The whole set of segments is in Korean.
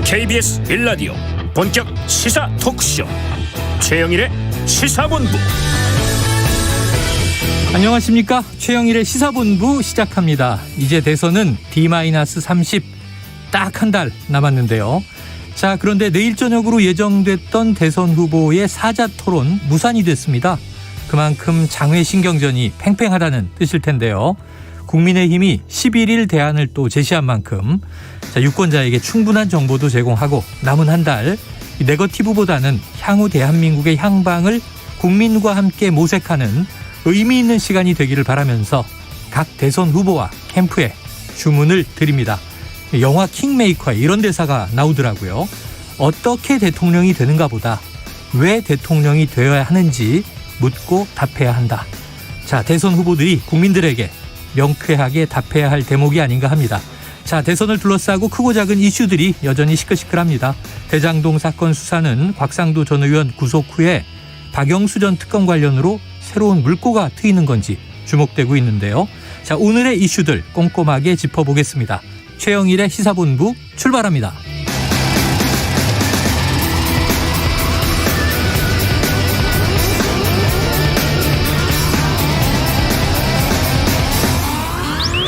KBS 1라디오 본격 시사 토크쇼 최영일의 시사본부. 안녕하십니까. 최영일의 시사본부 시작합니다. 이제 대선은 D-30 딱 한 달 남았는데요. 자, 그런데 내일 저녁으로 예정됐던 대선 후보의 사자 토론 무산이 됐습니다. 그만큼 장외신경전이 팽팽하다는 뜻일 텐데요. 국민의힘이 11일 대안을 또 제시한 만큼 유권자에게 충분한 정보도 제공하고 남은 한 달 네거티브보다는 향후 대한민국의 향방을 국민과 함께 모색하는 의미 있는 시간이 되기를 바라면서 각 대선 후보와 캠프에 주문을 드립니다. 영화 킹메이커에 이런 대사가 나오더라고요. 어떻게 대통령이 되는가 보다 왜 대통령이 되어야 하는지 묻고 답해야 한다. 자, 대선 후보들이 국민들에게 명쾌하게 답해야 할 대목이 아닌가 합니다. 자, 대선을 둘러싸고 크고 작은 이슈들이 여전히 시끌시끌합니다. 대장동 사건 수사는 곽상도 전 의원 구속 후에 박영수 전 특검 관련으로 새로운 물꼬가 트이는 건지 주목되고 있는데요. 자, 오늘의 이슈들 꼼꼼하게 짚어보겠습니다. 최영일의 시사본부 출발합니다.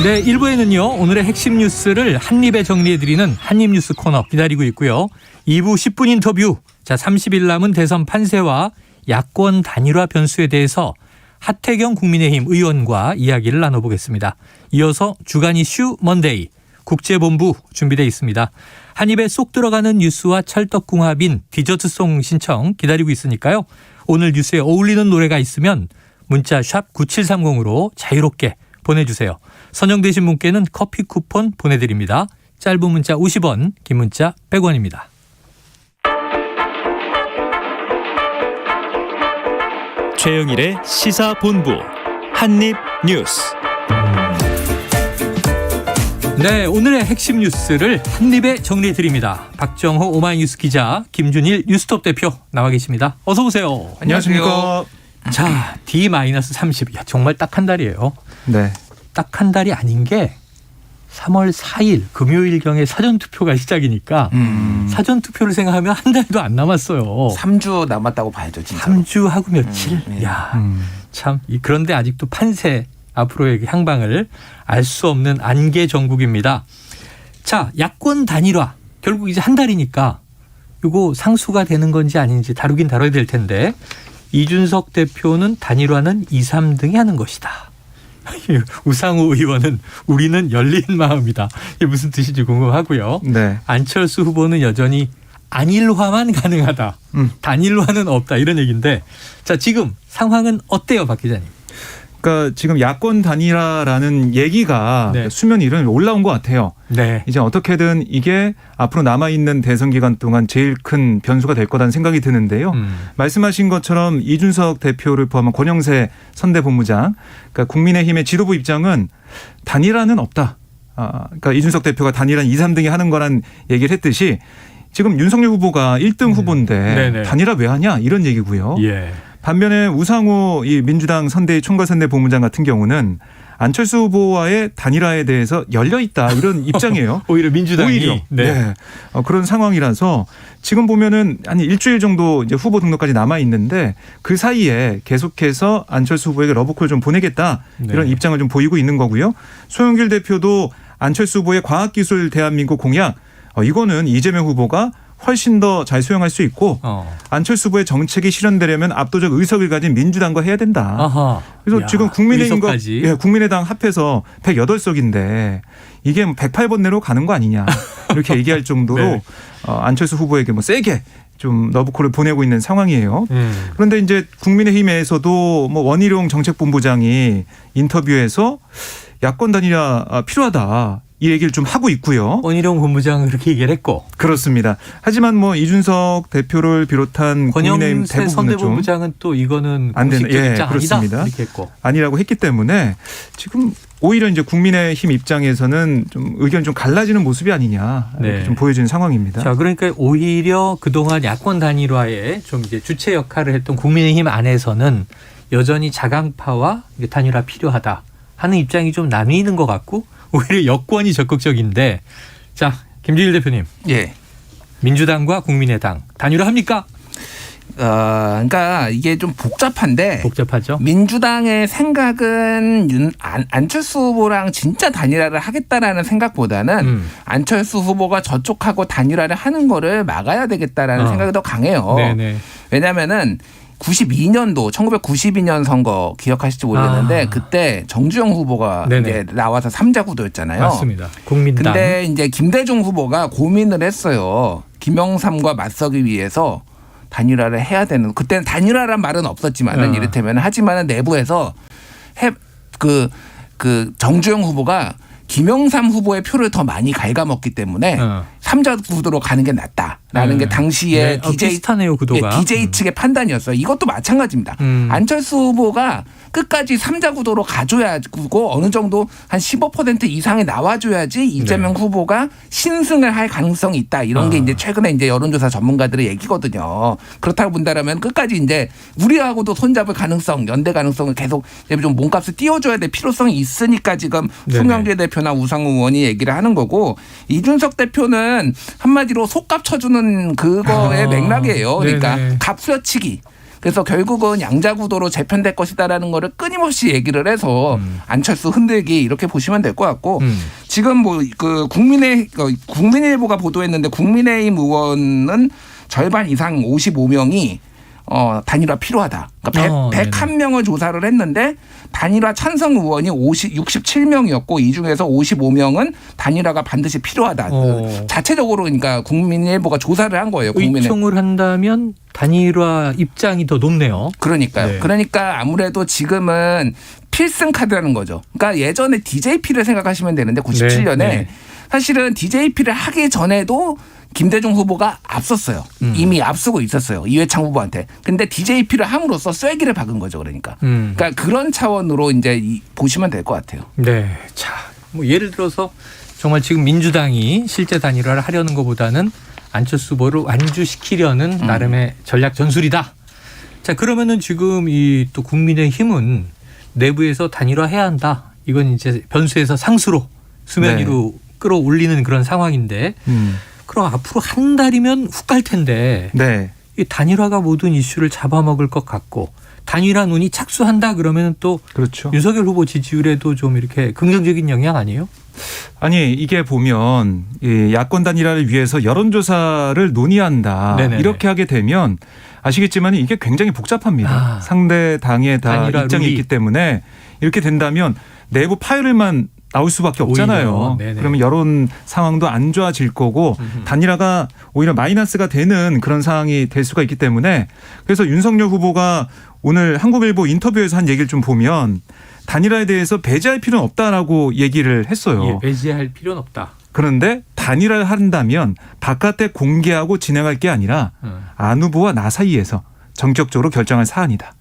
네, 1부에는요. 오늘의 핵심 뉴스를 한입에 정리해드리는 한입뉴스 코너 기다리고 있고요. 2부 10분 인터뷰. 자, 30일 남은 대선 판세와 야권 단일화 변수에 대해서 하태경 국민의힘 의원과 이야기를 나눠보겠습니다. 이어서 주간 이슈 먼데이 국제본부 준비되어 있습니다. 한입에 쏙 들어가는 뉴스와 찰떡궁합인 디저트송 신청 기다리고 있으니까요. 오늘 뉴스에 어울리는 노래가 있으면 문자 샵 9730으로 자유롭게 보내주세요. 선정되신 분께는 커피 쿠폰 보내드립니다. 짧은 문자 50원, 긴 문자 100원입니다. 최영일의 시사본부 한입뉴스. 네, 오늘의 핵심 뉴스를 한입에 정리해드립니다. 박정호 오마이뉴스 기자, 김준일 뉴스톱 대표 나와 계십니다. 어서 오세요. 안녕하십니까. 자, D-30. 야, 정말 딱 한 달이에요. 네. 딱 한 달이 아닌 게 3월 4일 금요일경에 사전투표가 시작이니까 사전투표를 생각하면 한 달도 안 남았어요. 3주 남았다고 봐야죠, 진짜. 3주하고 며칠? 야, 참. 그런데 아직도 판세 앞으로의 향방을 알 수 없는 안개 정국입니다. 자, 야권 단일화. 결국 이제 한 달이니까 이거 상수가 되는 건지 아닌지 다루긴 다뤄야 될 텐데 이준석 대표는 단일화는 2, 3등이 하는 것이다. 우상호 의원은 우리는 열린 마음이다. 이게 무슨 뜻인지 궁금하고요. 네. 안철수 후보는 여전히 안일화만 가능하다. 단일화는 없다. 이런 얘기인데 자, 지금 상황은 어때요, 박 기자님? 그러니까 지금 야권 단일화라는 얘기가 네. 수면 위로 올라온 것 같아요. 네. 이제 어떻게든 이게 앞으로 남아있는 대선 기간 동안 제일 큰 변수가 될 거라는 생각이 드는데요. 말씀하신 것처럼 이준석 대표를 포함한 권영세 선대본부장, 그러니까 국민의힘의 지도부 입장은 단일화는 없다. 그러니까 이준석 대표가 단일화 2, 3등이 하는 거란 얘기를 했듯이 지금 윤석열 후보가 1등 후보인데 네네. 단일화 왜 하냐 이런 얘기고요. 예. 반면에 우상호 이 민주당 선대위 총괄선대본부장 같은 경우는 안철수 후보와의 단일화에 대해서 열려 있다 이런 입장이에요. 오히려 민주당이. 오히려. 네. 그런 상황이라서 지금 보면은 한 일주일 정도 이제 후보 등록까지 남아 있는데 그 사이에 계속해서 안철수 후보에게 러브콜 좀 보내겠다 이런 네. 입장을 좀 보이고 있는 거고요. 소영길 대표도 안철수 후보의 과학기술 대한민국 공약 이거는 이재명 후보가 훨씬 더 잘 수용할 수 있고 안철수 후보의 정책이 실현되려면 압도적 의석을 가진 민주당과 해야 된다. 아하. 그래서 야, 지금 국민의힘과 의석까지. 국민의당 합해서 108석인데 이게 108번 내로 가는 거 아니냐 이렇게 얘기할 정도로 네. 안철수 후보에게 뭐 세게 좀 러브콜을 보내고 있는 상황이에요. 그런데 이제 국민의힘에서도 뭐 원희룡 정책본부장이 인터뷰에서 야권 단일화 필요하다. 이 얘기를 좀 하고 있고요. 원희룡 본부장은 그렇게 얘기를 했고. 그렇습니다. 하지만 뭐 이준석 대표를 비롯한 국민의힘 권영세 대부분은 좀 선대본부장은 또 이거는 안 되는, 공식적 입장 아니다 그렇습니다. 이렇게 했고. 아니라고 했기 때문에 지금 오히려 이제 국민의힘 입장에서는 좀 의견이 좀 갈라지는 모습이 아니냐 이렇게 네. 좀 보여지는 상황입니다. 자, 그러니까 오히려 그동안 야권 단일화에 좀 이제 주체 역할을 했던 국민의힘 안에서는 여전히 자강파와 단일화 필요하다 하는 입장이 좀 나뉘는 것 같고 오히려 여권이 적극적인데 자, 김준일 대표님. 예. 민주당과 국민의당 단일화합니까? 그러니까 이게 좀 복잡한데 복잡하죠. 민주당의 생각은 안철수 후보랑 진짜 단일화를 하겠다라는 생각보다는 안철수 후보가 저쪽하고 단일화를 하는 거를 막아야 되겠다라는 생각이 더 강해요. 네네. 왜냐하면은 1992년 선거 기억하실지 모르겠는데 그때 정주영 후보가 이제 나와서 3자 구도였잖아요. 맞습니다. 국민당. 근데 이제 김대중 후보가 고민을 했어요. 김영삼과 맞서기 위해서 단일화를 해야 되는, 그때는 단일화란 말은 없었지만은 이를테면 하지만은 내부에서 그 정주영 후보가 김영삼 후보의 표를 더 많이 갉아먹기 때문에 3자 구도로 가는 게 낫다라는 게 당시에 비슷하네요, 구도가. DJ 측의 판단이었어요. 이것도 마찬가지입니다. 안철수 후보가 끝까지 3자 구도로 가줘야고 어느 정도 한 15% 이상이 나와줘야지 이재명 후보가 신승을 할 가능성이 있다. 이런 게 이제 최근에 이제 여론조사 전문가들의 얘기거든요. 그렇다고 본다라면 끝까지 이제 우리하고도 손잡을 가능성, 연대 가능성을 계속 좀 몸값을 띄워줘야 될 필요성이 있으니까 지금 송영길 대표나 우상호 의원이 얘기를 하는 거고, 이준석 대표는 한마디로 속값 쳐주는 그거의 맥락이에요. 그러니까 값 후려치기. 그래서 결국은 양자구도로 재편될 것이다라는 거를 끊임없이 얘기를 해서 안철수 흔들기 이렇게 보시면 될 것 같고, 지금 뭐 그 국민일보가 보도했는데 국민의힘 의원은 절반 이상 55명이 단일화 필요하다. 그러니까 101명을 조사를 했는데 단일화 찬성 의원이 67명이었고 이 중에서 55명은 단일화가 반드시 필요하다. 자체적으로 그러니까 국민일보가 조사를 한 거예요. 의총을 한다면 단일화 입장이 더 높네요. 그러니까요. 네. 그러니까 아무래도 지금은 필승 카드라는 거죠. 그러니까 예전에 DJP를 생각하시면 되는데 97년에 사실은 DJP를 하기 전에도 김대중 후보가 앞섰어요. 이미 앞서고 있었어요. 이회창 후보한테. 근데 DJP를 함으로써 쐐기를 박은 거죠. 그러니까. 그러니까 그런 차원으로 이제 보시면 될 것 같아요. 네. 자, 뭐 예를 들어서 정말 지금 민주당이 실제 단일화를 하려는 것보다는 안철수 후보를 완주시키려는 나름의 전략 전술이다. 자, 그러면은 지금 이 또 국민의힘은 내부에서 단일화해야 한다. 이건 이제 변수에서 상수로 수면 위로 끌어올리는 그런 상황인데 그럼 앞으로 한 달이면 훅 갈 텐데 이 단일화가 모든 이슈를 잡아먹을 것 같고 단일화 논의 착수한다 그러면 또 그렇죠. 윤석열 후보 지지율에도 좀 이렇게 긍정적인 영향 아니에요? 아니 이게 보면 이 야권 단일화를 위해서 여론조사를 논의한다. 네네네. 이렇게 하게 되면 아시겠지만 이게 굉장히 복잡합니다. 상대 당에 다 입장이 있기 때문에 이렇게 된다면 내부 파열을만 나올 수밖에 없잖아요. 그러면 여론 상황도 안 좋아질 거고 단일화가 오히려 마이너스가 되는 그런 상황이 될 수가 있기 때문에 그래서 윤석열 후보가 오늘 한국일보 인터뷰에서 한 얘기를 좀 보면 단일화에 대해서 배제할 필요는 없다라고 얘기를 했어요. 예, 배제할 필요는 없다. 그런데 단일화를 한다면 바깥에 공개하고 진행할 게 아니라 안 후보와 나 사이에서 전격적으로 결정할 사안이다.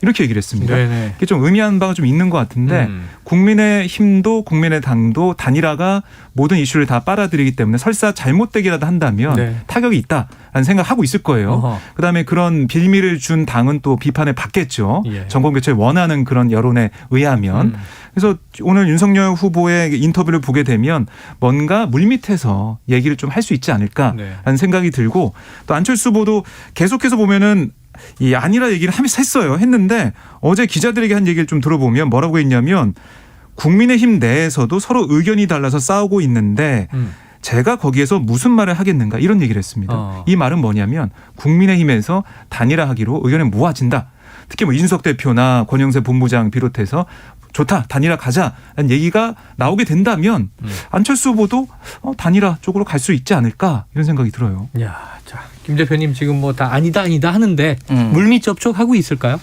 이렇게 얘기를 했습니다. 이게 좀 의미하는 바가 좀 있는 것 같은데 국민의힘도 국민의당도 단일화가 모든 이슈를 다 빨아들이기 때문에 설사 잘못되기라도 한다면 타격이 있다라는 생각하고 있을 거예요. 그다음에 그런 빌미를 준 당은 또 비판을 받겠죠. 정권교체를 원하는 그런 여론에 의하면. 그래서 오늘 윤석열 후보의 인터뷰를 보게 되면 뭔가 물밑에서 얘기를 좀 할 수 있지 않을까라는 생각이 들고 또 안철수 후보도 계속해서 보면은 이 아니라 얘기를 하면서 했는데 어제 기자들에게 한 얘기를 좀 들어보면 뭐라고 했냐면 국민의힘 내에서도 서로 의견이 달라서 싸우고 있는데 제가 거기에서 무슨 말을 하겠는가 이런 얘기를 했습니다. 이 말은 뭐냐면 국민의힘에서 단일화하기로 의견이 모아진다. 특히 뭐 이준석 대표나 권영세 본부장 비롯해서 좋다 단일화 가자라는 얘기가 나오게 된다면 안철수 후보도 단일화 쪽으로 갈 수 있지 않을까 이런 생각이 들어요. 야, 자, 김 대표님 지금 뭐 다 아니다 하는데 물밑 접촉하고 있을까요?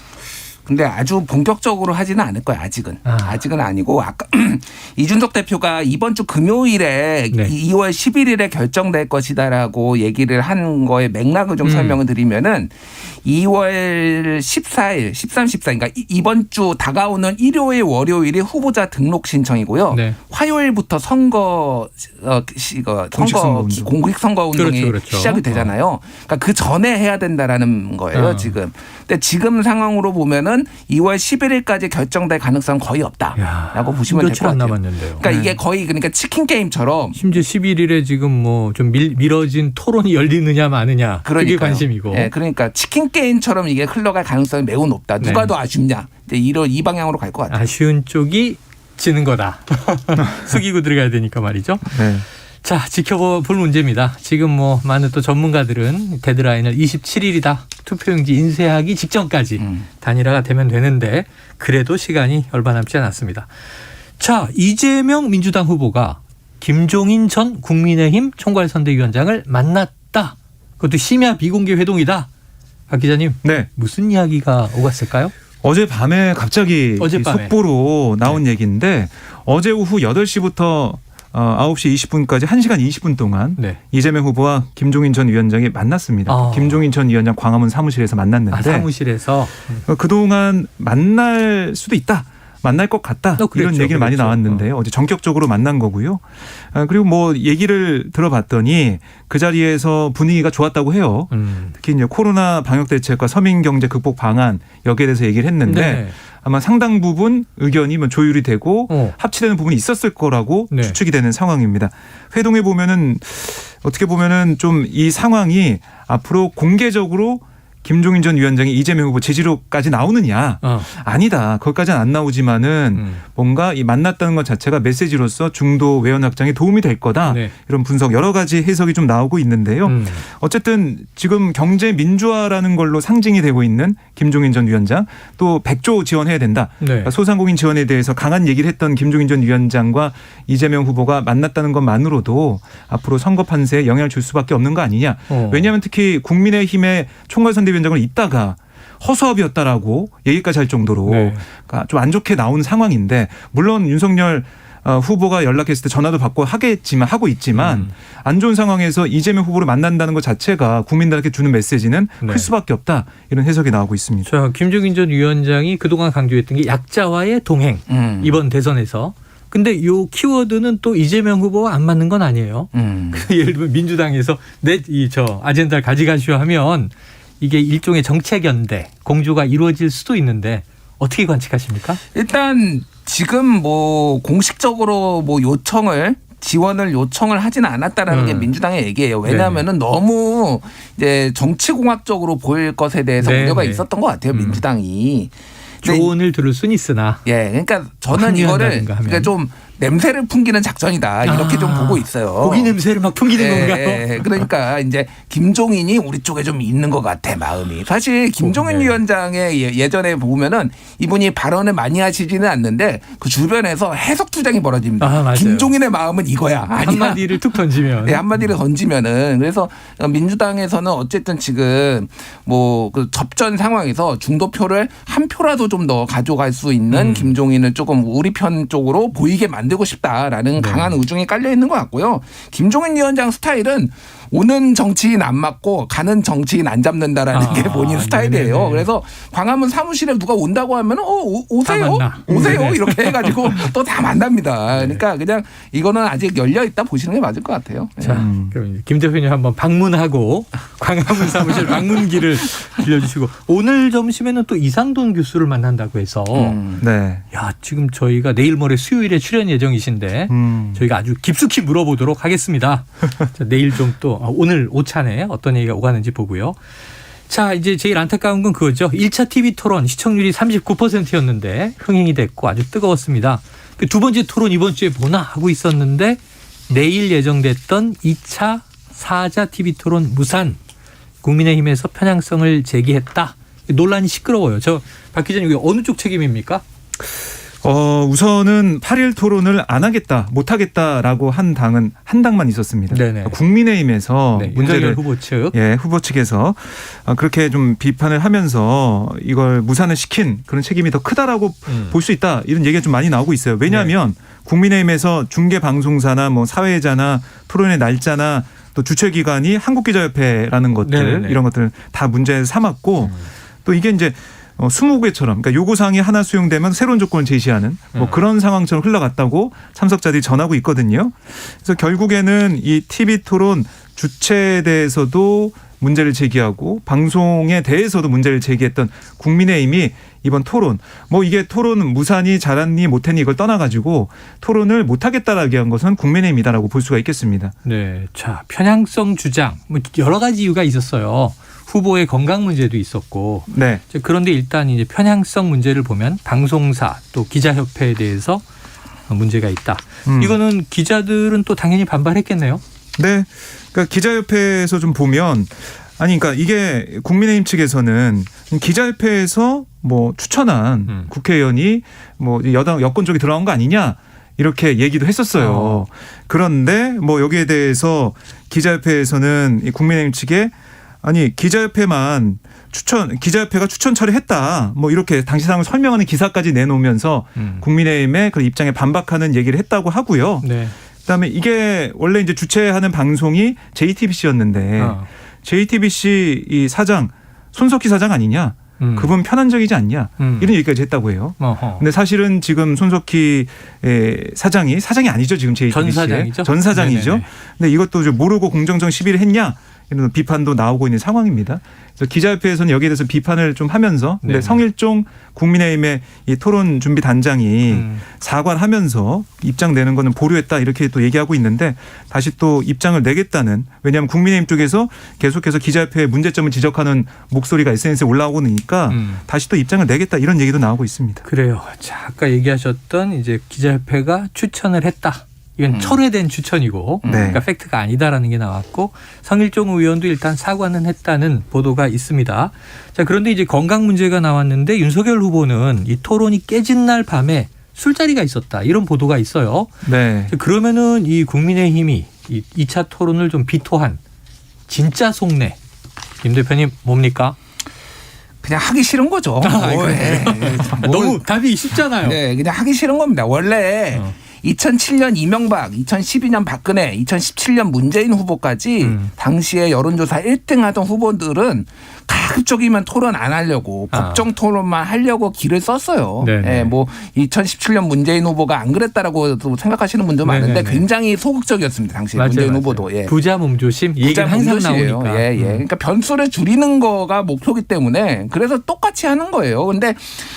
근데 아주 본격적으로 하지는 않을 거예요. 아직은 아니고 아까 이준석 대표가 이번 주 금요일에 2월 11일에 결정될 것이다라고 얘기를 한 거의 맥락을 좀 설명을 드리면은 2월 14일, 13, 14 그러니까 이번 주 다가오는 일요일, 월요일이 후보자 등록 신청이고요. 화요일부터 공직선거 운동이 그렇죠. 시작이 되잖아요. 그러니까 그 전에 해야 된다라는 거예요. 지금. 근데 지금 상황으로 보면은 대해서는 2월 11일까지 결정될 가능성은 거의 없다라고 보시면 될 며칠 것 안 같아요. 남았는데요. 그러니까 이게 거의 그러니까 치킨 게임처럼 심지어 11일에 지금 뭐 좀 미뤄진 토론이 열리느냐 마느냐 그게 그러니까요. 관심이고. 네, 그러니까 치킨 게임처럼 이게 흘러갈 가능성이 매우 높다. 누가 네. 더 아쉽냐. 이제 이 방향으로 갈 것 같아요. 아쉬운 쪽이 지는 거다. 숙이고 들어가야 되니까 말이죠. 네. 자, 지켜볼 문제입니다. 지금 뭐 많은 또 전문가들은 데드라인을 27일이다. 투표용지 인쇄하기 직전까지 단일화가 되면 되는데 그래도 시간이 얼마 남지 않았습니다. 자, 이재명 민주당 후보가 김종인 전 국민의힘 총괄선대위원장을 만났다. 그것도 심야 비공개 회동이다. 박 기자님, 네. 무슨 이야기가 오갔을까요? 어젯밤에 갑자기 어젯밤에. 속보로 나온 얘기인데 어제 오후 8시부터 9시 20분까지 1시간 20분 동안 네. 이재명 후보와 김종인 전 위원장이 만났습니다. 아. 김종인 전 위원장 광화문 사무실에서 만났는데 사무실에서. 그동안 만날 수도 있다. 만날 것 같다. 그랬죠, 이런 얘기를 많이 그랬죠. 나왔는데요. 어제 전격적으로 만난 거고요. 그리고 뭐 얘기를 들어봤더니 그 자리에서 분위기가 좋았다고 해요. 특히 이제 코로나 방역 대책과 서민 경제 극복 방안 여기에 대해서 얘기를 했는데 네. 아마 상당 부분 의견이 뭐 조율이 되고 합치되는 부분이 있었을 거라고 네. 추측이 되는 상황입니다. 회동에 보면은 어떻게 보면은 좀 이 상황이 앞으로 공개적으로 김종인 전 위원장이 이재명 후보 지지로까지 나오느냐? 아니다. 거기까지는 안 나오지만은 뭔가 이 만났다는 것 자체가 메시지로서 중도 외연 확장에 도움이 될 거다. 네. 이런 분석 여러 가지 해석이 좀 나오고 있는데요. 어쨌든 지금 경제 민주화라는 걸로 상징이 되고 있는 김종인 전 위원장 또 100조 지원해야 된다. 네. 그러니까 소상공인 지원에 대해서 강한 얘기를 했던 김종인 전 위원장과 이재명 후보가 만났다는 것만으로도 앞으로 선거 판세에 영향을 줄 수밖에 없는 거 아니냐. 왜냐하면 특히 국민의힘의 총괄선대위원장을 있다가 허수아비였다라고 얘기까지 할 정도로 네. 그러니까 좀 안 좋게 나온 상황인데 물론 윤석열 후보가 연락했을 때 전화도 받고 하고 있지만 안 좋은 상황에서 이재명 후보를 만난다는 것 자체가 국민들에게 주는 메시지는 네. 클 수밖에 없다. 이런 해석이 나오고 있습니다. 자, 김종인 전 위원장이 그동안 강조했던 게 약자와의 동행 이번 대선에서. 근데 요 키워드는 또 이재명 후보와 안 맞는 건 아니에요. 예를 들면 민주당에서 아젠다를 가져가시오 하면 이게 일종의 정책연대 공조가 이루어질 수도 있는데 어떻게 관측하십니까? 일단 지금 뭐 공식적으로 뭐 지원을 요청을 하지는 않았다라는 게 민주당의 얘기예요. 왜냐하면은 너무 이제 정치공학적으로 보일 것에 대해서 우려가 있었던 것 같아요. 민주당이. 조언을 들을 수는 있으나. 예, 그러니까 저는 이거를 그러니까 좀 냄새를 풍기는 작전이다 이렇게 좀 보고 있어요. 고기 냄새를 막 풍기는 건가요? 예, 그러니까 이제 김종인이 우리 쪽에 좀 있는 것 같아 마음이. 사실 김종인 위원장의 예전에 보면은 이분이 발언을 많이 하시지는 않는데 그 주변에서 해석 투쟁이 벌어집니다. 김종인의 마음은 이거야. 아니야. 한마디를 툭 던지면. 네, 한마디를 던지면은 그래서 민주당에서는 어쨌든 지금 뭐 그 접전 상황에서 중도표를 한 표라도 좀 더 가져갈 수 있는 김종인을 조금 우리 편 쪽으로 보이게 만들고 싶다라는 강한 의중이 깔려 있는 것 같고요. 김종인 위원장 스타일은 오는 정치인 안 맞고 가는 정치인 안 잡는다라는 게 본인 스타일이에요. 네네. 그래서 광화문 사무실에 누가 온다고 하면 오세요. 오세요. 이렇게 해가지고 또 다 만납니다. 그러니까 그냥 이거는 아직 열려 있다 보시는 게 맞을 것 같아요. 자, 그럼 김 대표님 한번 방문하고 광화문 사무실 방문기를 빌려주시고 오늘 점심에는 또 이상돈 교수를 만난다고 해서 네. 야, 지금 저희가 내일 모레 수요일에 출연 예정이신데 저희가 아주 깊숙이 물어보도록 하겠습니다. 자, 내일 좀 또 오늘 오찬에 어떤 얘기가 오가는지 보고요. 자, 이제 제일 안타까운 건 그거죠. 1차 TV 토론 시청률이 39%였는데 흥행이 됐고 아주 뜨거웠습니다. 그 두 번째 토론 이번 주에 보나 하고 있었는데 내일 예정됐던 2차 4자 TV 토론 무산. 국민의힘에서 편향성을 제기했다. 논란이 시끄러워요. 박 기자님 이게 어느 쪽 책임입니까? 우선은 8일 토론을 안 하겠다, 못 하겠다라고 한 당은 한 당만 있었습니다. 네네. 국민의힘에서 문제를 후보 측, 후보 측에서 그렇게 좀 비판을 하면서 이걸 무산을 시킨 그런 책임이 더 크다라고 볼 수 있다 이런 얘기가 좀 많이 나오고 있어요. 왜냐하면 국민의힘에서 중계 방송사나 뭐 사회자나 토론의 날짜나 또 주최 기관이 한국기자협회라는 것들 네네. 이런 것들을 다 문제 삼았고 또 이게 이제 20개처럼 그러니까 요구사항이 하나 수용되면 새로운 조건을 제시하는 뭐 그런 상황처럼 흘러갔다고 참석자들이 전하고 있거든요. 그래서 결국에는 이 TV 토론 주체에 대해서도 문제를 제기하고 방송에 대해서도 문제를 제기했던 국민의힘이 이번 토론 뭐 이게 토론 무산이 잘했니 못했니 이걸 떠나가지고 토론을 못하겠다라고 한 것은 국민의힘이다라고 볼 수가 있겠습니다. 네, 자 편향성 주장 뭐 여러 가지 이유가 있었어요. 후보의 건강 문제도 있었고. 네. 그런데 일단 이제 편향성 문제를 보면 방송사 또 기자협회에 대해서 문제가 있다. 이거는 기자들은 또 당연히 반발했겠네요. 네. 그러니까 기자협회에서 좀 보면 아니 그러니까 이게 국민의힘 측에서는 기자협회에서 뭐 추천한 국회의원이 뭐 여권 쪽에 들어간 거 아니냐 이렇게 얘기도 했었어요. 그런데 뭐 여기에 대해서 기자협회에서는 이 국민의힘 측에 아니 기자협회가 추천 처리했다. 뭐 이렇게 당시 상황을 설명하는 기사까지 내놓으면서 국민의힘의 그 입장에 반박하는 얘기를 했다고 하고요. 네. 그다음에 이게 원래 이제 주최하는 방송이 JTBC였는데 JTBC 이 사장 손석희 사장 아니냐? 그분 편한적이지 않냐? 이런 얘기까지 했다고 해요. 근데 사실은 지금 손석희 사장이 아니죠. 지금 JTBC의 전 사장이죠. 네네네. 근데 이것도 좀 모르고 공정정 시비를 했냐? 이런 비판도 나오고 있는 상황입니다. 그래서 기자협회에서는 여기에 대해서 비판을 좀 하면서 근데 네네. 성일종 국민의힘의 이 토론 준비 단장이 사과를 하면서 입장 내는 거는 보류했다 이렇게 또 얘기하고 있는데 다시 또 입장을 내겠다는 왜냐하면 국민의힘 쪽에서 계속해서 기자협회의 문제점을 지적하는 목소리가 SNS에 올라오고 나니까 다시 또 입장을 내겠다 이런 얘기도 나오고 있습니다. 그래요. 자, 아까 얘기하셨던 이제 기자협회가 추천을 했다. 이건 철회된 추천이고 그러니까 팩트가 아니다라는 게 나왔고 성일종 의원도 일단 사과는 했다는 보도가 있습니다. 자, 그런데 이제 건강 문제가 나왔는데 윤석열 후보는 이 토론이 깨진 날 밤에 술자리가 있었다. 이런 보도가 있어요. 네. 자, 그러면은 이 국민의힘이 이 2차 토론을 좀 비토한 진짜 속내. 김 대표님 뭡니까? 그냥 하기 싫은 거죠. 너무 답이 쉽잖아요. 네, 그냥 하기 싫은 겁니다. 원래 2007년 이명박, 2012년 박근혜, 2017년 문재인 후보까지 당시에 여론조사 1등 하던 후보들은 가급적이면 토론 안 하려고 국정 토론만 하려고 길을 썼어요. 네, 뭐 2017년 문재인 후보가 안 그랬다라고 생각하시는 분도 많은데 굉장히 소극적이었습니다. 당시 문재인 후보도. 예. 부자 몸조심 이 얘기는 항상 나오니까. 예, 예. 그러니까 변수를 줄이는 거가 목표이기 때문에 그래서 똑같이 하는 거예요. 근데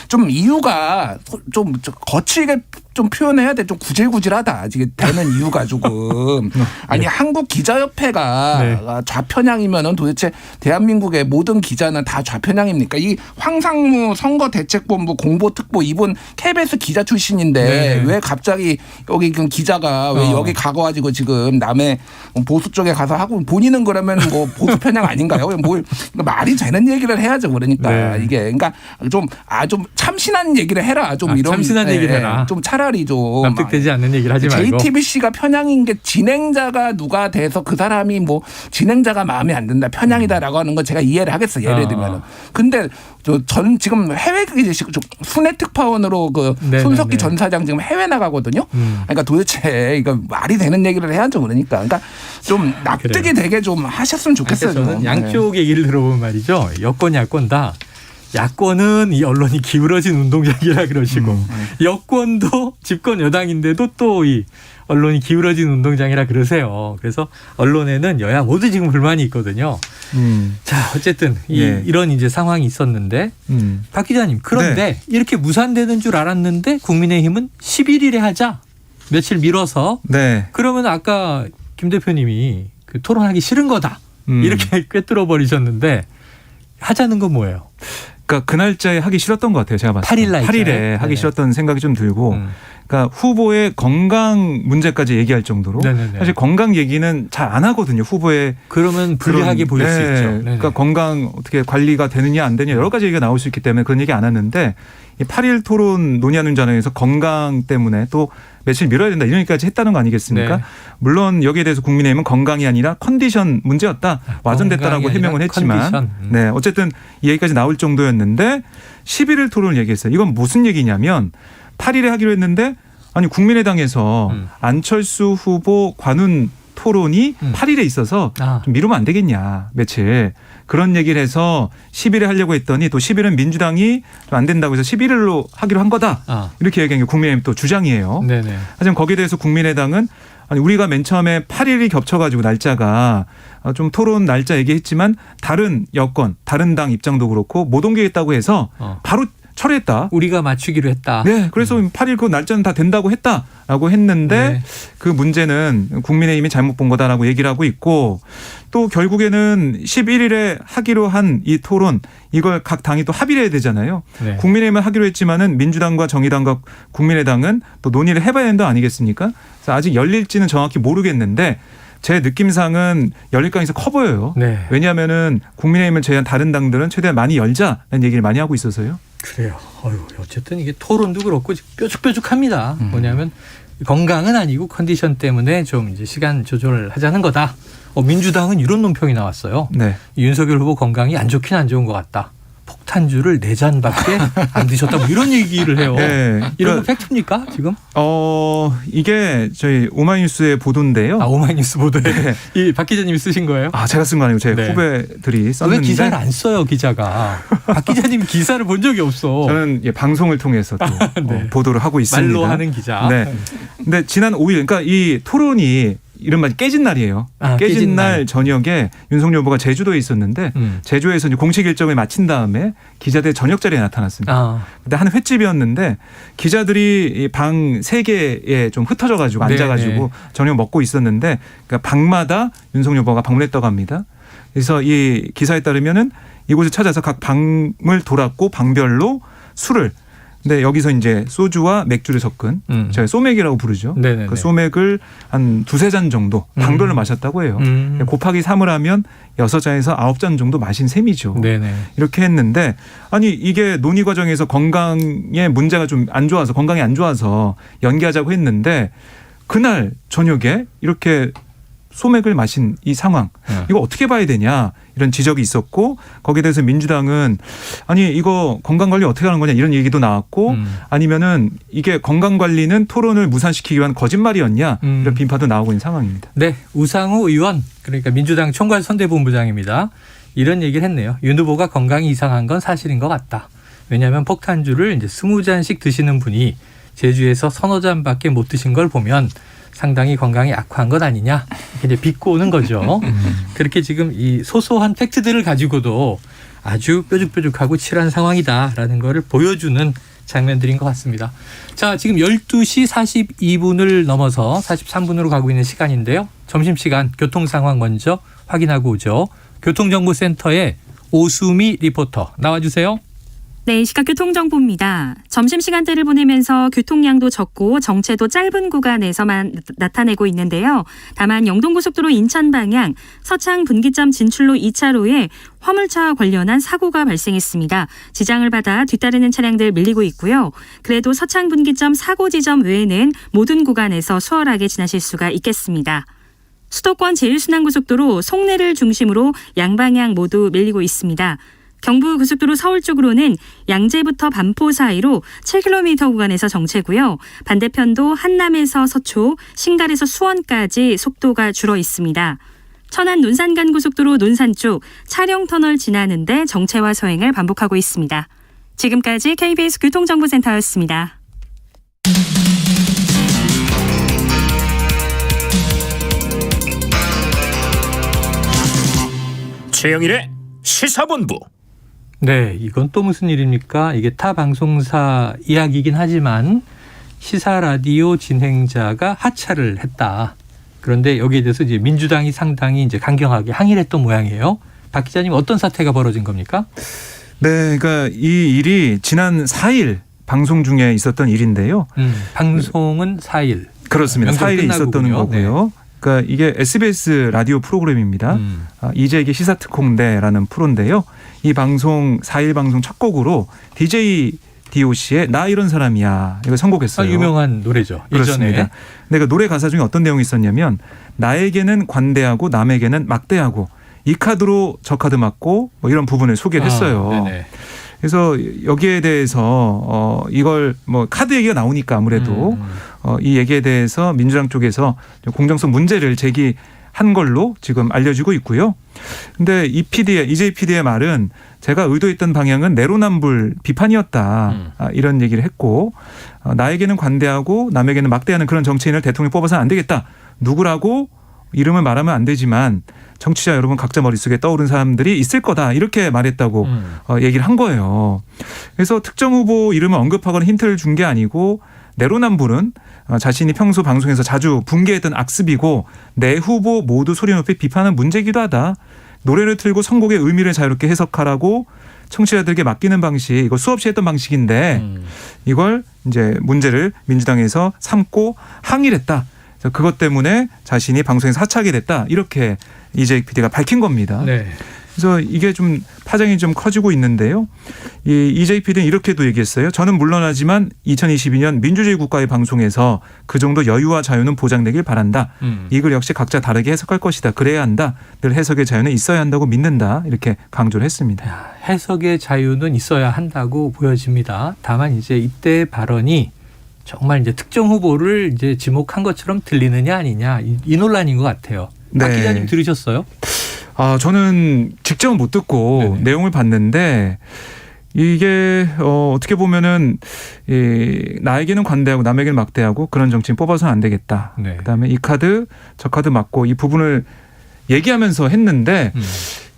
좀 이유가 좀 거칠게 좀 표현해야 돼. 좀 구질구질하다. 이게 되는 이유가 조금. 아니 한국 기자협회가 좌편향이면은 도대체 대한민국의 모든 기자는 다 좌편향입니까? 이 황상무 선거대책본부 공보특보 이분 KBS 기자 출신인데 왜 갑자기 여기 그 기자가 왜 여기 가가지고 지금 남의 보수 쪽에 가서 하고 본인은 그러면 뭐 보수 편향 아닌가요? 뭐 말이 되는 얘기를 해야죠. 그러니까 이게 그러니까 좀 참신한 얘기를 해라. 좀 이런 참신한 얘기를 해라. 좀 차라리 좀 납득되지 않는 얘기를 하지 말고. JTBC가 편향인 게 진행자가 누가 돼서 그 사람이 뭐 진행자가 마음에 안 든다 편향이다라고 하는 건 제가 이해를 하겠어요. 예를 들면은. 근데 전 지금 해외 순회 특파원으로 그 손석희 전 사장 지금 해외 나가거든요. 그러니까 도대체 이거 말이 되는 얘기를 해야죠. 그러니까 좀 납득이 되게 좀 하셨으면 좋겠어요. 저는 양쪽 얘기를 들어보면 말이죠. 여권 야권 다. 야권은 이 언론이 기울어진 운동장이라 그러시고 여권도 집권 여당인데도 또 이 언론이 기울어진 운동장이라 그러세요. 그래서 언론에는 여야 모두 지금 불만이 있거든요. 자, 어쨌든 이런 이제 상황이 있었는데 박 기자님 그런데 이렇게 무산되는 줄 알았는데 국민의힘은 11일에 하자 며칠 미뤄서 그러면 아까 김 대표님이 그 토론하기 싫은 거다 이렇게 꿰뚫어 버리셨는데 하자는 건 뭐예요? 그러니까 그 날짜에 하기 싫었던 것 같아요. 제가 봤을 때. 8일에 하기 싫었던 생각이 좀 들고 그러니까 후보의 건강 문제까지 얘기할 정도로 사실 건강 얘기는 잘 안 하거든요. 후보의 그러면 불리하게 보일 수 있죠. 그러니까 건강 어떻게 관리가 되느냐 안 되느냐 여러 가지 얘기가 나올 수 있기 때문에 그런 얘기 안 하는데 8일 토론 논의하는 자리에서 건강 때문에 또 며칠 미뤄야 된다 이런 얘기까지 했다는 거 아니겠습니까? 물론 여기에 대해서 국민의힘은 건강이 아니라 컨디션 문제였다. 와전됐다라고 해명은 했지만 어쨌든 이 얘기까지 나올 정도였는데 11일 토론을 얘기했어요. 이건 무슨 얘기냐면 8일에 하기로 했는데 아니 국민의당에서 안철수 후보 관훈 토론이 8일에 있어서 좀 미루면 안 되겠냐 며칠 그런 얘기를 해서 10일에 하려고 했더니 또 10일은 민주당이 좀 안 된다고 해서 11일로 하기로 한 거다 이렇게 얘기한 게 국민의힘 또 주장이에요. 하지만 거기에 대해서 국민의당은 아니 우리가 맨 처음에 8일이 겹쳐가지고 날짜가 좀 토론 날짜 얘기했지만 다른 여건, 다른 당 입장도 그렇고 못 옮기겠다고 해서 바로 철회했다. 우리가 맞추기로 했다. 네, 그래서 8일 그 날짜는 다 된다고 했다라고 했는데 그 문제는 국민의힘이 잘못 본 거다라고 얘기를 하고 있고 또 결국에는 11일에 하기로 한 이 토론 이걸 각 당이 또 합의를 해야 되잖아요. 네. 국민의힘은 하기로 했지만은 민주당과 정의당과 국민의당은 또 논의를 해봐야 된다 아니겠습니까? 그래서 아직 열릴지는 정확히 모르겠는데 제 느낌상은 열릴 가능성이 커 보여요. 네. 왜냐하면은 국민의힘을 제외한 다른 당들은 최대한 많이 열자라는 얘기를 많이 하고 있어서요. 그래요. 어쨌든 이게 토론도 그렇고 뾰족뾰족합니다. 뭐냐면 건강은 아니고 컨디션 때문에 좀 이제 시간 조절을 하자는 거다. 민주당은 이런 논평이 나왔어요. 네. 윤석열 후보 건강이 안 좋긴 안 좋은 것 같다. 폭탄주를 4잔밖에 안 드셨다. 뭐 이런 얘기를 해요. 네. 이런 거 팩트입니까 지금? 이게 저희 오마이뉴스의 보도인데요. 오마이뉴스 보도에 네. 이 박 기자님이 쓰신 거예요? 제가 쓴 거 아니고 제 후배들이 썼는데. 왜 기사를 안 써요 기자가? 박 기자님 기사를 본 적이 없어. 저는 방송을 통해서 또 네. 보도를 하고 있습니다. 말로 하는 기자. 네. 근데 지난 5일 그러니까 이 토론이 이른바 깨진 날이에요. 깨진 날 저녁에 윤석열 후보가 제주도에 있었는데 제주에서 이제 공식 일정을 마친 다음에 기자들 저녁 자리에 나타났습니다. 근데 한 횟집이었는데 기자들이 방 3개에 좀 흩어져 가지고 앉아 가지고 저녁 먹고 있었는데 그러니까 방마다 윤석열 후보가 방문했다고 합니다. 그래서 이 기사에 따르면은 이곳을 찾아서 각 방을 돌았고 방별로 술을 근데 여기서 이제 소주와 맥주를 섞은 저희 소맥이라고 부르죠. 네네네. 그 소맥을 한 2-3잔 정도 방별로 마셨다고 해요. 곱하기 3을 하면 6잔에서 9잔 정도 마신 셈이죠. 네네. 이렇게 했는데 아니 이게 논의 과정에서 건강에 문제가 좀 안 좋아서 건강이 안 좋아서 연기하자고 했는데 그날 저녁에 이렇게 소맥을 마신 이 상황 이거 어떻게 봐야 되냐 이런 지적이 있었고 거기에 대해서 민주당은 아니 이거 건강관리 어떻게 하는 거냐 이런 얘기도 나왔고 아니면은 이게 건강관리는 토론을 무산시키기 위한 거짓말이었냐 이런 비판도 나오고 있는 상황입니다. 네, 우상호 의원 그러니까 민주당 총괄선대본부장입니다. 이런 얘기를 했네요. 윤 후보가 건강이 이상한 건 사실인 것 같다. 왜냐하면 폭탄주를 이제 20잔씩 드시는 분이 제주에서 1-2잔밖에 못 드신 걸 보면 상당히 건강이 악화한 것 아니냐 이제 비꼬는 거죠. 그렇게 지금 이 소소한 팩트들을 가지고도 아주 뾰족뾰족하고 칠한 상황이다라는 거를 보여주는 장면들인 것 같습니다. 자, 지금 12시 42분을 넘어서 43분으로 가고 있는 시간인데요. 점심시간 교통 상황 먼저 확인하고 오죠. 교통정보센터의 오수미 리포터 나와주세요. 네, 시각 교통정보입니다. 점심시간대를 보내면서 교통량도 적고 정체도 짧은 구간에서만 나타내고 있는데요. 다만 영동고속도로 인천 방향 서창 분기점 진출로 2차로에 화물차와 관련한 사고가 발생했습니다. 지장을 받아 뒤따르는 차량들 밀리고 있고요. 그래도 서창 분기점 사고 지점 외에는 모든 구간에서 수월하게 지나실 수가 있겠습니다. 수도권 제1순환고속도로 송내를 중심으로 양방향 모두 밀리고 있습니다. 경부고속도로 서울 쪽으로는 양재부터 반포 사이로 7km 구간에서 정체고요. 반대편도 한남에서 서초, 신갈에서 수원까지 속도가 줄어 있습니다. 천안 논산간 고속도로 논산 쪽 차량터널 지나는데 정체와 서행을 반복하고 있습니다. 지금까지 KBS 교통정보센터였습니다. 최영일의 시사본부. 네, 이건 또 무슨 일입니까? 이게 타 방송사 이야기이긴 하지만 시사 라디오 진행자가 하차를 했다. 그런데 여기에 대해서 이제 민주당이 상당히 이제 강경하게 항의를 했던 모양이에요. 박 기자님 어떤 사태가 벌어진 겁니까? 네, 그러니까 이 일이 지난 4일 방송 중에 있었던 일인데요. 방송은 4일. 그렇습니다. 4일에 있었던 거고요. 네. 그러니까 이게 SBS 라디오 프로그램입니다. 이재익의 시사특공대라는 프로인데요. 이 방송 4일 방송 첫 곡으로 DJ DOC의 나 이런 사람이야 이걸 선곡했어요. 유명한 노래죠. 예전에. 그렇습니다. 근데 그 노래 가사 중에 어떤 내용이 있었냐면 나에게는 관대하고 남에게는 막대하고 이 카드로 저 카드 맞고 뭐 이런 부분을 소개를 했어요. 네네. 그래서 여기에 대해서 이걸 뭐 카드 얘기가 나오니까 아무래도 이 얘기에 대해서 민주당 쪽에서 공정성 문제를 제기한 걸로 지금 알려지고 있고요. 근데 이재희 PD의 말은 제가 의도했던 방향은 내로남불 비판이었다. 이런 얘기를 했고 나에게는 관대하고 남에게는 막대하는 그런 정치인을 대통령 뽑아서는 안 되겠다. 누구라고 이름을 말하면 안 되지만 정치자 여러분 각자 머릿속에 떠오른 사람들이 있을 거다 이렇게 말했다고 얘기를 한 거예요. 그래서 특정 후보 이름을 언급하거나 힌트를 준 게 아니고 내로남불은 자신이 평소 방송에서 자주 붕괴했던 악습이고 내 후보 모두 소리 높이 비판하는 문제이기도 하다. 노래를 틀고 선곡의 의미를 자유롭게 해석하라고 청취자들에게 맡기는 방식, 이거 수없이 했던 방식인데 이걸 이제 문제를 민주당에서 삼고 항의를 했다. 그래서 그것 때문에 자신이 방송에서 하차하게 됐다. 이렇게 이재익 PD가 밝힌 겁니다. 네. 그래서 이게 좀 파장이 좀 커지고 있는데요. 이 이재익 PD는 이렇게도 얘기했어요. 저는 물론하지만 2022년 민주주의 국가의 방송에서 그 정도 여유와 자유는 보장되길 바란다. 이 글 역시 각자 다르게 해석할 것이다. 그래야 한다. 늘 해석의 자유는 있어야 한다고 믿는다. 이렇게 강조를 했습니다. 해석의 자유는 있어야 한다고 보여집니다. 다만 이제 이때 발언이 정말 이제 특정 후보를 이제 지목한 것처럼 들리느냐 아니냐 이 논란인 것 같아요. 박 네. 기자님 들으셨어요? 저는 직접 못 듣고 네네. 내용을 봤는데 이게 어떻게 보면은 나에게는 관대하고 남에게는 막대하고 그런 정치인 뽑아서는 안 되겠다. 네. 그다음에 이 카드 저 카드 맞고 이 부분을 얘기하면서 했는데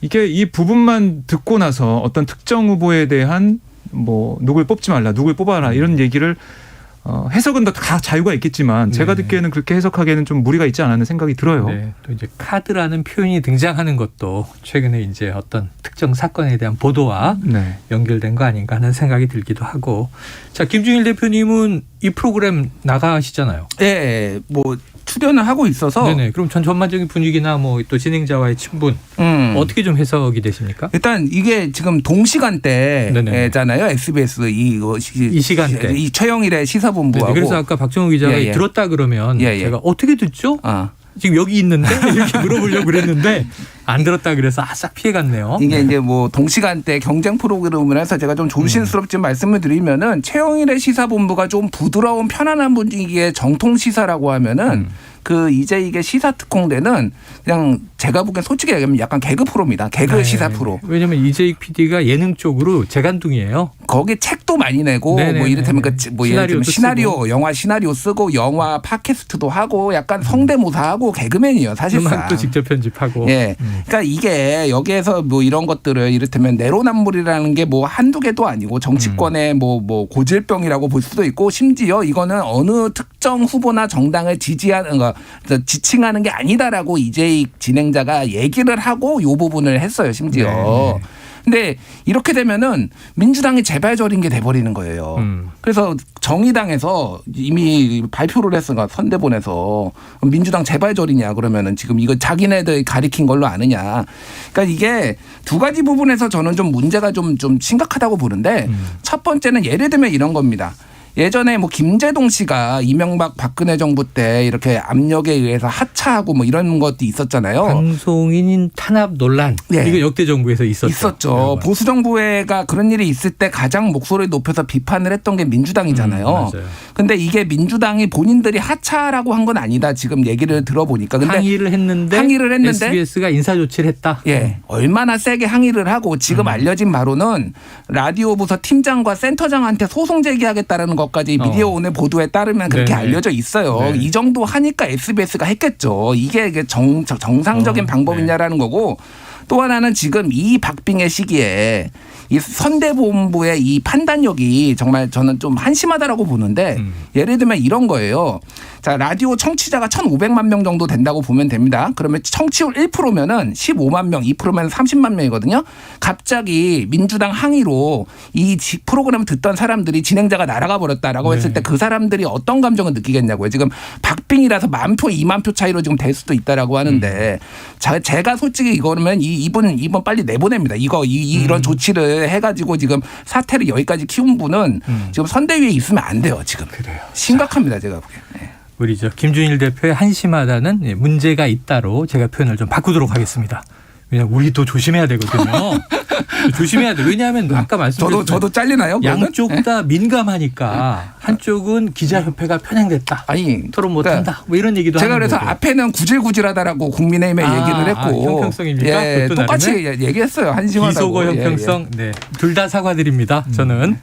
이게 이 부분만 듣고 나서 어떤 특정 후보에 대한 뭐 누굴 뽑지 말라, 누굴 뽑아라 이런 얘기를 해석은 다 자유가 있겠지만 제가 네. 듣기에는 그렇게 해석하기에는 좀 무리가 있지 않았는 생각이 들어요. 네. 또 이제 카드라는 표현이 등장하는 것도 최근에 이제 어떤 특정 사건에 대한 보도와 네. 연결된 거 아닌가 하는 생각이 들기도 하고. 자, 김준일 대표님은 이 프로그램 나가시잖아요. 예, 뭐 출연을 하고 있어서 네네. 그럼 전반적인 분위기나 뭐 또 진행자와의 친분 어떻게 좀 해석이 되십니까? 일단 이게 지금 동시간대잖아요. SBS 이 시간대. 이 최영일의 시사본부하고. 그래서 아까 박정우 기자가 예, 예. 들었다 그러면 예, 예. 제가 어떻게 듣죠? 지금 여기 있는데 이렇게 물어보려고 그랬는데 안 들었다 그래서 싹 피해갔네요. 이게 이제 뭐 동시간대 경쟁 프로그램을 해서 제가 좀 조심스럽게 말씀을 드리면은 최영일의 시사본부가 좀 부드러운 편안한 분위기의 정통 시사라고 하면은 그 이재익의 시사특공대는 그냥 제가 보기엔 솔직히 얘기하면 약간 개그 프로입니다. 개그 네. 시사 프로. 왜냐하면 이재익 PD가 예능 쪽으로 재간둥이에요. 거기 책도 많이 내고 네네네. 뭐 이를테면 뭐 예를 들면 시나리오도 시나리오 영화 시나리오 쓰고 영화 팟캐스트도 하고 약간 성대모사하고 개그맨이에요 사실상. 음악도 직접 편집하고. 예. 그러니까 이게 여기에서 뭐 이런 것들을 이를테면 내로남불이라는 게 뭐 한두 개도 아니고 정치권의 뭐 고질병이라고 볼 수도 있고 심지어 이거는 어느 특정 후보나 정당을 지지하는 거 지칭하는 게 아니다라고 이재익 진행자가 얘기를 하고 이 부분을 했어요 심지어. 네. 근데 이렇게 되면은 민주당이 재발절인 게 돼버리는 거예요. 그래서 정의당에서 이미 발표를 했으니까 선대본에서 민주당 재발절이냐 그러면은 지금 이거 자기네들 가리킨 걸로 아느냐. 그러니까 이게 두 가지 부분에서 저는 좀 문제가 좀 심각하다고 보는데 첫 번째는 예를 들면 이런 겁니다. 예전에 뭐 김재동 씨가 이명박 박근혜 정부 때 이렇게 압력에 의해서 하차하고 뭐 이런 것도 있었잖아요. 방송인 탄압 논란. 네. 이거 역대 정부에서 있었죠. 보수 정부가 그런 일이 있을 때 가장 목소리를 높여서 비판을 했던 게 민주당이잖아요. 맞아요. 근데 이게 민주당이 본인들이 하차라고 한 건 아니다. 지금 얘기를 들어보니까. 근데 항의를 했는데 SBS가 인사 조치를 했다. 예, 얼마나 세게 항의를 하고 지금 알려진 바로는 라디오 부서 팀장과 센터장한테 소송 제기하겠다라는 것까지 미디어 오늘 보도에 따르면 그렇게 네네. 알려져 있어요. 네. 이 정도 하니까 SBS가 했겠죠. 이게 정상적인 방법이냐라는 거고 또 하나는 지금 이 박빙의 시기에 이 선대본부의 이 판단력이 정말 저는 좀 한심하다라고 보는데 예를 들면 이런 거예요. 자, 라디오 청취자가 1,500만 명 정도 된다고 보면 됩니다. 그러면 청취율 1%면은 15만 명, 2%면 30만 명이거든요. 갑자기 민주당 항의로 이 프로그램을 듣던 사람들이 진행자가 날아가 버렸다라고 했을 때 그 사람들이 어떤 감정을 느끼겠냐고요. 지금 박빙이라서 10,000표, 20,000표 차이로 지금 될 수도 있다라고 하는데 제가 솔직히 이거는 이번 빨리 내보냅니다. 이런 조치를 해가지고 지금 사태를 여기까지 키운 분은 지금 선대위에 있으면 안 돼요. 지금. 그래요. 심각합니다. 제가 보기엔. 네. 우리 김준일 대표의 한심하다는 문제가 있다로 제가 표현을 좀 바꾸도록 하겠습니다. 왜냐하면 우리도 조심해야 되거든요. 조심해야 돼. 왜냐하면 아까 말씀드렸던 저도 잘리나요? 그러면? 양쪽 다 민감하니까 한쪽은 기자협회가 편향됐다. 아니 토론 못한다. 뭐 이런 얘기도 제가 하는 그래서 거고. 앞에는 구질구질하다라고 국민의힘에 얘기를 했고 형평성입니까? 예, 그것도 똑같이 나름의 얘기했어요. 한심하다고. 비속어 형평성. 네, 둘 다 사과드립니다. 저는.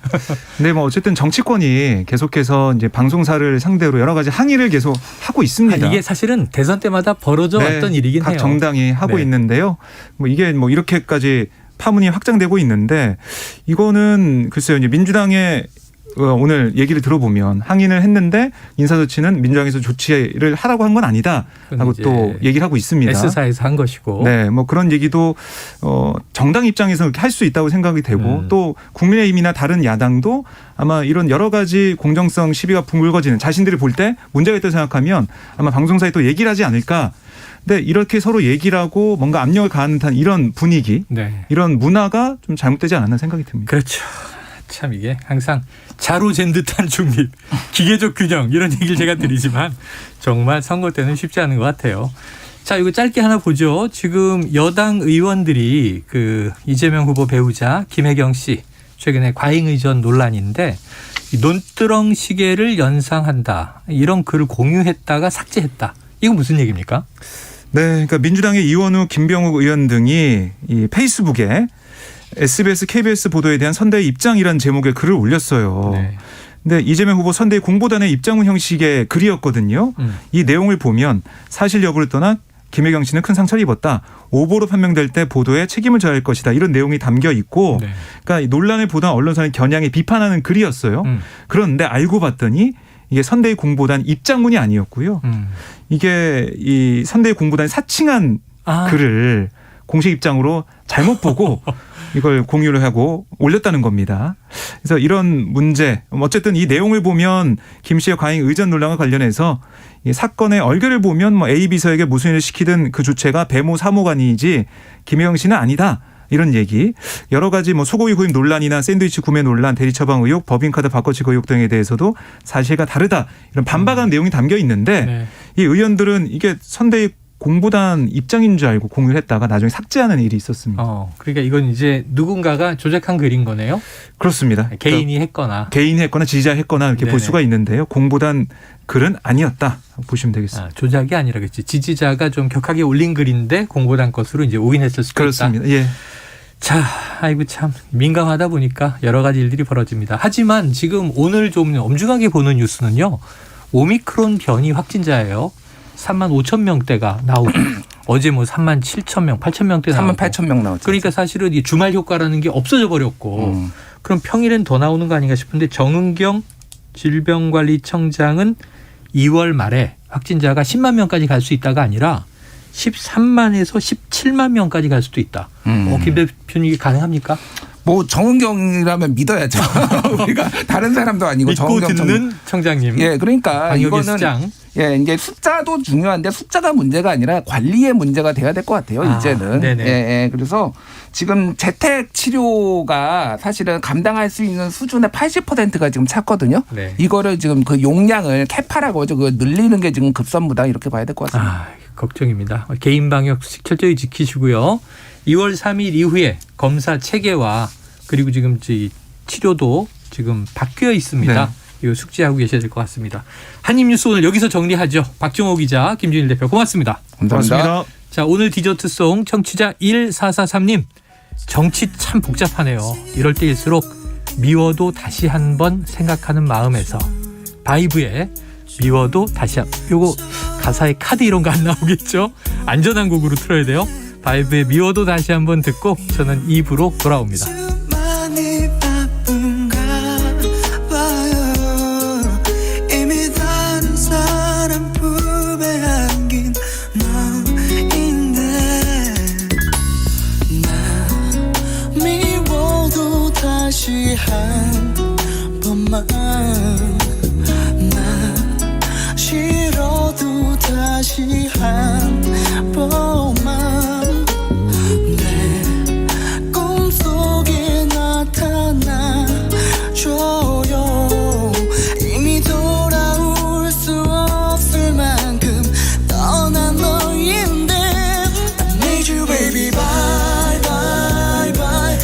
네, 뭐 어쨌든 정치권이 계속해서 이제 방송사를 상대로 여러 가지 항의를 계속 하고 있습니다. 이게 사실은 대선 때마다 벌어져 네, 왔던 일이긴 각 해요. 정당이 하고 네. 있는데요. 뭐 이게 뭐 이렇게까지 파문이 확장되고 있는데 이거는 글쎄요, 이제 민주당의 오늘 얘기를 들어보면 항의를 했는데 인사조치는 민주당에서 조치를 하라고 한 건 아니다라고 이제 또 얘기를 하고 있습니다. S사에서 한 것이고. 네, 뭐 그런 얘기도 정당 입장에서 할 수 있다고 생각이 되고 또 국민의힘이나 다른 야당도 아마 이런 여러 가지 공정성 시비가 붕불거지는 자신들이 볼 때 문제가 있다고 생각하면 아마 방송사에 또 얘기를 하지 않을까. 근데 이렇게 서로 얘기를 하고 뭔가 압력을 가하는 듯한 이런 분위기, 네. 이런 문화가 좀 잘못되지 않았나 생각이 듭니다. 그렇죠. 참 이게 항상 자로 잰 듯한 중립, 기계적 균형 이런 얘기를 제가 드리지만 정말 선거 때는 쉽지 않은 것 같아요. 자, 이거 짧게 하나 보죠. 지금 여당 의원들이 그 이재명 후보 배우자 김혜경 씨 최근에 과잉 의전 논란인데 논두렁 시계를 연상한다 이런 글을 공유했다가 삭제했다. 이거 무슨 얘기입니까? 네, 그러니까 민주당의 이원우, 김병욱 의원 등이 이 페이스북에 SBS, KBS 보도에 대한 선대의 입장이라는 제목의 글을 올렸어요. 네. 근데 이재명 후보 선대의 공보단의 입장문 형식의 글이었거든요. 이 내용을 보면 사실 여부를 떠나 김혜경 씨는 큰 상처를 입었다. 오보로 판명될 때 보도에 책임을 져야 할 것이다. 이런 내용이 담겨 있고 네. 그러니까 이 논란을 보던 언론사는 겨냥해 비판하는 글이었어요. 그런데 알고 봤더니 이게 선대의 공보단 입장문이 아니었고요. 이게 이 선대의 공보단이 사칭한 글을 공식 입장으로 잘못 보고 이걸 공유를 하고 올렸다는 겁니다. 그래서 이런 문제, 어쨌든 이 내용을 보면 김 씨의 과잉 의전 논란과 관련해서 이 사건의 얼결을 보면 뭐 A 비서에게 무슨 일을 시키든 그 주체가 배모 사모관이지 김혜경 씨는 아니다. 이런 얘기, 여러 가지 뭐 소고기 구입 논란이나 샌드위치 구매 논란, 대리 처방 의혹, 법인카드 바꿔치기 의혹 등에 대해서도 사실과 다르다. 이런 반박하는 내용이 담겨 있는데 네. 이 의원들은 이게 선대의 공보단 입장인 줄 알고 공유를 했다가 나중에 삭제하는 일이 있었습니다. 그러니까 이건 이제 누군가가 조작한 글인 거네요. 그렇습니다. 개인이 했거나. 개인이 했거나 지지자 했거나 이렇게 네네. 볼 수가 있는데요. 공보단 글은 아니었다 보시면 되겠습니다. 조작이 아니라 그렇지. 지지자가 좀 격하게 올린 글인데 공보단 것으로 이제 오인했을 수도 그렇습니다. 있다. 예. 자, 아이고 참 민감하다 보니까 여러 가지 일들이 벌어집니다. 하지만 지금 오늘 좀 엄중하게 보는 뉴스는요. 오미크론 변이 확진자예요. 3만 5천 명대가 나오고 어제 뭐 3만 7천 명, 8천 명대 나오고 3만 8천 명 나왔죠. 그러니까 사실은 이 주말 효과라는 게 없어져 버렸고 그럼 평일엔 더 나오는 거 아닌가 싶은데 정은경 질병관리청장은 2월 말에 확진자가 10만 명까지 갈 수 있다가 아니라 13만에서 17만 명까지 갈 수도 있다. 김 대표님 이게 가능합니까? 뭐 정은경이라면 믿어야죠. 우리가 다른 사람도 아니고 믿고 정은경 듣는 청장님. 예, 그러니까 방역의 이거는 수장. 예, 이제 숫자도 중요한데 숫자가 문제가 아니라 관리의 문제가 돼야 될 것 같아요. 이제는. 네네. 예, 그래서 지금 재택 치료가 사실은 감당할 수 있는 수준의 80%가 지금 찼거든요. 네. 이거를 지금 그 용량을 캐파라고 하죠. 그 늘리는 게 지금 급선무다 이렇게 봐야 될 것 같습니다. 걱정입니다. 개인 방역수칙 철저히 지키시고요. 2월 3일 이후에 검사 체계와 그리고 지금 치료도 지금 바뀌어 있습니다. 네. 이거 숙지하고 계셔야 될 것 같습니다. 한입뉴스 오늘 여기서 정리하죠. 박정호 기자, 김준일 대표 고맙습니다. 감사합니다. 고맙습니다. 자, 오늘 디저트송 청취자 1443님. 정치 참 복잡하네요. 이럴 때일수록 미워도 다시 한번 생각하는 마음에서 바이브의 미워도 다시 요거 가사에 카드 이런 거 안 나오겠죠? 안전한 곡으로 틀어야 돼요. 바이브의 미워도 다시 한번 듣고 저는 2부로 돌아옵니다. 많이 바쁜가 봐요. 이미 다른 사람 품에 안긴 너인데 나 미워도 다시 한 번만 나 싫어도 다시 한 번만 이미 돌아올 수 없을 만큼 떠난 너인데 I need you baby bye bye bye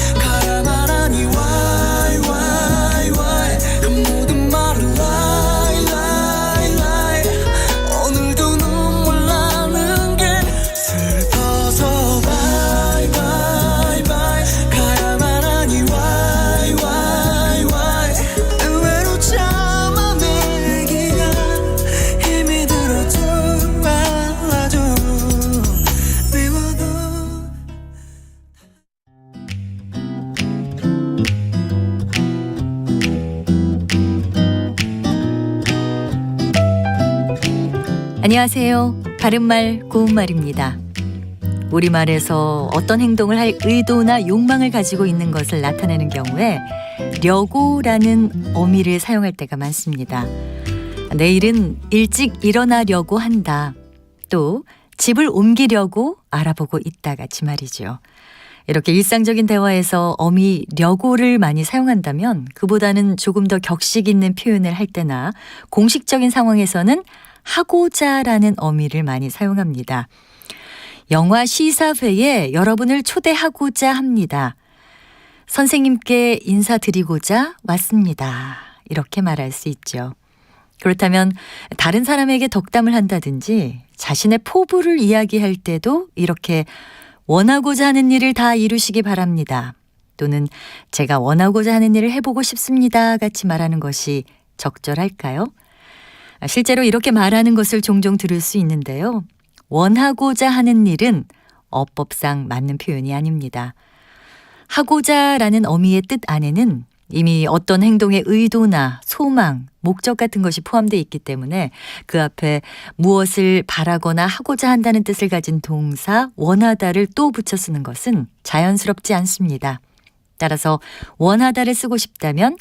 안녕하세요. 바른말 고운말입니다. 우리말에서 어떤 행동을 할 의도나 욕망을 가지고 있는 것을 나타내는 경우에 려고라는 어미를 사용할 때가 많습니다. 내일은 일찍 일어나려고 한다. 또 집을 옮기려고 알아보고 있다 같이 말이죠. 이렇게 일상적인 대화에서 어미 려고를 많이 사용한다면 그보다는 조금 더 격식 있는 표현을 할 때나 공식적인 상황에서는 하고자라는 어미를 많이 사용합니다. 영화 시사회에 여러분을 초대하고자 합니다. 선생님께 인사드리고자 왔습니다. 이렇게 말할 수 있죠. 그렇다면 다른 사람에게 덕담을 한다든지 자신의 포부를 이야기할 때도 이렇게 원하고자 하는 일을 다 이루시기 바랍니다. 또는 제가 원하고자 하는 일을 해보고 싶습니다. 같이 말하는 것이 적절할까요? 실제로 이렇게 말하는 것을 종종 들을 수 있는데요. 원하고자 하는 일은 어법상 맞는 표현이 아닙니다. 하고자라는 어미의 뜻 안에는 이미 어떤 행동의 의도나 소망, 목적 같은 것이 포함되어 있기 때문에 그 앞에 무엇을 바라거나 하고자 한다는 뜻을 가진 동사 원하다를 또 붙여 쓰는 것은 자연스럽지 않습니다. 따라서 원하다를 쓰고 싶다면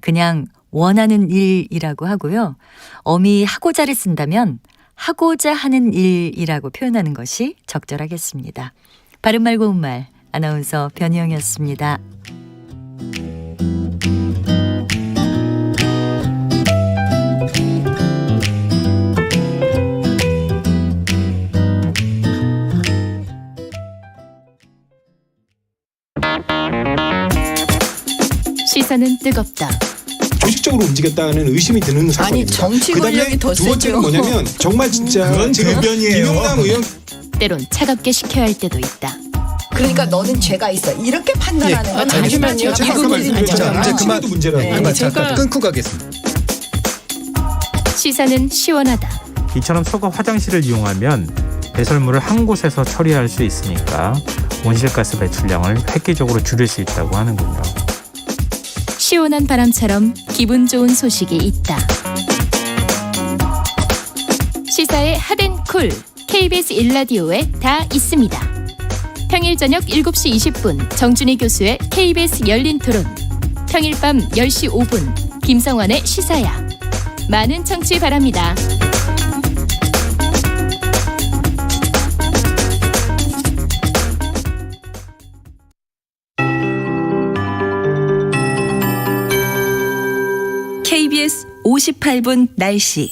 그냥 원하는 일이라고 하고요. 어미 하고자를 쓴다면 하고자 하는 일이라고 표현하는 것이 적절하겠습니다. 바른말 고운말 아나운서 변희영이었습니다. 시선은 뜨겁다. 조직적으로 움직였다는 의심이 드는 사건입니다. 아니 정치 권력이 더 두 번째는 세죠. 뭐냐면 정말 진짜 그건 지금 김영남 의원 때론 차갑게 식혀야 할 때도 있다. 그러니까 너는 죄가 있어. 이렇게 판단하는 건 잠시만요. 제가 아까 말씀드렸잖아요. 이제 그만 문제라고. 잠깐 끊고 가겠습니다. 시선은 시원하다. 이처럼 소가 화장실을 이용하면 배설물을 한 곳에서 처리할 수 있으니까 온실가스 배출량을 획기적으로 줄일 수 있다고 하는군요. 시원한 바람처럼 기분 좋은 소식이 있다. 시사의 핫앤쿨 KBS 1라디오에 다 있습니다. 평일 저녁 7시 20분 정준희 교수의 KBS 열린 토론, 평일 밤 10시 5분 김성환의 시사야. 많은 청취 바랍니다. KBS 58분 날씨.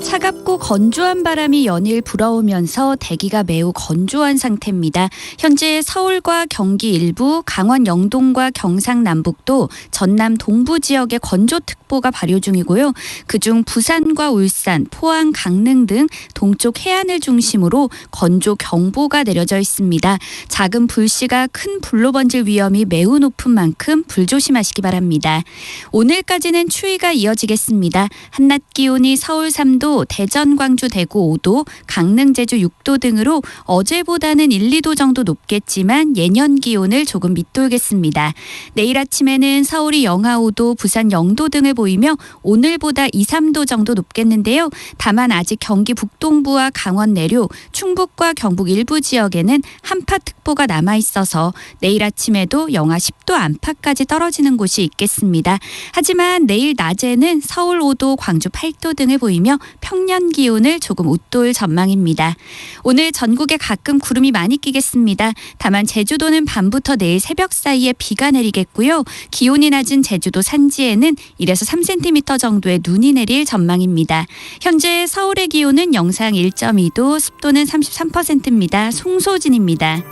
차갑고 건조한 바람이 연일 불어오면서 대기가 매우 건조한 상태입니다. 현재 서울과 경기 일부, 강원 영동과 경상 남북도, 전남 동부 지역에 건조특보가 발효 중이고요. 그중 부산과 울산, 포항, 강릉 등 동쪽 해안을 중심으로 건조경보가 내려져 있습니다. 작은 불씨가 큰 불로 번질 위험이 매우 높은 만큼 불조심하시기 바랍니다. 오늘까지는 추위가 이어지겠습니다. 한낮 기온이 서울 3도, 대전, 광주, 대구 5도, 강릉, 제주 6도 등으로 어제보다는 1, 2도 정도 높겠지만 예년 기온을 조금 밑돌겠습니다. 내일 아침에는 서울이 영하 5도, 부산 0도 등을 보이며 오늘보다 2, 3도 정도 높겠는데요. 다만 아직 경기 북동부와 강원 내륙, 충북과 경북 일부 지역에는 한파특보가 남아있어서 내일 아침에도 영하 10도 안팎까지 떨어지는 곳이 있겠습니다. 하지만 내일 낮에는 서울 5도, 광주 8도 등을 보이며 평년 기온을 조금 웃돌 전망입니다. 오늘 전국에 가끔 구름이 많이 끼겠습니다. 다만 제주도는 밤부터 내일 새벽 사이에 비가 내리겠고요. 기온이 낮은 제주도 산지에는 1에서 3cm 정도의 눈이 내릴 전망입니다. 현재 서울의 기온은 영상 1.2도, 습도는 33%입니다. 송소진입니다.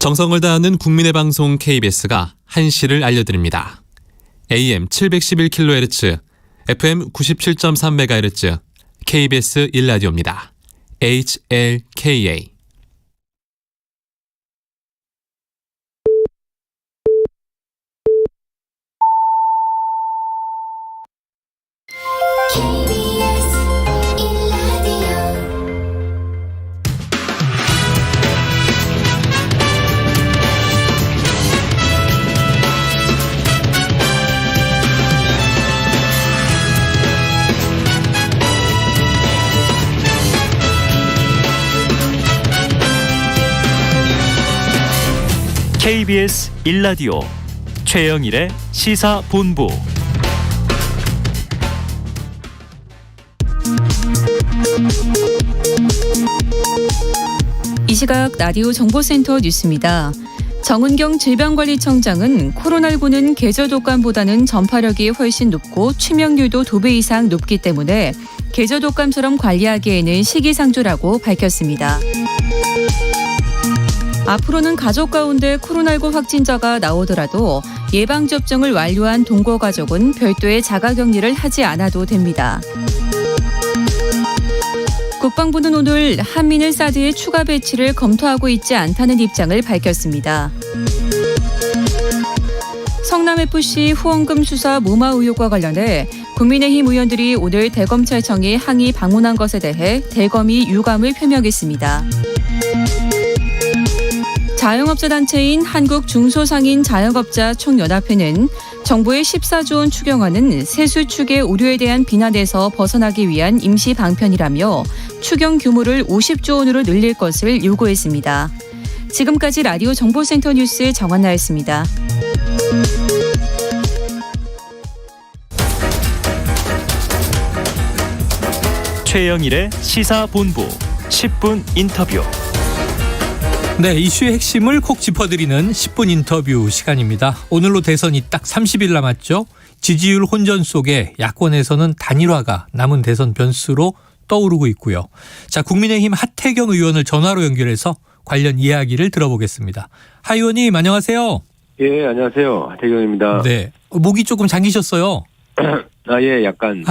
정성을 다하는 국민의 방송 KBS가 한시를 알려드립니다. AM 711kHz, FM 97.3MHz, KBS 1라디오입니다. HLKA. KBS 1라디오 최영일의 시사본부. 이 시각 라디오 정보센터 뉴스입니다. 정은경 질병관리청장은 코로나19는 계절 독감보다는 전파력이 훨씬 높고 치명률도 2배 이상 높기 때문에 계절 독감처럼 관리하기에는 시기상조라고 밝혔습니다. 앞으로는 가족 가운데 코로나19 확진자가 나오더라도 예방접종을 완료한 동거 가족은 별도의 자가격리를 하지 않아도 됩니다. 국방부는 오늘 한미일 사드의 추가 배치를 검토하고 있지 않다는 입장을 밝혔습니다. 성남FC 후원금 수사 무마 의혹과 관련해 국민의힘 의원들이 오늘 대검찰청에 항의 방문한 것에 대해 대검이 유감을 표명했습니다. 자영업자 단체인 한국중소상인 자영업자 총연합회는 정부의 14조 원 추경안은 세수 추계 우려에 대한 비난에서 벗어나기 위한 임시 방편이라며 추경 규모를 50조 원으로 늘릴 것을 요구했습니다. 지금까지 라디오 정보센터 뉴스 정한나였습니다. 최영일의 시사본부 10분 인터뷰. 네, 이슈의 핵심을 콕 짚어드리는 10분 인터뷰 시간입니다. 오늘로 대선이 딱 30일 남았죠. 지지율 혼전 속에 야권에서는 단일화가 남은 대선 변수로 떠오르고 있고요. 자, 국민의힘 하태경 의원을 전화로 연결해서 관련 이야기를 들어보겠습니다. 하 의원님 안녕하세요. 예, 안녕하세요. 하태경입니다. 네, 목이 조금 잠기셨어요. 예, 약간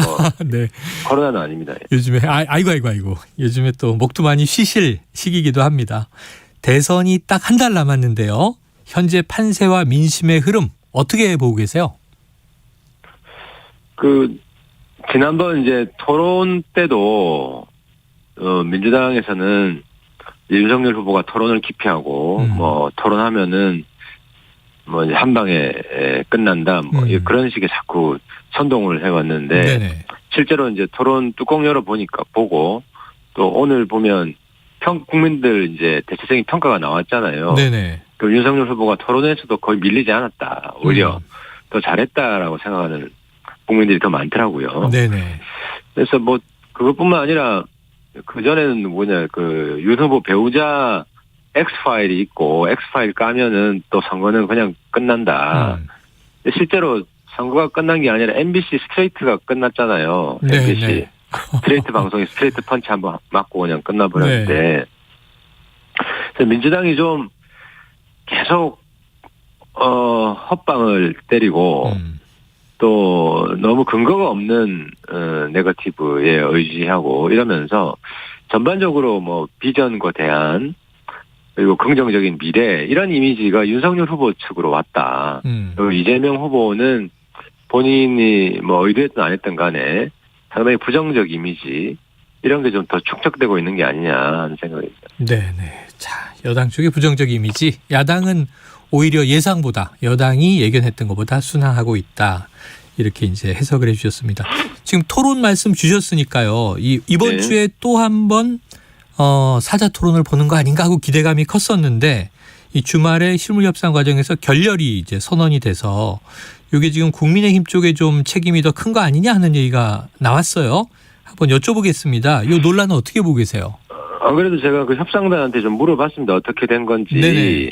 네. 코로나는 아닙니다. 요즘에 아이고. 요즘에 또 목도 많이 쉬실 시기이기도 합니다. 대선이 딱 한 달 남았는데요. 현재 판세와 민심의 흐름 어떻게 보고 계세요? 지난번 이제 토론 때도 민주당에서는 윤석열 후보가 토론을 기피하고 토론하면은 이제 한 방에 끝난다 그런 식의 자꾸 선동을 해왔는데 네네. 실제로 이제 토론 뚜껑 열어 보고 또 오늘 보면 국민들 이제 대체적인 평가가 나왔잖아요. 네네. 그 윤석열 후보가 토론에서도 거의 밀리지 않았다. 오히려 더 잘했다라고 생각하는 국민들이 더 많더라고요. 네네. 그래서 그것뿐만 아니라 그전에는 윤 후보 배우자 X파일이 있고 X파일 까면은 또 선거는 그냥 끝난다. 근데 실제로 선거가 끝난 게 아니라 MBC 스트레이트가 끝났잖아요. 네, MBC. 네. 스트레이트 방송이 스트레이트 펀치 한번 맞고 그냥 끝나버렸는데 네. 그래서 민주당이 좀 계속 헛방을 때리고 또 너무 근거가 없는 네거티브에 의지하고 이러면서 전반적으로 비전과 대안 그리고 긍정적인 미래 이런 이미지가 윤석열 후보 측으로 왔다. 그리고 이재명 후보는 본인이 의도했든 안 했든 간에 상당히 부정적 이미지 이런 게 좀 더 축적되고 있는 게 아니냐 하는 생각입니다. 네네. 자, 여당 쪽의 부정적 이미지, 야당은 오히려 예상보다 여당이 예견했던 것보다 순항하고 있다. 이렇게 이제 해석을 해주셨습니다. 지금 토론 말씀 주셨으니까요. 이번 네. 주에 또 한 번 사자 토론을 보는 거 아닌가 하고 기대감이 컸었는데 이 주말에 실무 협상 과정에서 결렬이 이제 선언이 돼서 이게 지금 국민의힘 쪽에 좀 책임이 더 큰 거 아니냐 하는 얘기가 나왔어요. 한번 여쭤보겠습니다. 이 논란은 어떻게 보고 계세요? 안 그래도 제가 그 협상단한테 좀 물어봤습니다. 어떻게 된 건지. 네네.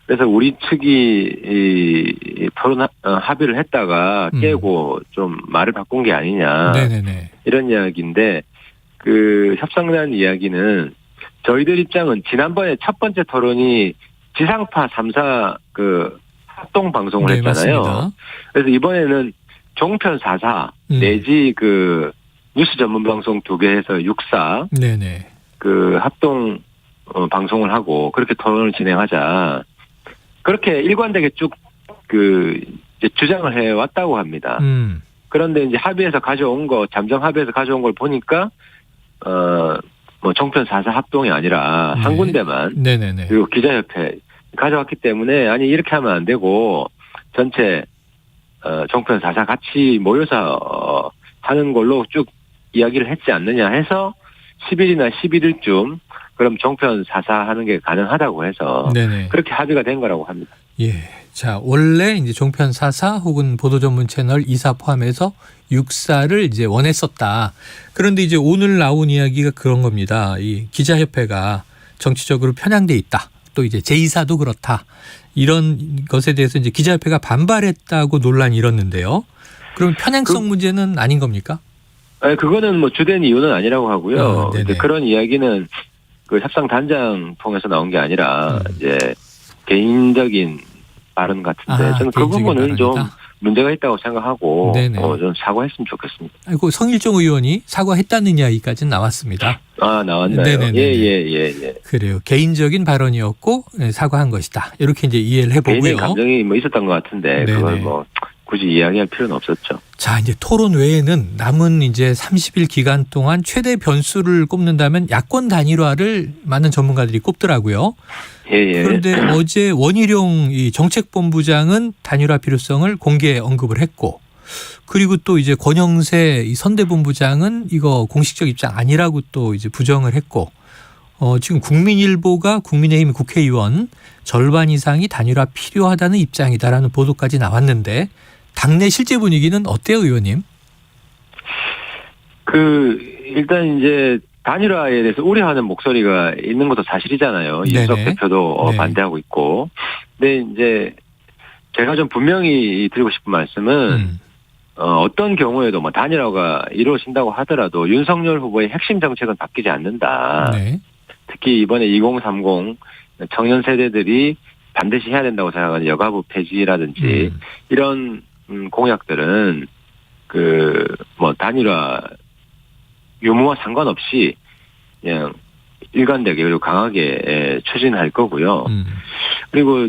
그래서 우리 측이 토론 합의를 했다가 깨고 좀 말을 바꾼 게 아니냐. 네네네. 이런 이야기인데 그 협상단 이야기는 저희들 입장은 지난번에 첫 번째 토론이 지상파 3사 합동 방송을 네, 했잖아요. 맞습니다. 그래서 이번에는 종편 4사 내지 뉴스 전문 방송 2개 해서 6사 네네. 합동 방송을 하고 그렇게 토론을 진행하자. 그렇게 일관되게 쭉 이제 주장을 해 왔다고 합니다. 그런데 이제 합의해서 가져온 잠정 합의해서 가져온 걸 보니까 종편 4사 합동이 아니라 네. 한 군데만 네네네. 그리고 기자협회 가져왔기 때문에 아니 이렇게 하면 안 되고 전체 종편 4사 같이 모여서 하는 걸로 쭉 이야기를 했지 않느냐 해서 10일이나 11일쯤 그럼 종편 4사 하는 게 가능하다고 해서 네네. 그렇게 합의가 된 거라고 합니다. 예. 자, 원래 이제 종편 4사 혹은 보도 전문 채널 2사 포함해서 6사를 이제 원했었다. 그런데 이제 오늘 나온 이야기가 그런 겁니다. 이 기자협회가 정치적으로 편향돼 있다. 또 이제 제2사도 그렇다. 이런 것에 대해서 이제 기자협회가 반발했다고 논란이 일었는데요. 그럼 편향성 문제는 아닌 겁니까? 그거는 뭐 주된 이유는 아니라고 하고요. 이제 그런 이야기는 그 협상 단장 통해서 나온 게 아니라 이제 개인적인 발언 같은데 저는 그 부분은 좀 문제가 있다고 생각하고 좀 사과했으면 좋겠습니다. 아이고 성일종 의원이 사과했다는 이야기까지는 나왔습니다. 나왔나요? 네네네. 예. 그래요. 개인적인 발언이었고 사과한 것이다. 이렇게 이제 이해를 해보고요. 개인의 감정이 뭐 있었던 것 같은데 그걸 뭐 굳이 이야기할 필요는 없었죠. 자, 이제 토론 외에는 남은 이제 30일 기간 동안 최대 변수를 꼽는다면 야권 단일화를 많은 전문가들이 꼽더라고요. 예. 그런데 어제 원희룡 이 정책본부장은 단일화 필요성을 공개 언급을 했고, 그리고 또 이제 권영세 이 선대본부장은 이거 공식적 입장 아니라고 또 이제 부정을 했고, 지금 국민일보가 국민의힘 국회의원 절반 이상이 단일화 필요하다는 입장이다라는 보도까지 나왔는데 당내 실제 분위기는 어때요, 의원님? 일단 이제 단일화에 대해서 우려하는 목소리가 있는 것도 사실이잖아요. 이준석 대표도 반대하고 있고. 근데 이제 제가 좀 분명히 드리고 싶은 말씀은 어떤 경우에도 뭐 단일화가 이루어진다고 하더라도 윤석열 후보의 핵심 정책은 바뀌지 않는다. 특히 이번에 2030 청년 세대들이 반드시 해야 된다고 생각하는 여가부 폐지라든지 이런 공약들은 뭐 단일화 유무와 상관없이 그냥 일관되게 그리고 강하게 추진할 거고요. 그리고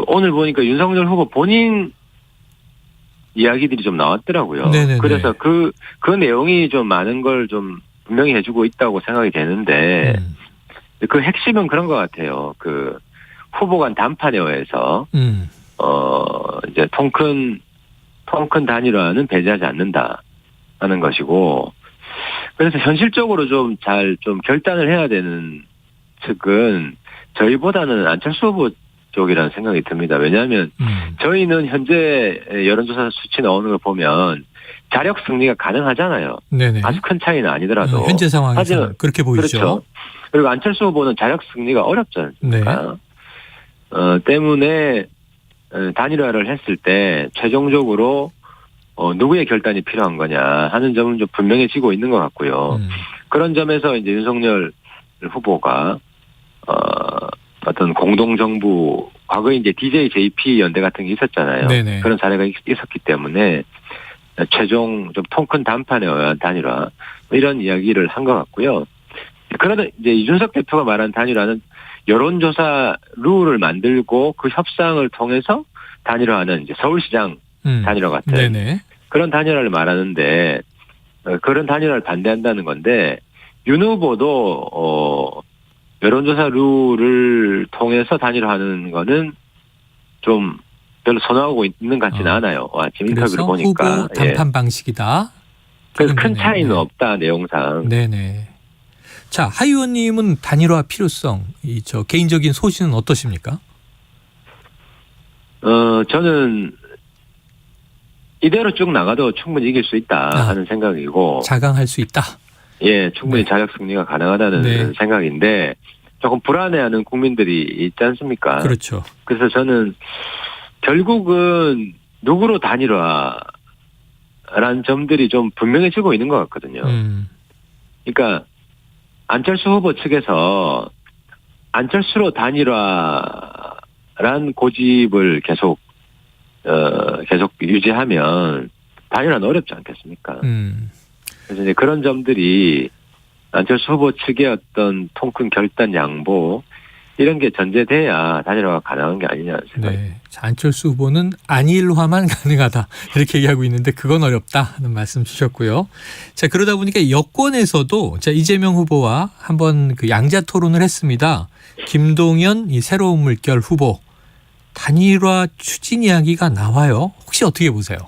오늘 보니까 윤석열 후보 본인 이야기들이 좀 나왔더라고요. 그래서 그 내용이 좀 많은 걸 좀 분명히 해주고 있다고 생각이 되는데 그 핵심은 그런 것 같아요. 후보 간 담판에 의해서 이제 통 큰 단일화는 배제하지 않는다 하는 것이고, 그래서 현실적으로 좀 결단을 해야 되는 측은 저희보다는 안철수 후보 쪽이라는 생각이 듭니다. 왜냐하면 저희는 현재 여론조사 수치 나오는 걸 보면 자력 승리가 가능하잖아요. 아주 큰 차이는 아니더라도. 현재 상황에서 그렇게 보이죠. 그렇죠. 그리고 안철수 후보는 자력 승리가 어렵지 않습니까? 때문에 단일화를 했을 때 최종적으로 누구의 결단이 필요한 거냐 하는 점은 좀 분명해지고 있는 것 같고요. 그런 점에서 이제 윤석열 후보가 어떤 공동정부, 과거에 이제 DJ, JP 연대 같은 게 있었잖아요. 그런 사례가 있었기 때문에 최종 좀 통 큰 담판에 의한 단일화 이런 이야기를 한 것 같고요. 그러나 이제 이준석 대표가 말한 단일화는 여론조사 룰을 만들고 그 협상을 통해서 단일화하는 이제 서울시장 단일화 같은 그런 단일화를 말하는데 그런 단일화를 반대한다는 건데 윤 후보도 여론조사 룰을 통해서 단일화하는 거는 좀 별로 선호하고 있는 것 같지는 않아요. 아침 인터뷰를 보니까. 후보 담판 방식이다. 그래서 큰 차이는 없다 내용상. 자, 하 의원님은 단일화 필요성, 개인적인 소신은 어떠십니까? 저는 이대로 쭉 나가도 충분히 이길 수 있다 하는 생각이고. 자강할 수 있다. 예, 충분히 자력 승리가 가능하다는 생각인데 조금 불안해하는 국민들이 있지 않습니까? 그렇죠. 그래서 저는 결국은 누구로 단일화라는 점들이 좀 분명해지고 있는 것 같거든요. 그러니까 안철수 후보 측에서 안철수로 단일화란 고집을 계속 유지하면 단일화는 어렵지 않겠습니까? 그래서 이제 그런 점들이 안철수 후보 측의 어떤 통큰 결단 양보 이런 게 전제돼야 단일화가 가능한 게 아니냐는 생각입니다. 안철수 후보는 안일화만 가능하다 이렇게 얘기하고 있는데 그건 어렵다 하는 말씀 주셨고요. 자, 그러다 보니까 여권에서도 이재명 후보와 한번 양자 토론을 했습니다. 김동연 이 새로운 물결 후보 단일화 추진 이야기가 나와요. 혹시 어떻게 보세요?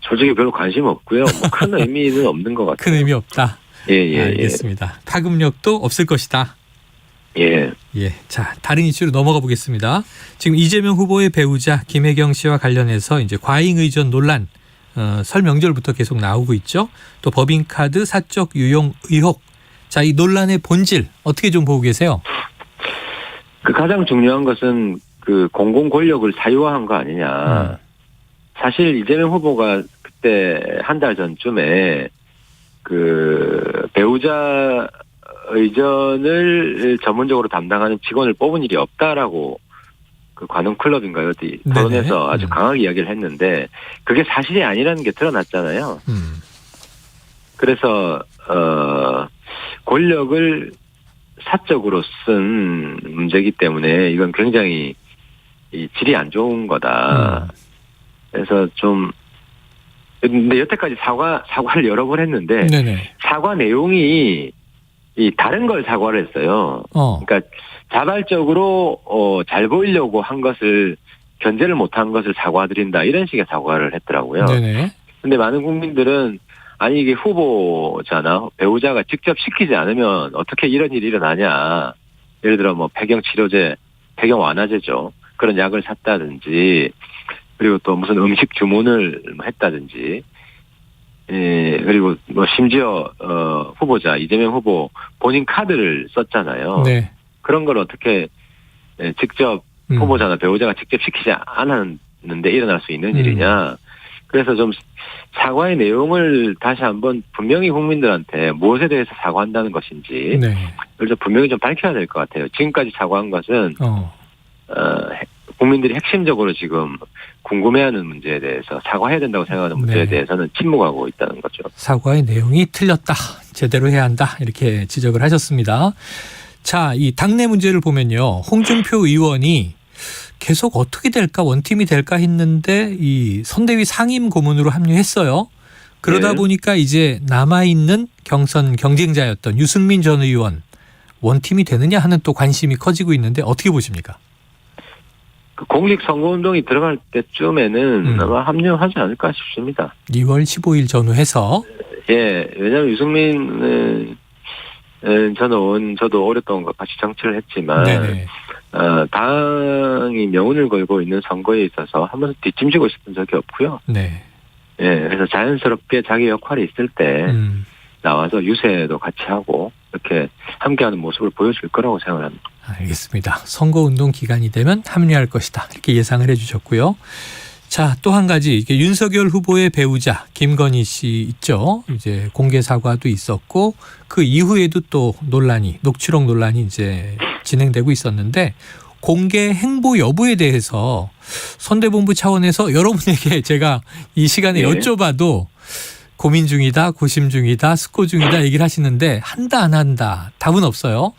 솔직히 별로 관심 없고요. 큰 의미는 없는 것 같아요. 큰 의미 없다. 예. 알겠습니다. 파급력도 없을 것이다. 예. 예. 자, 다른 이슈로 넘어가 보겠습니다. 지금 이재명 후보의 배우자 김혜경 씨와 관련해서 이제 과잉 의전 논란 설 명절부터 계속 나오고 있죠. 또 법인카드 사적 유용 의혹. 자, 이 논란의 본질 어떻게 좀 보고 계세요? 그 가장 중요한 것은 그 공공 권력을 사유화한 거 아니냐. 사실 이재명 후보가 그때 한 달 전쯤에 그 배우자 의전을 전문적으로 담당하는 직원을 뽑은 일이 없다라고 그 관훈 클럽인가요? 어디 토론에서 아주 강하게 이야기를 했는데 그게 사실이 아니라는 게 드러났잖아요. 그래서 권력을 사적으로 쓴 문제이기 때문에 이건 굉장히 이 질이 안 좋은 거다. 그래서 좀 근데 여태까지 사과를 여러 번 했는데 사과 내용이 이 다른 걸 사과를 했어요. 그러니까 자발적으로 잘 보이려고 한 것을 견제를 못한 것을 사과드린다 이런 식의 사과를 했더라고요. 근데 많은 국민들은 아니 이게 후보잖아. 배우자가 직접 시키지 않으면 어떻게 이런 일이 일어나냐. 예를 들어 뭐 폐경 치료제, 폐경 완화제죠. 그런 약을 샀다든지 그리고 또 무슨 음식 주문을 했다든지 예, 그리고 뭐 심지어 후보자 이재명 후보 본인 카드를 썼잖아요. 그런 걸 어떻게 직접 후보자나 배우자가 직접 시키지 않았는데 일어날 수 있는 일이냐. 그래서 좀 사과의 내용을 다시 한번 분명히 국민들한테 무엇에 대해서 사과한다는 것인지 그래서 분명히 좀 밝혀야 될 것 같아요. 지금까지 사과한 것은 국민들이 핵심적으로 지금 궁금해하는 문제에 대해서 사과해야 된다고 생각하는 문제에 대해서는 침묵하고 있다는 거죠. 사과의 내용이 틀렸다. 제대로 해야 한다. 이렇게 지적을 하셨습니다. 자, 이 당내 문제를 보면요. 홍준표 의원이 계속 어떻게 될까 원팀이 될까 했는데 이 선대위 상임 고문으로 합류했어요. 그러다 보니까 이제 남아있는 경선 경쟁자였던 유승민 전 의원 원팀이 되느냐 하는 또 관심이 커지고 있는데 어떻게 보십니까? 그 공직선거운동이 들어갈 때쯤에는 아마 합류하지 않을까 싶습니다. 2월 15일 전후해서. 예, 왜냐하면 유승민 전 의원 저도 오랫동안 같이 정치를 했지만 당이 명운을 걸고 있는 선거에 있어서 한 번도 뒷짐지고 있었던 적이 없고요. 예, 그래서 자연스럽게 자기 역할이 있을 때 나와서 유세도 같이 하고 이렇게 함께하는 모습을 보여줄 거라고 생각을 합니다. 알겠습니다. 선거운동 기간이 되면 합류할 것이다. 이렇게 예상을 해주셨고요. 자, 또 한 가지 이게 윤석열 후보의 배우자 김건희 씨 있죠. 이제 공개 사과도 있었고 그 이후에도 또 논란이 녹취록 논란이 이제 진행되고 있었는데 공개 행보 여부에 대해서 선대본부 차원에서 여러분에게 제가 이 시간에 여쭤봐도 고민 중이다, 고심 중이다, 숙고 중이다 얘기를 하시는데 한다 안 한다 답은 없어요.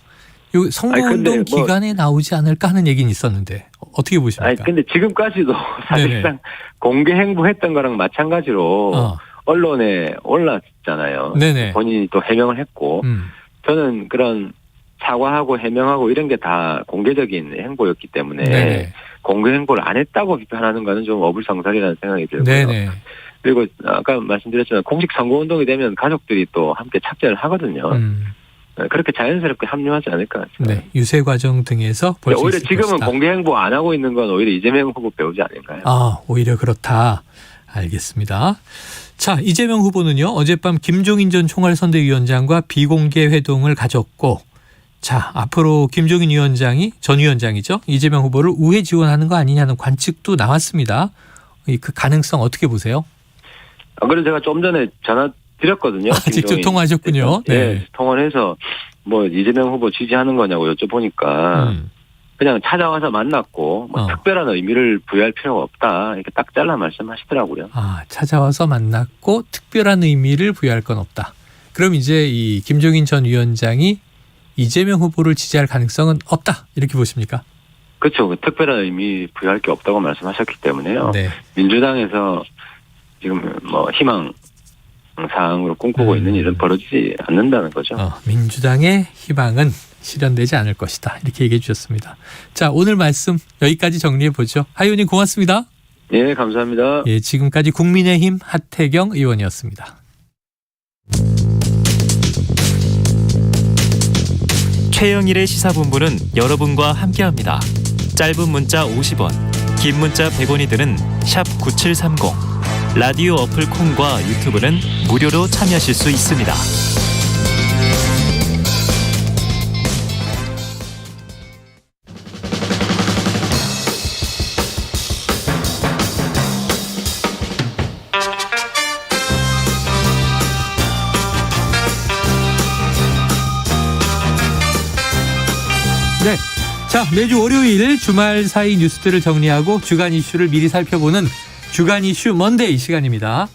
요 선거운동 기간에 나오지 않을까 하는 얘기는 있었는데 어떻게 보십니까? 아니 근데 지금까지도 사실상 공개 행보했던 거랑 마찬가지로 언론에 올랐잖아요. 본인이 또 해명을 했고 저는 그런 사과하고 해명하고 이런 게 다 공개적인 행보였기 때문에 공개 행보를 안 했다고 비판하는 거는 좀 어불성설이라는 생각이 들고요. 그리고 아까 말씀드렸지만 공식 선거운동이 되면 가족들이 또 함께 착제를 하거든요. 그렇게 자연스럽게 합류하지 않을까 싶어요. 유세 과정 등에서 볼 수 오히려 있을 지금은 것이다. 공개 행보 안 하고 있는 건 오히려 이재명 후보 배우지 아닌가요? 아, 오히려 그렇다. 알겠습니다. 자, 이재명 후보는요. 어젯밤 김종인 전 총괄선대위원장과 비공개 회동을 가졌고 자, 앞으로 김종인 위원장이 전 위원장이죠. 이재명 후보를 우회 지원하는 거 아니냐는 관측도 나왔습니다. 그 가능성 어떻게 보세요? 그래서 제가 좀 전에 전화 드렸거든요. 직접 통화하셨군요. 네. 통화를 해서 뭐 이재명 후보 지지하는 거냐고 여쭤보니까 그냥 찾아와서 만났고 뭐 특별한 의미를 부여할 필요가 없다. 이렇게 딱 잘라 말씀하시더라고요. 아, 찾아와서 만났고 특별한 의미를 부여할 건 없다. 그럼 이제 이 김종인 전 위원장이 이재명 후보를 지지할 가능성은 없다. 이렇게 보십니까? 그렇죠. 그 특별한 의미 부여할 게 없다고 말씀하셨기 때문에요. 민주당에서 지금 뭐 희망 사항으로 꿈꾸고 있는 일은 벌어지지 않는다는 거죠. 민주당의 희망은 실현되지 않을 것이다. 이렇게 얘기해 주셨습니다. 자, 오늘 말씀 여기까지 정리해 보죠. 하 의원님 고맙습니다. 예, 감사합니다. 예, 지금까지 국민의힘 하태경 의원이었습니다. 최영일의 시사본부는 여러분과 함께합니다. 짧은 문자 50원, 긴 문자 100원이 드는 샵 9730. 라디오 어플 콩과 유튜브는 무료로 참여하실 수 있습니다. 네. 자, 매주 월요일 주말 사이 뉴스들을 정리하고 주간 이슈를 미리 살펴보는 주간 이슈 먼데이 시간입니다.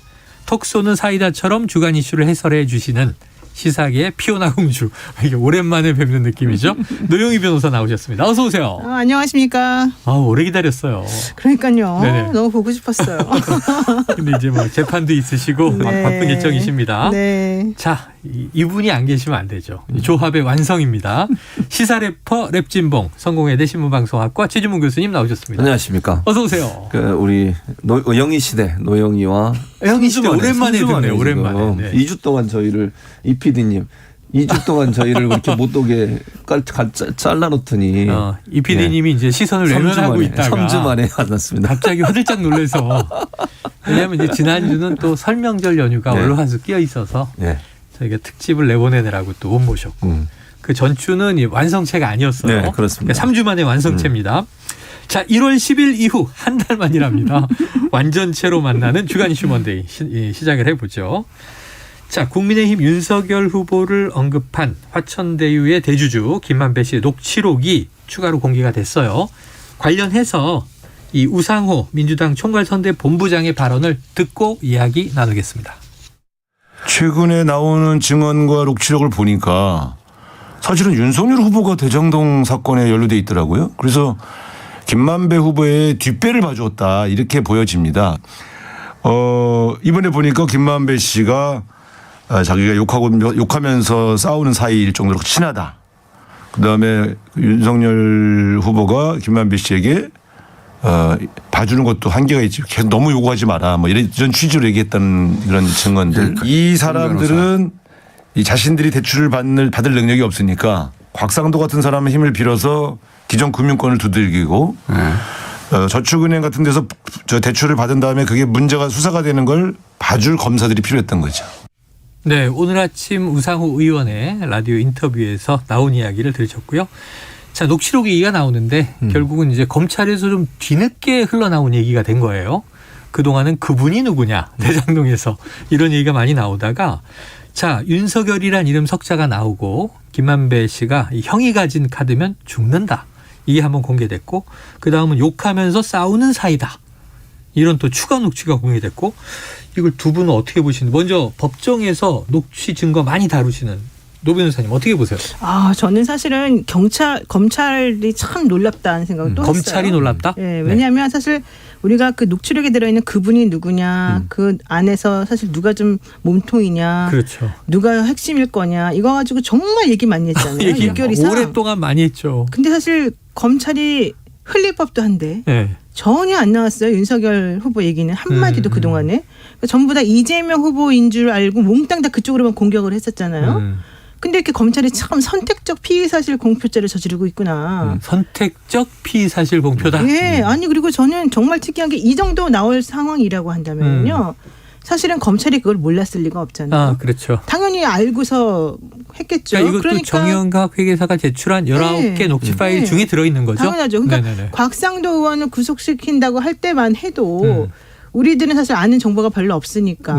톡 쏘는 사이다처럼 주간 이슈를 해설해 주시는 시사계의 피오나 공주. 이게 오랜만에 뵙는 느낌이죠. 노영희 변호사 나오셨습니다. 어서 오세요. 안녕하십니까. 오래 기다렸어요. 그러니까요. 네네. 너무 보고 싶었어요. 근데 이제 뭐 재판도 있으시고 막 네. 바쁜 일정이십니다. 네. 자, 이분이 안 계시면 안 되죠. 조합의 완성입니다. 시사래퍼 랩진봉 성공회대 신문방송학과 최주문 교수님 나오셨습니다. 안녕하십니까. 어서 오세요. 우리 영희 시대 노영희와 영희 시대 오랜만에 듣네요. 오랜만에. 네. 2주 동안 저희를 이 PD님 2주 동안 저희를 그렇게 못 오게 잘라놓더니 이 PD님이 이제 시선을 외면하고 있다가 3주 만에 만났습니다. 갑자기 화들짝 놀라서 왜냐하면 이제 지난주는 또 설명절 연휴가 얼화수 끼어 있어서 저희가 특집을 내보내느라고 또 못 모셨고 그 전주는 완성체가 아니었어요. 네, 그렇습니다. 그러니까 3주 만에 완성체입니다. 자, 1월 10일 이후 한 달 만이랍니다. 완전체로 만나는 주간 이슈 먼데이 시작을 해보죠. 자, 국민의힘 윤석열 후보를 언급한 화천대유의 대주주 김만배 씨의 녹취록이 추가로 공개가 됐어요. 관련해서 이 우상호 민주당 총괄선대본부장의 발언을 듣고 이야기 나누겠습니다. 최근에 나오는 증언과 녹취록을 보니까 사실은 윤석열 후보가 대장동 사건에 연루돼 있더라고요. 그래서 김만배 후보의 뒷배를 봐주었다 이렇게 보여집니다. 이번에 보니까 김만배 씨가 자기가 욕하면서 싸우는 사이일 정도로 친하다. 그다음에 윤석열 후보가 김만배 씨에게 봐주는 것도 한계가 있지. 계속 너무 요구하지 마라. 뭐 이런 취지로 얘기했다는 그런 증언들. 이 사람들은 이 자신들이 대출을 받을 능력이 없으니까 곽상도 같은 사람의 힘을 빌어서 기존 금융권을 두들기고 저축은행 같은 데서 대출을 받은 다음에 그게 문제가 수사가 되는 걸 봐줄 검사들이 필요했던 거죠. 네, 오늘 아침 우상호 의원의 라디오 인터뷰에서 나온 이야기를 들으셨고요. 자, 녹취록 얘기가 나오는데 결국은 이제 검찰에서 좀 뒤늦게 흘러나온 얘기가 된 거예요. 그동안은 그분이 누구냐, 대장동에서 이런 얘기가 많이 나오다가 자, 윤석열이란 이름 석자가 나오고 김만배 씨가 형이 가진 카드면 죽는다. 이게 한번 공개됐고 그다음은 욕하면서 싸우는 사이다. 이런 또 추가 녹취가 공개됐고 이걸 두 분은 어떻게 보시는지 먼저 법정에서 녹취 증거 많이 다루시는 노 변호사님 어떻게 보세요? 저는 사실은 검찰이 참 놀랍다는 생각을 또 했어요. 검찰이 놀랍다? 네, 왜냐하면 사실 우리가 그 녹취록에 들어있는 그분이 누구냐, 그 안에서 사실 누가 좀 몸통이냐, 그렇죠. 누가 핵심일 거냐, 이거 가지고 정말 얘기 많이 했잖아요. 얘기 6개월 이상. 오랫동안 많이 했죠. 근데 사실 검찰이 흘릴 법도 한데 네. 전혀 안 나왔어요. 윤석열 후보 얘기는 한마디도 그동안에. 그러니까 전부 다 이재명 후보인 줄 알고 몽땅 다 그쪽으로만 공격을 했었잖아요. 근데 이렇게 검찰이 참 선택적 피의사실 공표죄를 저지르고 있구나. 선택적 피의사실 공표다. 예. 아니 그리고 저는 정말 특이한 게 이 정도 나올 상황이라고 한다면요. 사실은 검찰이 그걸 몰랐을 리가 없잖아요. 그렇죠. 당연히 알고서 했겠죠. 이것도 그러니까 정영학 회계사가 제출한 19개 녹취 파일 중에 들어있는 거죠? 당연하죠. 그러니까 곽상도 의원을 구속시킨다고 할 때만 해도 우리들은 사실 아는 정보가 별로 없으니까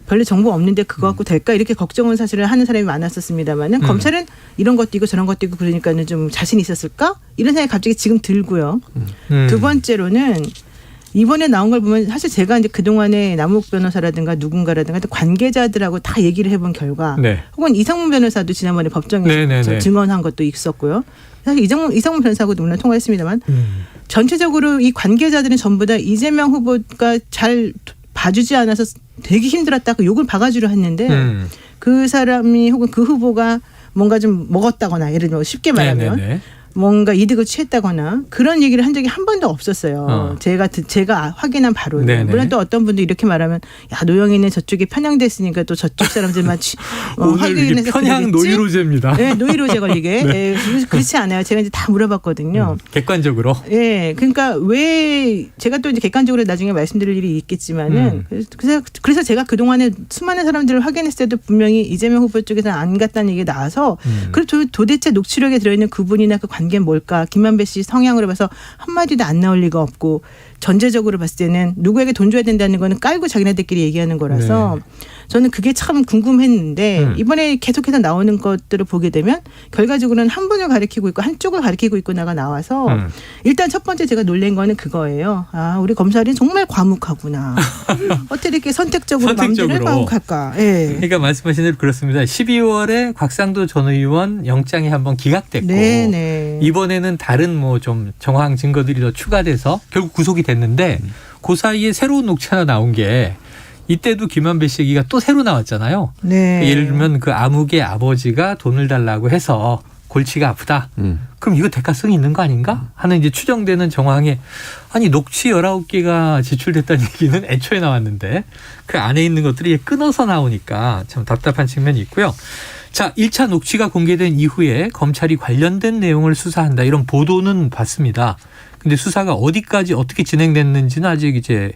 별로 정보 없는데 그거 갖고 될까 이렇게 걱정은 사실은 하는 사람이 많았었습니다만은 검찰은 이런 것도 있고 저런 것도 있고 그러니까는 좀 자신 있었을까 이런 생각이 갑자기 지금 들고요. 두 번째로는 이번에 나온 걸 보면 사실 제가 이제 그동안에 남욱 변호사라든가 누군가라든가 관계자들하고 다 얘기를 해본 결과 혹은 이상문 변호사도 지난번에 법정에서 증언한 것도 있었고요. 사실 이상문 변호사하고도 물론 통화했습니다만 전체적으로 이 관계자들은 전부 다 이재명 후보가 잘 봐주지 않아서 되게 힘들었다고 욕을 바가지로 했는데 그 사람이 혹은 그 후보가 뭔가 좀 먹었다거나 예를 들어 쉽게 말하면 뭔가 이득을 취했다거나 그런 얘기를 한 적이 한 번도 없었어요. 제가 확인한 바로는. 네네. 물론 또 어떤 분도 이렇게 말하면 야 노영이는 저쪽이 편향됐으니까 또 저쪽 사람들만 확인해서 편향 노이로제입니다. 네, 노이로제 걸리게. 네. 그렇지 않아요. 제가 이제 다 물어봤거든요. 객관적으로. 예, 그러니까 왜 제가 또 이제 객관적으로 나중에 말씀드릴 일이 있겠지만은 그래서 제가 그 동안에 수많은 사람들을 확인했을 때도 분명히 이재명 후보 쪽에서 안 갔다는 얘기가 나와서 그리고 도대체 녹취록에 들어있는 그분이나 그 관계는 뭘까? 김만배 씨 성향으로 봐서 한 마디도 안 나올 리가 없고 전제적으로 봤을 때는 누구에게 돈 줘야 된다는 거는 깔고 자기네들끼리 얘기하는 거라서. 저는 그게 참 궁금했는데 이번에 계속해서 나오는 것들을 보게 되면 결과적으로는 한 분을 가리키고 있고 한쪽을 가리키고 있구나가 나와서 일단 첫 번째 제가 놀란 거는 그거예요. 아 우리 검찰이 정말 과묵하구나. 어떻게 이렇게 선택적으로 마음대로 과묵할까. 예. 그러니까 말씀하신 대로 그렇습니다. 12월에 곽상도 전 의원 영장이 한번 기각됐고 네네. 이번에는 다른 뭐 좀 정황 증거들이 더 추가돼서 결국 구속이 됐는데 그 사이에 새로운 녹취 하나 나온 게 이때도 김만배 씨 얘기가 또 새로 나왔잖아요. 네. 예를 들면 그 아무개 아버지가 돈을 달라고 해서 골치가 아프다. 그럼 이거 대가성이 있는 거 아닌가? 하는 이제 추정되는 정황에 아니 녹취 19개가 제출됐다는 얘기는 애초에 나왔는데 그 안에 있는 것들이 끊어서 나오니까 참 답답한 측면이 있고요. 자, 1차 녹취가 공개된 이후에 검찰이 관련된 내용을 수사한다. 이런 보도는 봤습니다. 근데 수사가 어디까지 어떻게 진행됐는지는 아직 이제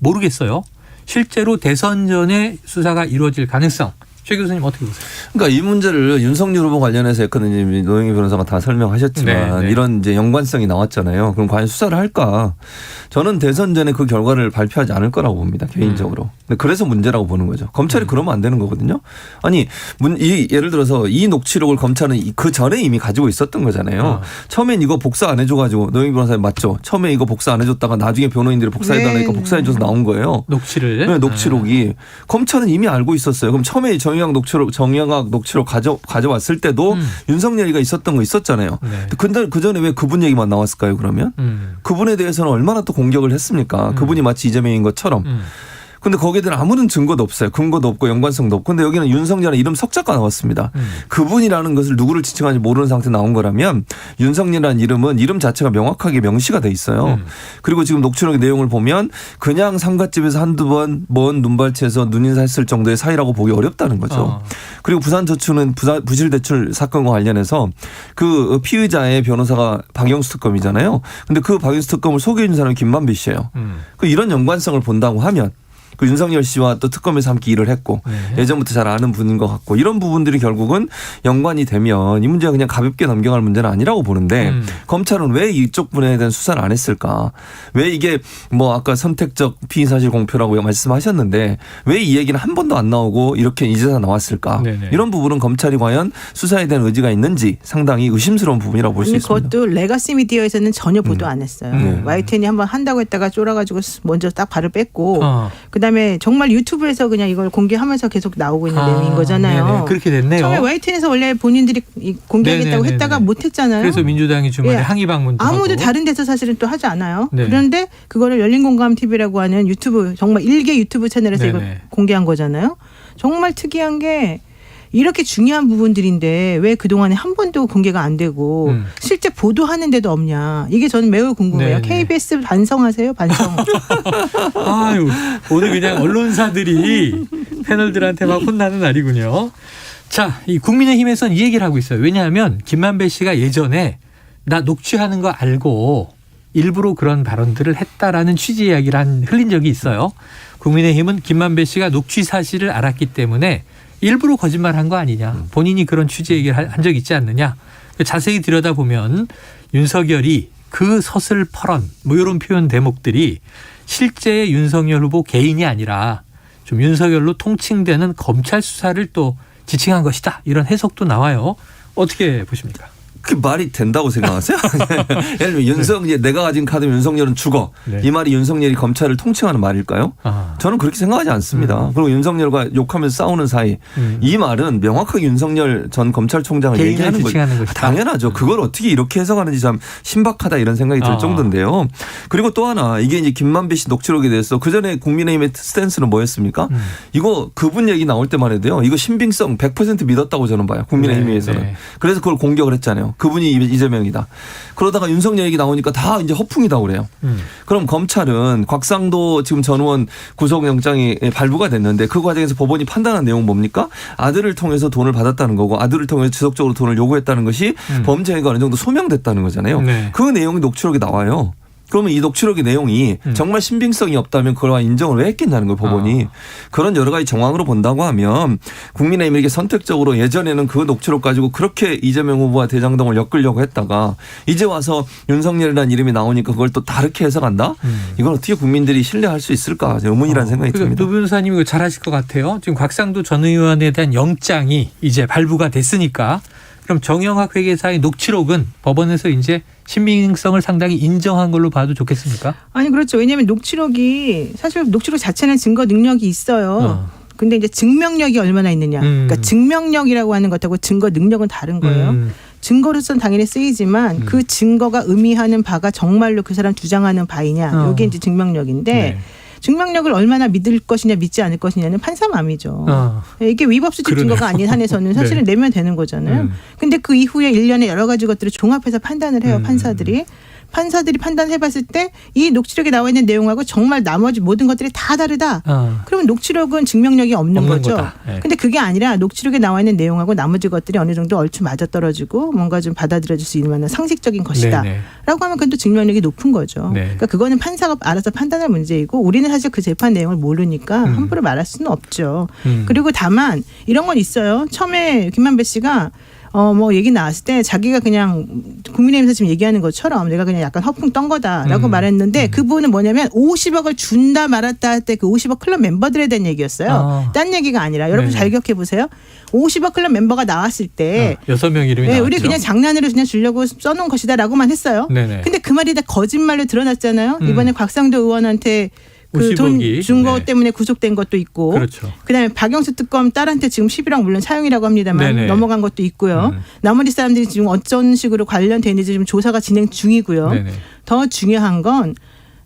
모르겠어요. 실제로 대선 전에 수사가 이루어질 가능성. 최 교수님 어떻게 보세요? 그러니까 이 문제를 윤석열 후보 관련해서 했거든요. 노영희 변호사가 다 설명하셨지만 네. 이런 이제 연관성이 나왔잖아요. 그럼 과연 수사를 할까? 저는 대선 전에 그 결과를 발표하지 않을 거라고 봅니다. 개인적으로. 근데 그래서 문제라고 보는 거죠. 검찰이 그러면 안 되는 거거든요. 아니 예를 들어서 이 녹취록을 검찰은 그 전에 이미 가지고 있었던 거잖아요. 처음엔 이거 복사 안 해줘가지고 노영희 변호사님 맞죠? 처음에 이거 복사 안 해줬다가 나중에 변호인들이 복사해달라니까 복사해줘서 나온 거예요. 녹취를? 네, 녹취록이. 검찰은 이미 알고 있었어요. 그럼 처음에 정영학 녹취록 가져왔을 때도 윤석열이가 있었던 거 있었잖아요. 근데 그 전에 왜 그분 얘기만 나왔을까요? 그러면 그분에 대해서는 얼마나 또 공격을 했습니까? 그분이 마치 이재명인 것처럼. 근데 거기에 대한 아무런 증거도 없어요. 근거도 없고 연관성도 없고. 근데 여기는 윤석열의 이름 석자가 나왔습니다. 그분이라는 것을 누구를 지칭하는지 모르는 상태에 나온 거라면 윤석열이라는 이름은 이름 자체가 명확하게 명시가 돼 있어요. 그리고 지금 녹취록의 내용을 보면 그냥 상갓집에서 한두 번 먼 눈발치에서 눈인사했을 정도의 사이라고 보기 어렵다는 거죠. 그리고 부산저축은 부실대출 사건과 관련해서 그 피의자의 변호사가 박영수 특검이잖아요. 근데 그 박영수 특검을 소개해 준 사람이 김만배 씨예요. 그 이런 연관성을 본다고 하면 그 윤석열 씨와 또 특검에서 함께 일을 했고 예전부터 잘 아는 분인 것 같고 이런 부분들이 결국은 연관이 되면 이 문제가 그냥 가볍게 넘겨갈 문제는 아니라고 보는데 검찰은 왜 이쪽 분야에 대한 수사를 안 했을까? 왜 이게 뭐 아까 선택적 피의사실 공표라고 말씀하셨는데 왜 이 얘기는 한 번도 안 나오고 이렇게 이제서 나왔을까? 네네. 이런 부분은 검찰이 과연 수사에 대한 의지가 있는지 상당히 의심스러운 부분이라고 볼 수 있습니다. 그것도 레가시 미디어에서는 전혀 보도 안 했어요. YTN이 한번 한다고 했다가 쫄아가지고 먼저 딱 발을 뺐고 그다음에 정말 유튜브에서 그냥 이걸 공개하면서 계속 나오고 있는 내용인 거잖아요. 네네. 그렇게 됐네요. 처음에 YTN에서 원래 본인들이 공개하겠다고 네네네네. 했다가 못했잖아요. 그래서 민주당이 주말에 항의 방문도 아무도 하고. 다른 데서 사실은 또 하지 않아요. 네. 그런데 그거를 열린공감TV라고 하는 유튜브 정말 일개 유튜브 채널에서 네네. 이걸 공개한 거잖아요. 정말 특이한 게 이렇게 중요한 부분들인데 왜 그동안에 한 번도 공개가 안 되고 실제 보도하는 데도 없냐. 이게 저는 매우 궁금해요. 네네. KBS 반성하세요. 반성. 아유, 오늘 그냥 언론사들이 패널들한테 막 혼나는 날이군요. 자, 이 국민의힘에서는 이 얘기를 하고 있어요. 왜냐하면 김만배 씨가 예전에 나 녹취하는 거 알고 일부러 그런 발언들을 했다라는 취지 이야기를 흘린 적이 있어요. 국민의힘은 김만배 씨가 녹취 사실을 알았기 때문에 일부러 거짓말한 거 아니냐. 본인이 그런 취지 얘기를 한 적 있지 않느냐. 자세히 들여다보면 윤석열이 그 서슬퍼런 뭐 이런 표현 대목들이 실제 윤석열 후보 개인이 아니라 좀 윤석열로 통칭되는 검찰 수사를 또 지칭한 것이다. 이런 해석도 나와요. 어떻게 보십니까? 그 말이 된다고 생각하세요? 예를 들면 윤석열 내가 가진 카드면 윤석열은 죽어. 네. 이 말이 윤석열이 검찰을 통칭하는 말일까요? 저는 그렇게 생각하지 않습니다. 그리고 윤석열과 욕하면서 싸우는 사이 이 말은 명확하게 윤석열 전 검찰총장을 얘기하는 거죠. 당연하죠. 그걸 어떻게 이렇게 해석하는지 참 신박하다 이런 생각이 들 정도인데요. 그리고 또 하나 이게 이제 김만배 씨 녹취록에 대해서 그전에 국민의힘의 스탠스는 뭐였습니까? 이거 그분 얘기 나올 때만 해도요. 이거 신빙성 100% 믿었다고 저는 봐요. 국민의힘에서는. 네. 그래서 그걸 공격을 했잖아요. 그분이 이재명이다. 그러다가 윤석열 얘기 나오니까 다 이제 허풍이다 그래요. 그럼 검찰은 곽상도 지금 전 의원 구속영장이 발부가 됐는데 그 과정에서 법원이 판단한 내용은 뭡니까? 아들을 통해서 돈을 받았다는 거고 아들을 통해서 지속적으로 돈을 요구했다는 것이 범죄 행위가 어느 정도 소명됐다는 거잖아요. 네. 그 내용이 녹취록에 나와요. 그러면 이 녹취록의 내용이 정말 신빙성이 없다면 그러한 인정을 왜 했겠냐는 거예요, 법원이. 그런 여러 가지 정황으로 본다고 하면 국민의힘이 선택적으로 예전에는 그 녹취록 가지고 그렇게 이재명 후보와 대장동을 엮으려고 했다가 이제 와서 윤석열이라는 이름이 나오니까 그걸 또 다르게 해석한다? 이건 어떻게 국민들이 신뢰할 수 있을까? 의문이라는 생각이 듭니다. 노 변호사님이 이거 잘하실 것 같아요. 지금 곽상도 전 의원에 대한 영장이 이제 발부가 됐으니까 그럼 정영학 회계사의 녹취록은 법원에서 이제 신빙성을 상당히 인정한 걸로 봐도 좋겠습니까? 아니 그렇죠. 왜냐하면 녹취록이 사실 녹취록 자체는 증거 능력이 있어요. 근데 이제 증명력이 얼마나 있느냐. 그러니까 증명력이라고 하는 것하고 증거 능력은 다른 거예요. 증거로서는 당연히 쓰이지만 그 증거가 의미하는 바가 정말로 그 사람 주장하는 바이냐. 이게 이제 증명력인데 네. 증명력을 얼마나 믿을 것이냐 믿지 않을 것이냐는 판사 맘이죠. 이게 위법수집 증거가 아닌 한에서는 사실은 내면 되는 거잖아요. 근데 그 이후에 일련의 여러 가지 것들을 종합해서 판단을 해요. 판사들이 판단해봤을 때 이 녹취록에 나와 있는 내용하고 정말 나머지 모든 것들이 다 다르다. 그러면 녹취록은 증명력이 없는 거죠. 네. 근데 그게 아니라 녹취록에 나와 있는 내용하고 나머지 것들이 어느 정도 얼추 맞아떨어지고 뭔가 좀 받아들여질 수 있는 만한 상식적인 것이다. 네네. 라고 하면 그건 또 증명력이 높은 거죠. 네. 그러니까 그거는 판사가 알아서 판단할 문제이고 우리는 사실 그 재판 내용을 모르니까 함부로 말할 수는 없죠. 그리고 다만 이런 건 있어요. 처음에 김만배 씨가 뭐 얘기 나왔을 때 자기가 그냥 국민의힘에서 지금 얘기하는 것처럼 내가 그냥 약간 허풍 떤 거다라고 말했는데 그분은 뭐냐면 50억을 준다 말았다 할 때 그 50억 클럽 멤버들에 대한 얘기였어요. 딴 얘기가 아니라 여러분 잘 기억해 보세요. 50억 클럽 멤버가 나왔을 때 6명 이름이 나왔죠. 우리 그냥 장난으로 그냥 주려고 써놓은 것이다라고만 했어요. 네네. 근데 그 말이 다 거짓말로 드러났잖아요. 이번에 곽상도 의원한테 그 돈 50억이. 준 것 때문에 구속된 것도 있고 그렇죠. 그다음에 박영수 특검 딸한테 지금 11억 물론 사용이라고 합니다만 네네. 넘어간 것도 있고요. 나머지 사람들이 지금 어떤 식으로 관련되는지 지금 조사가 진행 중이고요. 네네. 더 중요한 건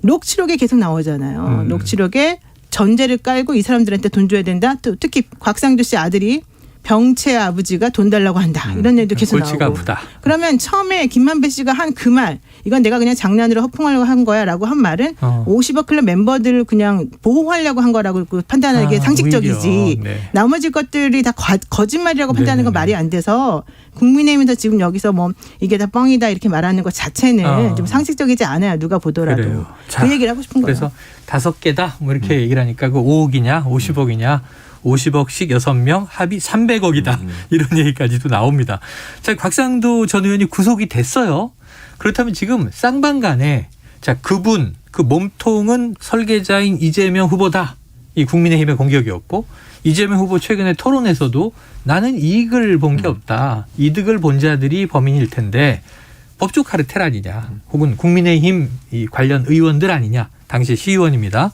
녹취록에 계속 나오잖아요. 녹취록에 전제를 깔고 이 사람들한테 돈 줘야 된다. 또 특히 곽상도 씨 아들이 병채 아버지가 돈 달라고 한다. 이런 얘기도 계속 골치가 나오고. 아프다. 그러면 처음에 김만배 씨가 한 그 말 이건 내가 그냥 장난으로 허풍하려고 한 거야 라고 한 말은 50억 클럽 멤버들을 그냥 보호하려고 한 거라고 판단하는 게 상식적이지. 오히려. 네. 나머지 것들이 다 거짓말이라고 판단하는 건 말이 안 돼서 국민의힘에서 지금 여기서 뭐 이게 다 뻥이다 이렇게 말하는 것 자체는 좀 상식적이지 않아요. 누가 보더라도. 그래요. 그 얘기를 하고 싶은 거예요. 그래서 5개다 뭐 이렇게 얘기를 하니까 그 5억이냐 50억이냐 50억씩 6명 합이 300억이다. 이런 얘기까지도 나옵니다. 자, 곽상도 전 의원이 구속이 됐어요. 그렇다면 지금 쌍방간에 자, 그분 그 몸통은 설계자인 이재명 후보다. 이 국민의힘의 공격이었고 이재명 후보 최근에 토론에서도 나는 이익을 본 게 없다. 이득을 본 자들이 범인일 텐데 법조 카르텔 아니냐. 혹은 국민의힘 이 관련 의원들 아니냐. 당시 시의원입니다.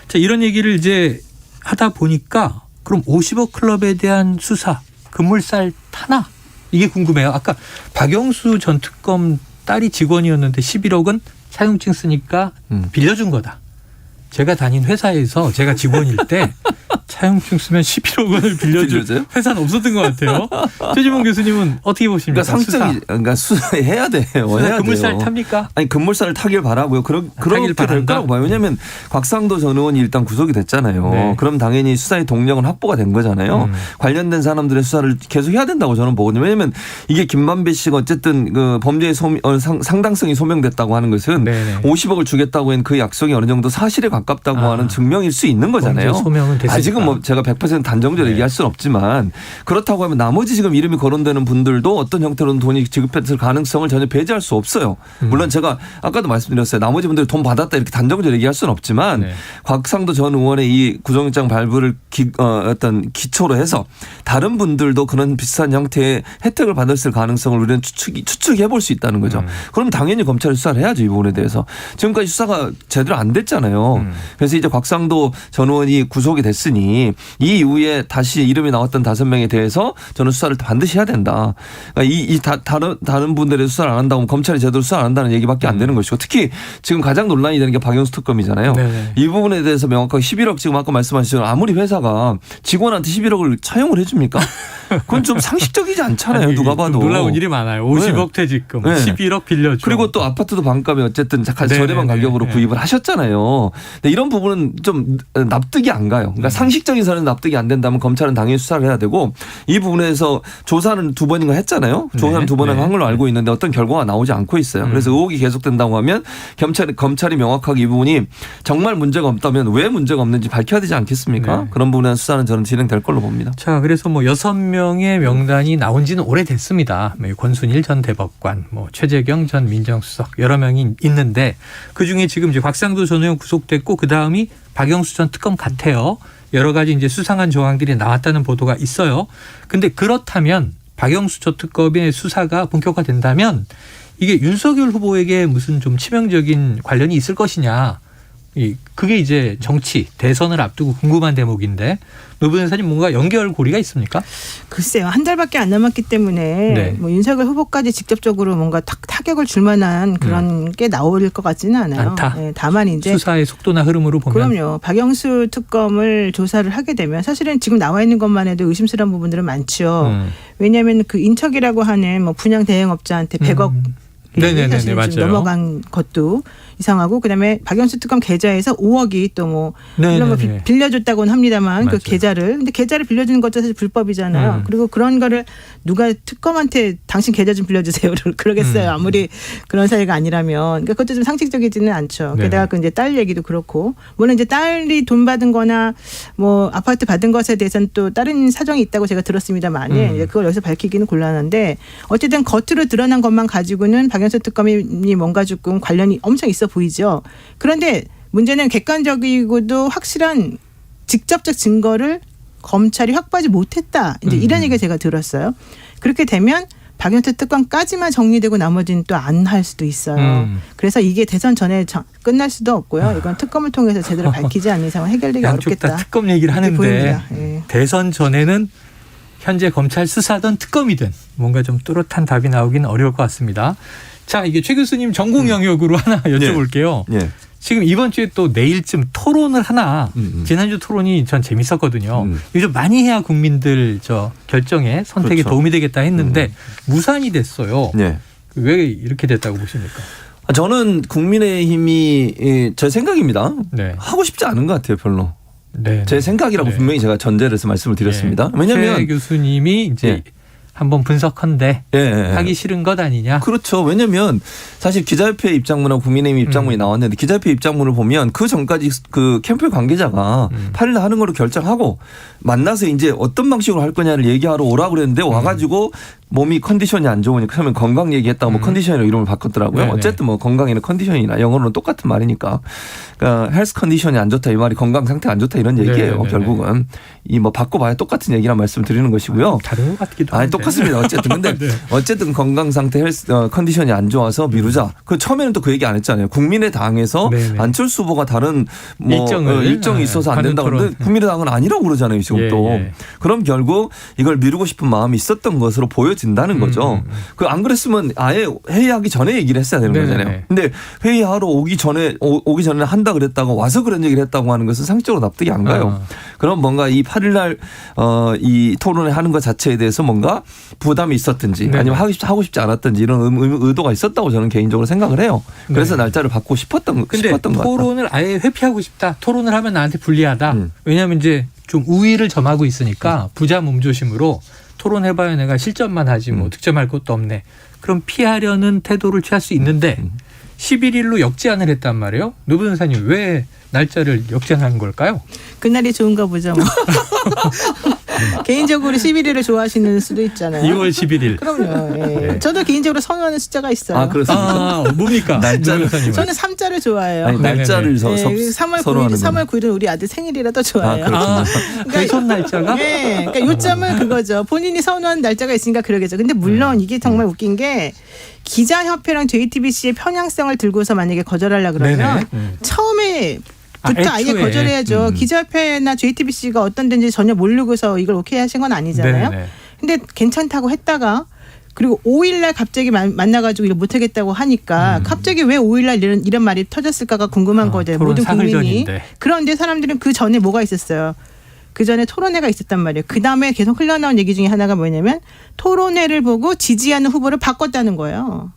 자, 이런 얘기를 이제 하다 보니까 그럼 50억 클럽에 대한 수사 급물살 타나? 이게 궁금해요. 아까 박영수 전 특검 딸이 직원이었는데 11억은 사용증 쓰니까 빌려준 거다. 제가 다닌 회사에서 제가 직원일 때 차용증 쓰면 11억 원을 빌려줄 회사는 없었던 것 같아요. 최지봉 교수님은 어떻게 보십니까? 그러니까 상적이, 그러니까 수사해야 돼요. 해야 급물살 돼요. 탑니까? 아니 급물살을 타길 바라고요. 그렇게 될 거라고 봐요. 왜냐하면 곽상도 전 의원이 일단 구속이 됐잖아요. 네. 그럼 당연히 수사의 동력은 확보가 된 거잖아요. 관련된 사람들의 수사를 계속 해야 된다고 저는 보거든요. 왜냐하면 이게 김만배 씨가 어쨌든 그 범죄의 상당성이 소명됐다고 하는 것은 네네. 50억을 주겠다고 한 그 약속이 어느 정도 사실에 가깝다고 하는 증명일 수 있는 거잖아요. 소명은 됐으니까. 아직은 뭐 제가 100% 단정적으로 얘기할 수는 없지만 그렇다고 하면 나머지 지금 이름이 거론되는 분들도 어떤 형태로는 돈이 지급했을 가능성을 전혀 배제할 수 없어요. 물론 제가 아까도 말씀드렸어요. 나머지 분들이 돈 받았다 이렇게 단정적으로 얘기할 수는 없지만 곽상도 전 의원의 이 구속영장 발부를 어떤 기초로 해서 다른 분들도 그런 비슷한 형태의 혜택을 받았을 가능성을 우리는 추측해 볼 수 있다는 거죠. 그럼 당연히 검찰이 수사를 해야죠. 이 부분에 대해서. 지금까지 수사가 제대로 안 됐잖아요. 그래서 이제 곽상도 전 의원이 구속이 됐으니 이 이후에 다시 이름이 나왔던 5명에 대해서 저는 수사를 반드시 해야 된다. 그러니까 다른 분들의 수사를 안 한다고 하면 검찰이 제대로 수사를 안 한다는 얘기밖에 안 되는 것이고 특히 지금 가장 논란이 되는 게 박영수 특검이잖아요. 네네. 이 부분에 대해서 명확하게 11억 지금 아까 말씀하신 아무리 회사가 직원한테 11억을 차용을 해줍니까? 그건 좀 상식적이지 않잖아요. 아니, 누가 봐도. 놀라운 일이 많아요. 50억 퇴직금, 네. 11억 빌려줘. 그리고 또 아파트도 반값에 어쨌든 저렴한 가격으로 구입을 하셨잖아요. 근데 이런 부분은 좀 납득이 안 가요. 그러니까 상식적인 선에서 납득이 안 된다면 검찰은 당연히 수사를 해야 되고 이 부분에서 조사는 2번인가 했잖아요. 조사는 2번을 한 걸로 알고 있는데 어떤 결과가 나오지 않고 있어요. 그래서 의혹이 계속된다고 하면 검찰이 명확하게 이 부분이 정말 문제가 없다면 왜 문제가 없는지 밝혀야 되지 않겠습니까? 그런 부분에 수사는 저는 진행될 걸로 봅니다. 자, 그래서 뭐 6명의 명단이 나온 지는 오래됐습니다. 권순일 전 대법관, 뭐 최재경 전 민정수석 여러 명이 있는데 그중에 지금 이제 곽상도 전 의원 구속됐고 그다음이 박영수 전 특검 같아요. 여러 가지 이제 수상한 정황들이 나왔다는 보도가 있어요. 근데 그렇다면 박영수 전 특검의 수사가 본격화된다면 이게 윤석열 후보에게 무슨 좀 치명적인 관련이 있을 것이냐. 그게 이제 정치, 대선을 앞두고 궁금한 대목인데 노 변호사님 뭔가 연결고리가 있습니까? 글쎄요. 한 달밖에 안 남았기 때문에 뭐 윤석열 후보까지 직접적으로 뭔가 타격을 줄 만한 그런 게 나올 것 같지는 않아요. 네, 다만 이제 수사의 속도나 흐름으로 보면. 그럼요. 박영수 특검을 조사를 하게 되면 사실은 지금 나와 있는 것만 해도 의심스러운 부분들은 많죠. 왜냐하면 그 인척이라고 하는 뭐 분양 대행업자한테 100억 네네네, 맞아요. 넘어간 것도 이상하고 그다음에 박영수 특검 계좌에서 5억이 또 뭐 물론 뭐 빌려줬다고는 합니다만 맞아요. 그 계좌를 근데 계좌를 빌려주는 것도 사실 불법이잖아요. 그리고 그런 거를 누가 특검한테 당신 계좌 좀 빌려주세요 그러겠어요. 아무리 그런 사이가 아니라면 그러니까 그것도 좀 상식적이지는 않죠. 게다가 그 이제 딸 얘기도 그렇고 물론 이제 딸이 돈 받은거나 뭐 아파트 받은 것에 대해서는 또 다른 사정이 있다고 제가 들었습니다만 그걸 여기서 밝히기는 곤란한데 어쨌든 겉으로 드러난 것만 가지고는 박영수 특검이 뭔가 조금 관련이 엄청 있어 보이죠. 그런데 문제는 객관적이고도 확실한 직접적 증거를 검찰이 확보하지 못했다. 이제 이런 얘기가 제가 들었어요. 그렇게 되면 박영수 특검까지만 정리되고 나머지는 또 안 할 수도 있어요. 그래서 이게 대선 전에 끝날 수도 없고요. 이건 특검을 통해서 제대로 밝히지 않는 이상 해결되기 어렵겠다. 양쪽 다 특검 얘기를 하는데 대선 전에는 현재 검찰 수사든 특검이든 뭔가 좀 뚜렷한 답이 나오기는 어려울 것 같습니다. 자, 이게 최 교수님 전공 영역으로 하나 여쭤볼게요. 지금 이번 주에 또 내일쯤 토론을 하나 지난주 토론이 전 재밌었거든요. 요즘 많이 해야 국민들 결정에 선택에 도움이 되겠다 했는데 무산이 됐어요. 왜 이렇게 됐다고 보십니까? 저는 국민의힘이 제 생각입니다. 하고 싶지 않은 것 같아요. 별로. 제 생각이라고 분명히 제가 전제를 해서 말씀을 드렸습니다. 왜냐하면 최 교수님이 이제 한번 분석한데 하기 싫은 것 아니냐. 그렇죠. 왜냐하면 사실 기자협회 입장문하고 국민의힘 입장문이 나왔는데 기자협회 입장문을 보면 그 전까지 그 캠프 관계자가 8일 하는 걸로 결정하고 만나서 이제 어떤 방식으로 할 거냐를 얘기하러 오라고 그랬는데 와가지고 몸이 컨디션이 안 좋으니까 처음에 건강 얘기했다가 뭐 컨디션이라고 이름을 바꿨더라고요. 어쨌든 뭐 건강이나 컨디션이나 영어로는 똑같은 말이니까. 그러니까 헬스 컨디션이 안 좋다 이 말이 건강 상태가 안 좋다 이런 얘기예요. 결국은. 이 뭐 바꿔봐야 똑같은 얘기란 말씀 드리는 것이고요. 다른 것 같기도 한데. 똑같습니다. 어쨌든. 근데 어쨌든 건강 상태 헬스 컨디션이 안 좋아서 미루자. 그 처음에는 또 그 얘기 안 했잖아요. 국민의당에서 안철수 후보가 다른 뭐 일정이 있어서 안 된다고 하는데 국민의당은 아니라고 그러잖아요. 지금 또. 그럼 결국 이걸 미루고 싶은 마음이 있었던 것으로 보여진다는 거죠. 그 안 그랬으면 아예 회의하기 전에 얘기를 했어야 되는 거잖아요. 근데 회의하러 오기 전에 한다 그랬다고 와서 그런 얘기를 했다고 하는 것은 상식적으로 납득이 안 가요. 그럼 뭔가 이 8일 날 이 토론을 하는 것 자체에 대해서 뭔가 부담이 있었든지 아니면 하고 싶지 않았든지 이런 의도가 있었다고 저는 개인적으로 생각을 해요. 그래서 날짜를 받고 싶었던 것 같아요. 근데 토론을 아예 회피하고 싶다. 토론을 하면 나한테 불리하다. 왜냐하면 이제 좀 우위를 점하고 있으니까 부자 몸조심으로 토론해봐야 내가 실점만 하지 뭐 득점할 것도 없네. 그럼 피하려는 태도를 취할 수 있는데 11일로 역제안을 했단 말이에요. 노 변호사님 왜 날짜를 역제안한 걸까요? 그날이 좋은가 보죠. 뭐. 개인적으로 11일을 좋아하시는 수도 있잖아요. 2월 11일. 그럼요. 저도 개인적으로 선호하는 숫자가 있어요. 아, 그렇습니까? 뭡니까? 날짜를. 저는 3자를 좋아해요. 아니, 날짜를 3월 9일은 우리 아들 생일이라 더 좋아해요. 대선 날짜가? 네. 그러니까 요점은 그거죠. 본인이 선호하는 날짜가 있으니까 그러겠죠. 근데 물론 이게 정말 웃긴 게 기자협회랑 JTBC의 편향성을 들고서 만약에 거절하려고 그러면 처음에 부터 아예 거절해야죠. 기자협회나 JTBC가 어떤 데인지 전혀 모르고서 이걸 오케이 하신 건 아니잖아요. 근데 괜찮다고 했다가 그리고 5일날 갑자기 만나가지고 이거 못하겠다고 하니까 갑자기 왜 5일날 이런 말이 터졌을까가 궁금한 거죠. 모든 국민이. 사흘 전인데. 그런데 사람들은 그 전에 뭐가 있었어요. 그 전에 토론회가 있었단 말이에요. 그 다음에 계속 흘러나온 얘기 중에 하나가 뭐냐면 토론회를 보고 지지하는 후보를 바꿨다는 거예요.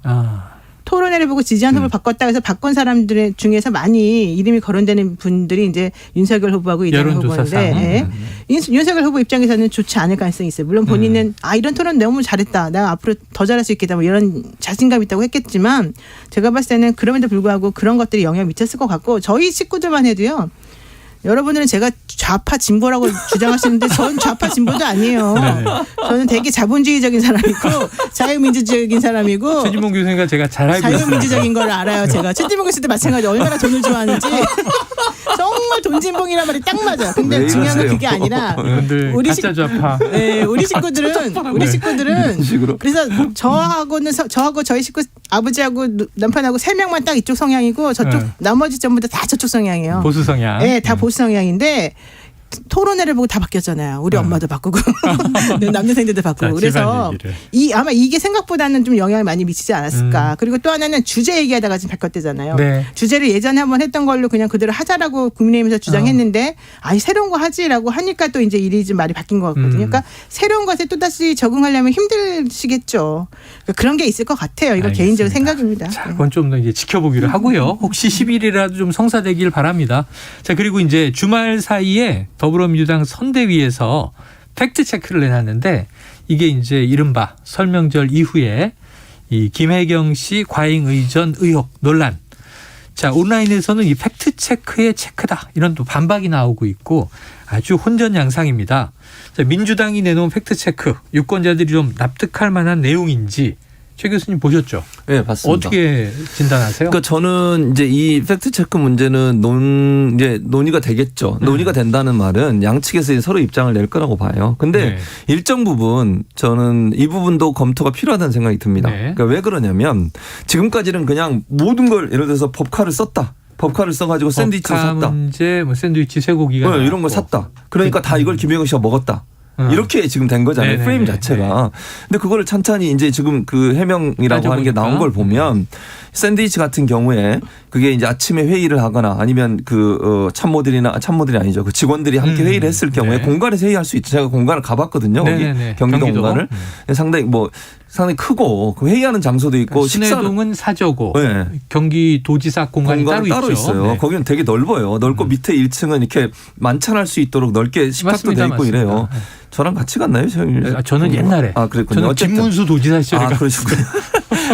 토론회를 보고 지지하는 후보를 바꿨다 해서 바꾼 사람들 중에서 많이 이름이 거론되는 분들이 이제 윤석열 후보하고 이재명 후보인데 윤석열 후보 입장에서는 좋지 않을 가능성이 있어요. 물론 본인은 이런 토론 너무 잘했다. 내가 앞으로 더 잘할 수 있겠다. 뭐 이런 자신감이 있다고 했겠지만 제가 봤을 때는 그럼에도 불구하고 그런 것들이 영향을 미쳤을 것 같고 저희 식구들만 해도요. 여러분들은 제가 좌파 진보라고 주장하시는데 전 좌파 진보도 아니에요. 네. 저는 되게 자본주의적인 사람이고 자유민주적인 사람이고 최진봉 교수님과 제가 잘 알고 있어요. 자유민주적인 걸 알아요. 제가 최진봉 교수도 마찬가지 얼마나 돈을 좋아하는지 정말 돈진봉이란 말이 딱 맞아요. 근데 중요한 건 그게 아니라 우리 가짜 좌파. 네, 우리 식구들은 그래서 저하고 저희 식구 아버지하고 남편하고 3명만 딱 이쪽 성향이고 저쪽 나머지 전부 다 저쪽 성향이에요. 보수 성향. 네, 다 보수 성향인데 토론회를 보고 다 바뀌었잖아요. 우리 엄마도 바꾸고 남동생들도 바꾸고. 그래서 아마 이게 생각보다는 좀 영향을 많이 미치지 않았을까. 그리고 또 하나는 주제 얘기하다가 지금 바뀌었대잖아요. 네. 주제를 예전에 한번 했던 걸로 그냥 그대로 하자라고 국민의힘에서 주장했는데 새로운 거 하지라고 하니까 또 이제 일이 좀 말이 바뀐 것 같거든요. 그러니까 새로운 것에 또다시 적응하려면 힘드시겠죠. 그러니까 그런 게 있을 것 같아요. 이거 개인적인 생각입니다. 자, 그건 좀 더 이제 지켜보기로 하고요. 혹시 10일이라도 좀 성사되길 바랍니다. 자, 그리고 이제 주말 사이에 더불어민주당 선대위에서 팩트체크를 내놨는데 이게 이제 이른바 설명절 이후에 이 김혜경 씨 과잉 의전 의혹 논란. 자, 온라인에서는 이 팩트체크의 체크다. 이런 또 반박이 나오고 있고 아주 혼전양상입니다. 자, 민주당이 내놓은 팩트체크 유권자들이 좀 납득할 만한 내용인지 최 교수님 보셨죠? 네, 봤습니다. 어떻게 진단하세요? 그러니까 저는 이제 이 팩트 체크 문제는 이제 논의가 되겠죠. 논의가 된다는 말은 양측에서 서로 입장을 낼 거라고 봐요. 근데 일정 부분 저는 이 부분도 검토가 필요하다는 생각이 듭니다. 그러니까 왜 그러냐면 지금까지는 그냥 모든 걸 예를 들어서 법카를 썼다. 법카를 써가지고 샌드위치를 샀다. 문제, 뭐 샌드위치 쇠고기가 이런 걸 샀다. 그러니까 다 이걸 김혜경 씨가 먹었다. 이렇게 지금 된 거잖아요. 네네네. 프레임 자체가. 근데 그거를 찬찬히 이제 지금 그 해명이라고 하는 게 나온 걸 보면 샌드위치 같은 경우에 그게 이제 아침에 회의를 하거나 아니면 그 참모들이 아니죠. 그 직원들이 함께 회의를 했을 경우에 공간에서 회의할 수 있죠. 제가 공간을 가봤거든요. 거기 경기도 공간을. 상당히 크고 그 회의하는 장소도 있고 신해동은 사저고 경기도지사 공간이 따로 있어요. 네. 거기는 되게 넓어요. 넓고 밑에 1층은 이렇게 만찬할 수 있도록 넓게 식탁도 돼 있고 이래요. 저랑 같이 갔나요? 저는 옛날에. 그랬군요. 저는 김문수 도지사 시절에. 그러시군요.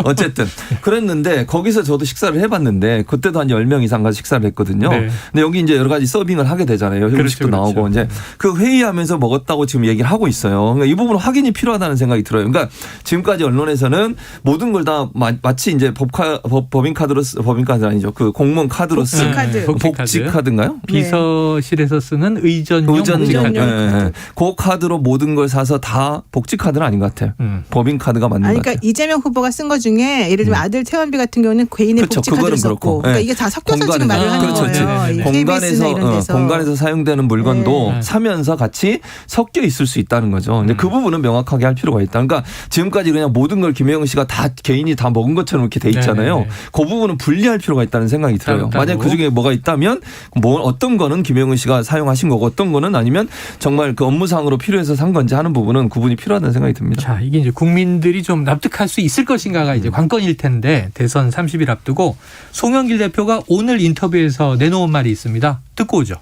어쨌든 그랬는데 거기서 저도 식사를 해봤는데 그때도 한 10명 이상 가서 식사를 했거든요. 근데 여기 이제 여러 가지 서빙을 하게 되잖아요. 음식도 나오고 이제 그 회의하면서 먹었다고 지금 얘기를 하고 있어요. 그러니까 이 부분은 확인이 필요하다는 생각이 들어요. 그러니까 지금까지 언론에서는 모든 걸 다 마치 이제 법인카드는 아니죠. 그 공무원 카드로 쓴 복지카드인가요? 비서실에서 쓰는 의전용 복지카드. 그 카드로 모든 걸 사서 다 복지카드는 아닌 것 같아요. 법인카드가 맞는 것 같아요. 그러니까 이재명 후보가 쓴 것 중에 예를 들면 아들 퇴원비 같은 경우는 개인의 복지카드를 썼고 그러니까 이게 다 섞여서 지금 말을 하는 거예요. 공간에서 사용되는 물건도 사면서 같이 섞여 있을 수 있다는 거죠. 근데 그 부분은 명확하게 할 필요가 있다. 그러니까 지금까지 그냥 모든 걸 김혜경 씨가 다 개인이 다 먹은 것처럼 이렇게 돼 있잖아요. 그 부분은 분리할 필요가 있다는 생각이 들어요. 만약 그중에 뭐가 있다면 어떤 거는 김혜경 씨가 사용하신 거고 어떤 거는 아니면 정말 그 업무상으로 필요해서 산 건지 하는 부분은 구분이 필요하다는 생각이 듭니다. 자, 이게 이제 국민들이 좀 납득할 수 있을 것인가가 이제 관건일 텐데 대선 30일 앞두고 송영길 대표가 오늘 인터뷰에서 내놓은 말이 있습니다. 듣고 오죠.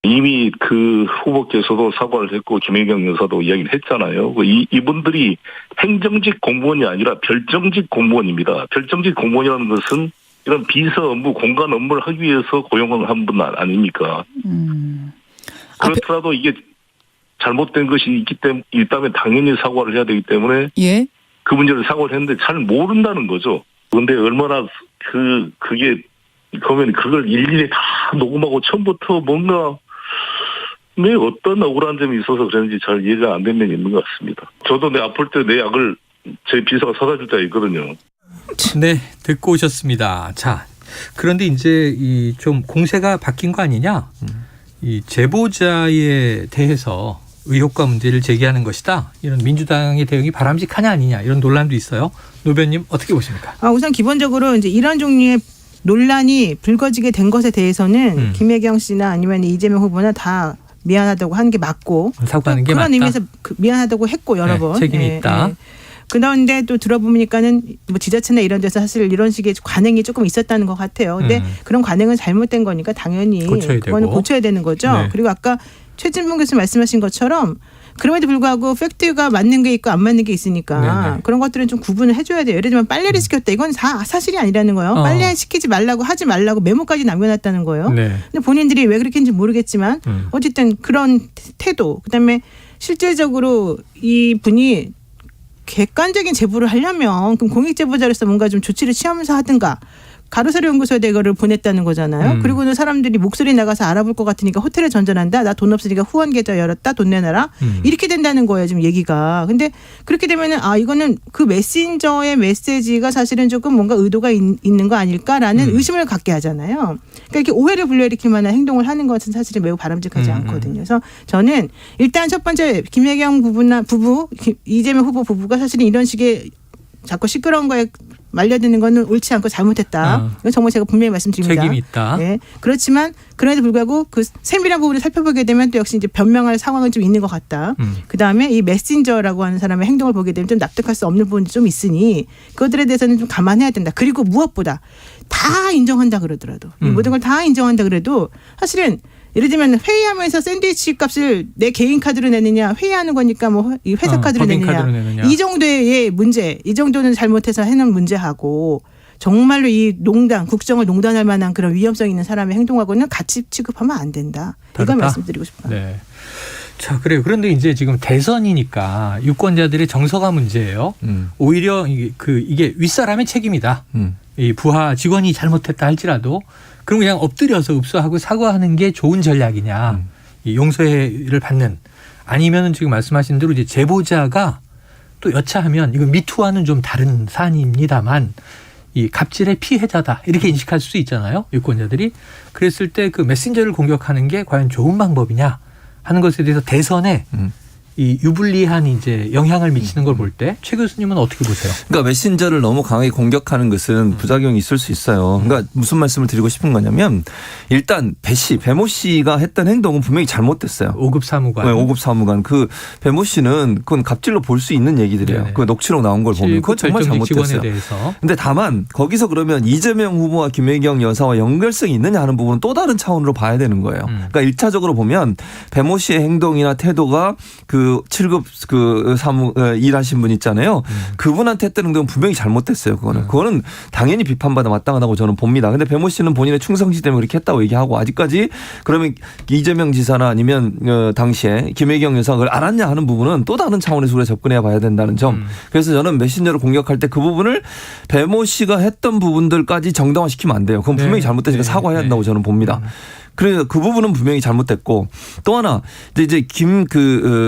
이미 그 후보께서도 사과를 했고 김혜경 여사도 이야기를 했잖아요. 이분들이 행정직 공무원이 아니라 별정직 공무원입니다. 별정직 공무원이라는 것은 이런 비서 업무, 공간 업무를 하기 위해서 고용을 한 분 아닙니까? 그렇더라도 이게 잘못된 것이 있다면 당연히 사과를 해야 되기 때문에 그 문제를 사과를 했는데 잘 모른다는 거죠. 그런데 얼마나 그게 그러면 그걸 일일이 다 녹음하고 처음부터 뭔가 왜 어떤 억울한 점이 있어서 그런지 잘 이해가 안 되는 게 있는 것 같습니다. 저도 내 아플 때 내 약을 제 비서가 사다 줄 때가 있거든요. 네, 듣고 오셨습니다. 자, 그런데 이제 이 좀 공세가 바뀐 거 아니냐? 이 제보자에 대해서 의혹과 문제를 제기하는 것이다. 이런 민주당의 대응이 바람직하냐 아니냐 이런 논란도 있어요. 노 변님 어떻게 보십니까? 우선 기본적으로 이제 이런 종류의 논란이 불거지게 된 것에 대해서는 김혜경 씨나 아니면 이재명 후보나 다 미안하다고 하는 게 맞고 사과하는 게 그런 맞다. 의미에서 미안하다고 했고 여러 번 책임이 있다. 그런데 또 들어보니까는 뭐 지자체나 이런 데서 사실 이런 식의 관행이 조금 있었다는 것 같아요. 근데 그런 관행은 잘못된 거니까 당연히 그거는 고쳐야 되는 거죠. 네. 그리고 아까 최진봉 교수님 말씀하신 것처럼 그럼에도 불구하고 팩트가 맞는 게 있고 안 맞는 게 있으니까 네네. 그런 것들은 좀 구분을 해줘야 돼요. 예를 들면 빨래를 시켰다. 이건 다 사실이 아니라는 거예요. 빨래 시키지 말라고 하지 말라고 메모까지 남겨놨다는 거예요. 네. 근데 본인들이 왜 그렇게 했는지 모르겠지만 어쨌든 그런 태도 그다음에 실질적으로 이 분이 객관적인 제보를 하려면 그럼 공익제보자로서 뭔가 좀 조치를 취하면서 하든가 가로세로 연구소에 이거를 보냈다는 거잖아요. 그리고는 사람들이 목소리 나가서 알아볼 것 같으니까 호텔에 전전한다. 나 돈 없으니까 후원 계좌 열었다. 돈 내놔라. 이렇게 된다는 거예요. 지금 얘기가. 근데 그렇게 되면은 이거는 그 메신저의 메시지가 사실은 조금 뭔가 의도가 있는 거 아닐까라는 의심을 갖게 하잖아요. 그러니까 이렇게 오해를 불러일으킬 만한 행동을 하는 것은 사실은 매우 바람직하지 않거든요. 그래서 저는 일단 첫 번째 김혜경 부부 이재명 후보 부부가 사실은 이런 식의 자꾸 시끄러운 거에 말려드는 거는 옳지 않고 잘못했다. 이건 정말 제가 분명히 말씀드립니다. 책임이 있다. 네. 그렇지만 그럼에도 불구하고 그 세밀한 부분을 살펴보게 되면 또 역시 이제 변명할 상황은 좀 있는 것 같다. 그다음에 이 메신저라고 하는 사람의 행동을 보게 되면 좀 납득할 수 없는 부분이 좀 있으니 그것들에 대해서는 좀 감안해야 된다. 그리고 무엇보다 다 인정한다 그러더라도 이 모든 걸 다 인정한다 그래도 사실은 예를 들면 회의하면서 샌드위치 값을 내 개인 카드로 내느냐 회의하는 거니까 뭐 이 회사 카드로 내느냐 이 정도의 문제 이 정도는 잘못해서 해놓은 문제하고 정말로 이 국정을 농단할 만한 그런 위험성 있는 사람의 행동하고는 같이 취급하면 안 된다. 이걸 말씀드리고 싶어요. 네. 자, 그래요. 그런데 이제 지금 대선이니까 유권자들의 정서가 문제예요. 오히려 이게 윗사람의 책임이다. 이 부하 직원이 잘못했다 할지라도 그럼 그냥 엎드려서 읍소하고 사과하는 게 좋은 전략이냐. 이 용서를 받는. 아니면은 지금 말씀하신 대로 이제 제보자가 또 여차하면 이건 미투와는 좀 다른 사안입니다만 이 갑질의 피해자다. 이렇게 인식할 수 있잖아요. 유권자들이. 그랬을 때 그 메신저를 공격하는 게 과연 좋은 방법이냐 하는 것에 대해서 대선에 이 유불리한 이제 영향을 미치는 걸 볼 때 최 교수님은 어떻게 보세요? 그러니까 메신저를 너무 강하게 공격하는 것은 부작용이 있을 수 있어요. 그러니까 무슨 말씀을 드리고 싶은 거냐면 일단 배모 씨가 했던 행동은 분명히 잘못됐어요. 5급 사무관. 네, 5급 사무관. 그 배모 씨는 그건 갑질로 볼 수 있는 얘기들이에요. 그 녹취록 나온 걸 보면 그건 정말 잘못됐어요. 그런데 다만 거기서 그러면 이재명 후보와 김혜경 여사와 연결성이 있느냐 하는 부분은 또 다른 차원으로 봐야 되는 거예요. 그러니까 1차적으로 보면 배모 씨의 행동이나 태도가 그 7급 일하신 분 있잖아요. 그분한테 했던 행동은 분명히 잘못됐어요. 그거는 당연히 비판받아 마땅하다고 저는 봅니다. 근데 배모 씨는 본인의 충성심 때문에 그렇게 했다고 얘기하고 아직까지 그러면 이재명 지사나 아니면 당시에 김혜경 여사가 그걸 알았냐 하는 부분은 또 다른 차원에서 우리가 접근해 봐야 된다는 점. 그래서 저는 메신저를 공격할 때 그 부분을 배모 씨가 했던 부분들까지 정당화시키면 안 돼요. 그건 분명히 잘못됐으니까 사과해야 한다고 저는 봅니다. 그래서 그 부분은 분명히 잘못됐고 또 하나 이제 7급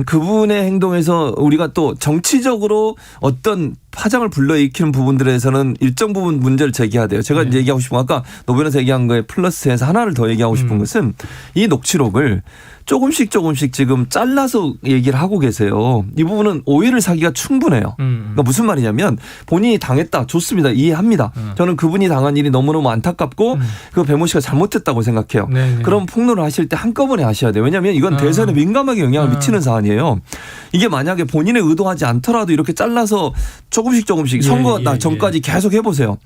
그분의 행동에서 우리가 또 정치적으로 어떤 파장을 불러일으키는 부분들에서는 일정 부분 문제를 제기해야 돼요. 제가 이제 얘기하고 싶은 건 아까 노변호사 얘기한 거에 플러스해서 하나를 더 얘기하고 싶은 것은 이 녹취록을 조금씩 지금 잘라서 얘기를 하고 계세요. 이 부분은 오해를 사기가 충분해요. 그러니까 무슨 말이냐면 본인이 당했다. 좋습니다. 이해합니다. 저는 그분이 당한 일이 너무너무 안타깝고 그 배모 씨가 잘못했다고 생각해요. 그럼 폭로를 하실 때 한꺼번에 하셔야 돼요. 왜냐하면 이건 대선에 민감하게 영향을 미치는 사안이에요. 이게 만약에 본인의 의도하지 않더라도 이렇게 잘라서 조금씩 선거 전까지 계속 해보세요.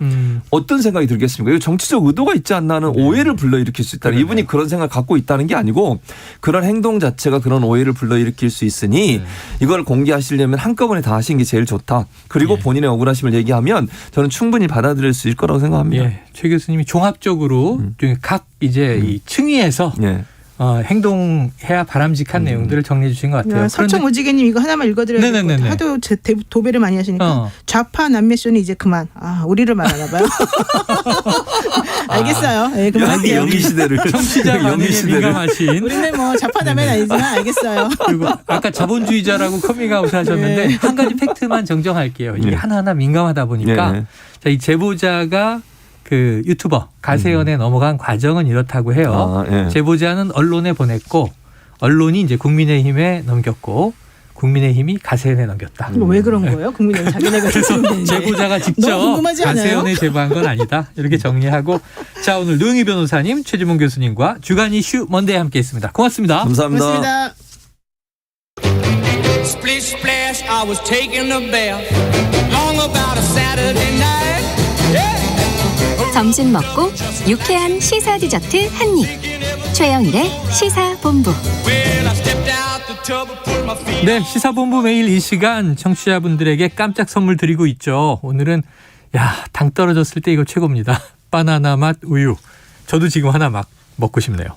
어떤 생각이 들겠습니까? 이거 정치적 의도가 있지 않나 하는 오해를 불러일으킬 수 있다. 이분이 그런 생각을 갖고 있다는 게 아니고 그런 행동 자체가 그런 오해를 불러일으킬 수 있으니 이걸 공개하시려면 한꺼번에 다 하신 게 제일 좋다. 그리고 본인의 억울하심을 얘기하면 저는 충분히 받아들일 수 있을 거라고 생각합니다. 최 교수님이 종합적으로 각 이제 이 층위에서 행동해야 바람직한 내용들을 정리해 주신 것 같아요. 서청 오지개님 이거 하나만 읽어드려야 될 것 같아요. 하도 도배를 많이 하시니까 좌파 남매쇼는 이제 그만. 우리를 말하나 봐요. 알겠어요. 네, 그만할게요. 영미시대를. 청취자 반응에 민감하신. 우리는 뭐 좌파 남매는 아니지만 알겠어요. 그리고 아까 자본주의자라고 커밍아웃 하셨는데 한 가지 팩트만 정정할게요. 이게 하나하나 민감하다 보니까 자, 이 제보자가 그 유튜버 가세연에 넘어간 과정은 이렇다고 해요. 제보자는 언론에 보냈고 언론이 이제 국민의힘에 넘겼고 국민의힘이 가세연에 넘겼다. 왜 그런 거예요? 국민의힘 자기네가 주시는데 제보자가 직접 너무 궁금하지 않아요? 가세연에 제보한 건 아니다. 이렇게 정리하고 자 오늘 노영희 변호사님, 최지문 교수님과 주간 이슈 먼데이 함께했습니다. 고맙습니다. 감사합니다. 고맙습니다. Splish splash, I was taking a bath. Long about a Saturday night. Yeah. 점심 먹고 유쾌한 시사 디저트 한 입. 최영일의 시사본부. Well, I stepped out the tub and put my feet. 네, 시사본부 매일 이 시간 청취자분들에게 깜짝 선물 드리고 있죠. 오늘은 당 떨어졌을 때 이거 최고입니다. 바나나 맛 우유. 저도 지금 하나 막 먹고 싶네요.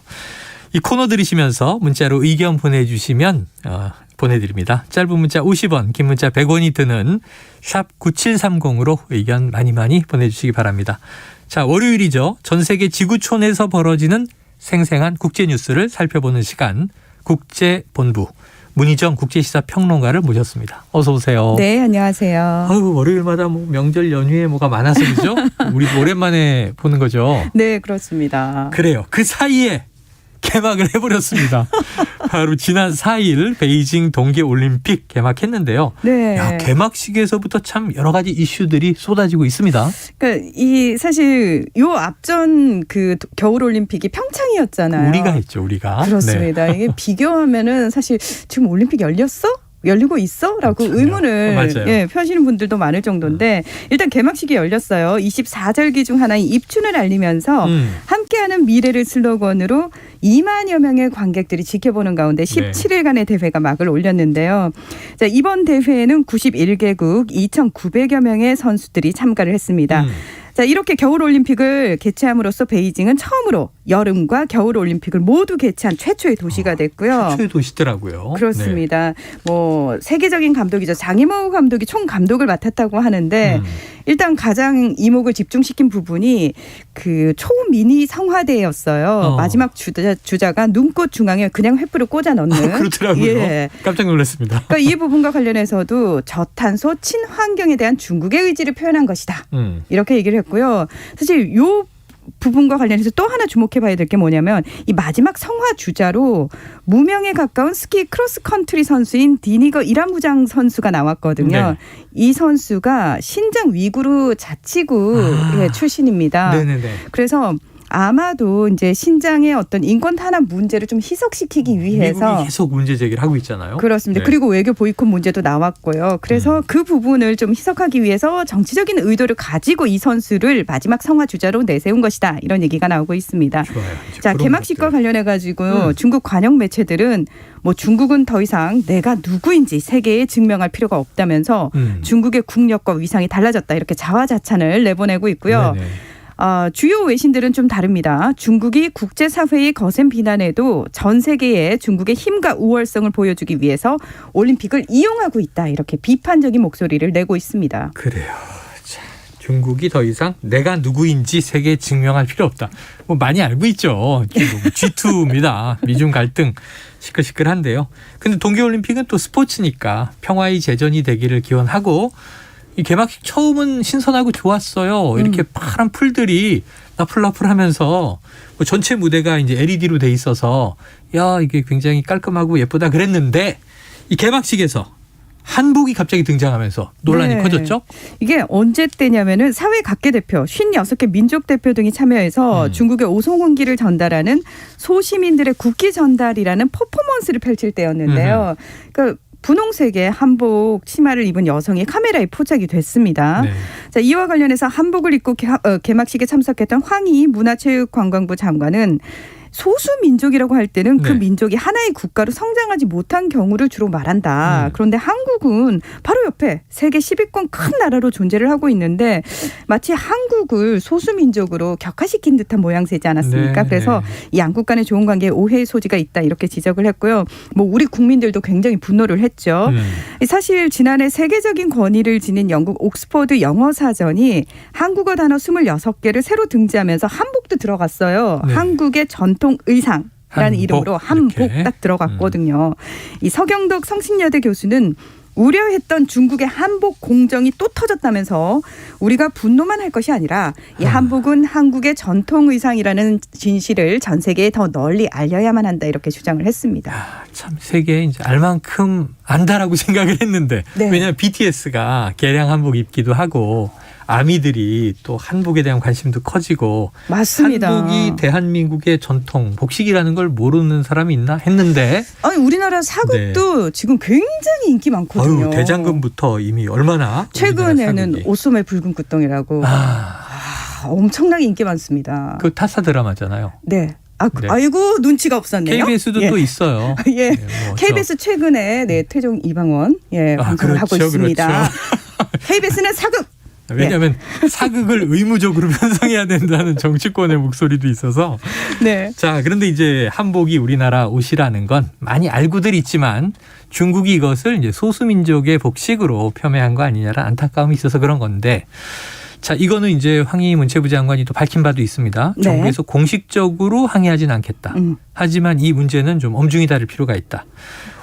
이 코너 들으시면서 문자로 의견 보내주시면 보내드립니다. 짧은 문자 50원, 긴 문자 100원이 드는 샵 9730으로 의견 많이 보내주시기 바랍니다. 자, 월요일이죠. 전 세계 지구촌에서 벌어지는 생생한 국제뉴스를 살펴보는 시간, 국제본부. 문희정 국제시사평론가를 모셨습니다. 어서 오세요. 네, 안녕하세요. 아유, 월요일마다 명절 연휴에 뭐가 많아서 그죠? 우리 오랜만에 보는 거죠. 네, 그렇습니다. 그래요. 그 사이에 개막을 해버렸습니다. 바로 지난 4일 베이징 동계올림픽 개막했는데요. 네. 개막식에서부터 참 여러 가지 이슈들이 쏟아지고 있습니다. 그러니까 이 요 앞전 그 겨울올림픽이 평창이었잖아요. 우리가 했죠, 우리가. 그렇습니다. 네. 이게 비교하면은 사실 지금 올림픽 열리고 있어? 라고 의문을 펴시는 분들도 많을 정도인데 일단 개막식이 열렸어요. 24절기 중 하나인 입춘을 알리면서 함께하는 미래를 슬로건으로 2만여 명의 관객들이 지켜보는 가운데 17일간의 대회가 막을 올렸는데요. 자, 이번 대회에는 91개국 2,900여 명의 선수들이 참가를 했습니다. 자, 이렇게 겨울올림픽을 개최함으로써 베이징은 처음으로 여름과 겨울올림픽을 모두 개최한 최초의 도시가 됐고요. 최초의 도시더라고요. 그렇습니다. 뭐 세계적인 감독이죠. 장이모 감독이 총 감독을 맡았다고 하는데 일단 가장 이목을 집중시킨 부분이 그 초미니 성화대였어요. 마지막 주자가 눈꽃 중앙에 그냥 횃불을 꽂아 넣는. 그렇더라고요. 예. 깜짝 놀랐습니다. 그러니까 이 부분과 관련해서도 저탄소 친환경에 대한 중국의 의지를 표현한 것이다. 이렇게 얘기를 했고요. 사실 요 부분과 관련해서 또 하나 주목해봐야 될 게 뭐냐면 이 마지막 성화 주자로 무명에 가까운 스키 크로스컨트리 선수인 디니거 이란무장 선수가 나왔거든요. 네. 이 선수가 신장 위구르 자치구 출신입니다. 네네네. 그래서 아마도 이제 신장의 어떤 인권 탄압 문제를 좀 희석시키기 위해서 미국이 계속 문제 제기를 하고 있잖아요. 그렇습니다. 네. 그리고 외교 보이콧 문제도 나왔고요. 그래서 그 부분을 좀 희석하기 위해서 정치적인 의도를 가지고 이 선수를 마지막 성화 주자로 내세운 것이다. 이런 얘기가 나오고 있습니다. 좋아요. 자, 개막식과 관련해 가지고 중국 관영 매체들은 뭐 중국은 더 이상 내가 누구인지 세계에 증명할 필요가 없다면서 중국의 국력과 위상이 달라졌다. 이렇게 자화자찬을 내보내고 있고요. 네네. 주요 외신들은 좀 다릅니다. 중국이 국제사회의 거센 비난에도 전 세계에 중국의 힘과 우월성을 보여주기 위해서 올림픽을 이용하고 있다. 이렇게 비판적인 목소리를 내고 있습니다. 그래요. 자, 중국이 더 이상 내가 누구인지 세계에 증명할 필요 없다. 뭐 많이 알고 있죠. G2입니다. 미중 갈등 시끌시끌한데요. 근데 동계올림픽은 또 스포츠니까 평화의 재전이 되기를 기원하고 이 개막식 처음은 신선하고 좋았어요. 이렇게 파란 풀들이 나풀나풀하면서 뭐 전체 무대가 이제 LED로 돼 있어서 이게 굉장히 깔끔하고 예쁘다 그랬는데 이 개막식에서 한복이 갑자기 등장하면서 논란이 커졌죠? 이게 언제 때냐면은 사회 각계 대표 56개 민족 대표 등이 참여해서 중국의 오송홍기를 전달하는 소시민들의 국기 전달이라는 퍼포먼스를 펼칠 때였는데요. 그러니까 분홍색의 한복 치마를 입은 여성이 카메라에 포착이 됐습니다. 네. 자, 이와 관련해서 한복을 입고 개막식에 참석했던 황희 문화체육관광부 장관은 소수민족이라고 할 때는 그 민족이 하나의 국가로 성장하지 못한 경우를 주로 말한다. 그런데 한국은 바로 옆에 세계 10위권 큰 나라로 존재를 하고 있는데 마치 한국을 소수민족으로 격화시킨 듯한 모양새지 않았습니까? 그래서 이 양국 간의 좋은 관계에 오해의 소지가 있다. 이렇게 지적을 했고요. 뭐 우리 국민들도 굉장히 분노를 했죠. 사실 지난해 세계적인 권위를 지닌 영국 옥스퍼드 영어사전이 한국어 단어 26개를 새로 등재하면서 한복도 들어갔어요. 한국의 전통 의상이라는 이름으로 한복 딱 들어갔거든요. 이 서경덕 성신여대 교수는 우려했던 중국의 한복 공정이 또 터졌다면서 우리가 분노만 할 것이 아니라 이 한복은 한국의 전통 의상이라는 진실을 전 세계에 더 널리 알려야만 한다 이렇게 주장을 했습니다. 참 세계에 이제 알만큼 안다라고 생각을 했는데 네. 왜냐하면 BTS가 개량 한복 입기도 하고 아미들이 또 한복에 대한 관심도 커지고 맞습니다. 한복이 대한민국의 전통 복식이라는 걸 모르는 사람이 있나 했는데 아니 우리나라 사극도 지금 굉장히 인기 많거든요. 대장금부터 이미 얼마나 최근에는 오소매 붉은 굿덩이라고 엄청나게 인기 많습니다. 그 타사 드라마잖아요. 네. 네. 아이고 눈치가 없었네요. KBS도 또 있어요. 예. 뭐 KBS 최근에 태종 이방원 방송을 그렇죠, 하고 있습니다. 그렇죠. KBS는 사극. 왜냐하면 사극을 의무적으로 편성해야 된다는 정치권의 목소리도 있어서. 네. 자, 그런데 이제 한복이 우리나라 옷이라는 건 많이 알고들 있지만 중국이 이것을 이제 소수민족의 복식으로 폄훼한 거 아니냐라는 안타까움이 있어서 그런 건데. 자, 이거는 이제 황희 문체부 장관이 또 밝힌 바도 있습니다. 네. 정부에서 공식적으로 항의하진 않겠다. 하지만 이 문제는 좀 엄중히 다룰 필요가 있다.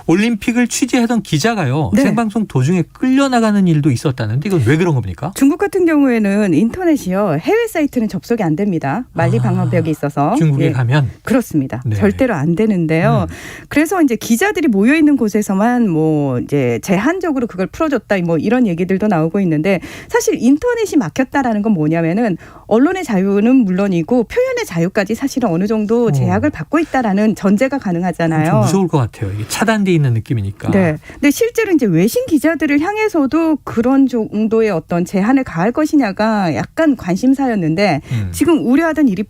올림픽을 취재하던 기자가요. 네. 생방송 도중에 끌려나가는 일도 있었다는데 이건 왜 그런 겁니까? 중국 같은 경우에는 인터넷이요. 해외 사이트는 접속이 안 됩니다. 만리 방어벽이 있어서. 중국에 가면? 그렇습니다. 네. 절대로 안 되는데요. 그래서 이제 기자들이 모여 있는 곳에서만 뭐 이제 제한적으로 그걸 풀어줬다 뭐 이런 얘기들도 나오고 있는데 사실 인터넷이 막혔다라는 건 뭐냐면은 언론의 자유는 물론이고 표현의 자유까지 사실은 어느 정도 제약을 받고 있다라는 전제가 가능하잖아요. 좀 무서울 것 같아요. 이게 차단돼 있는 느낌이니까. 네. 근데 실제로 이제 외신 기자들을 향해서도 그런 정도의 어떤 제한을 가할 것이냐가 약간 관심사였는데 지금 우려하던 일이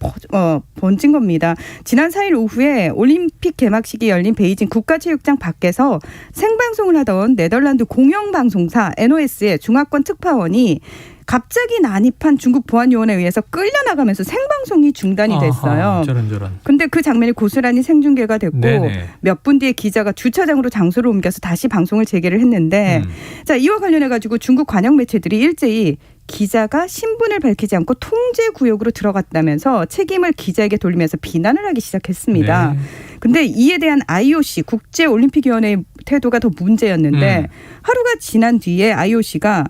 번진 겁니다. 지난 4일 오후에 올림픽 개막식이 열린 베이징 국가체육장 밖에서 생방송을 하던 네덜란드 공영방송사 NOS의 중화권 특파원이 갑자기 난입한 중국 보안요원에 의해서 끌려나가면서 생방송이 중단이 됐어요. 저런. 근데 그 장면이 고스란히 생중계가 됐고 네네. 몇 분 뒤에 기자가 주차장으로 장소를 옮겨서 다시 방송을 재개를 했는데 자, 이와 관련해 가지고 중국 관영 매체들이 일제히 기자가 신분을 밝히지 않고 통제 구역으로 들어갔다면서 책임을 기자에게 돌리면서 비난을 하기 시작했습니다. 근데 이에 대한 IOC 국제올림픽위원회의 태도가 더 문제였는데 하루가 지난 뒤에 IOC가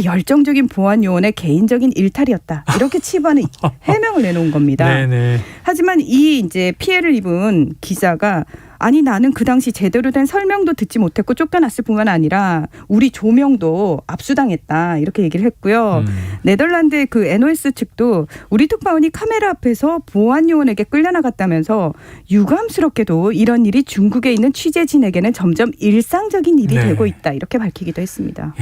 열정적인 보안 요원의 개인적인 일탈이었다. 이렇게 치부하는 해명을 내놓은 겁니다. 네네. 하지만 이 이제 피해를 입은 기자가 아니 나는 그 당시 제대로 된 설명도 듣지 못했고 쫓겨났을 뿐만 아니라 우리 조명도 압수당했다 이렇게 얘기를 했고요. 네덜란드의 그 NOS 측도 우리 특파원이 카메라 앞에서 보안 요원에게 끌려나갔다면서 유감스럽게도 이런 일이 중국에 있는 취재진에게는 점점 일상적인 일이 되고 있다 이렇게 밝히기도 했습니다.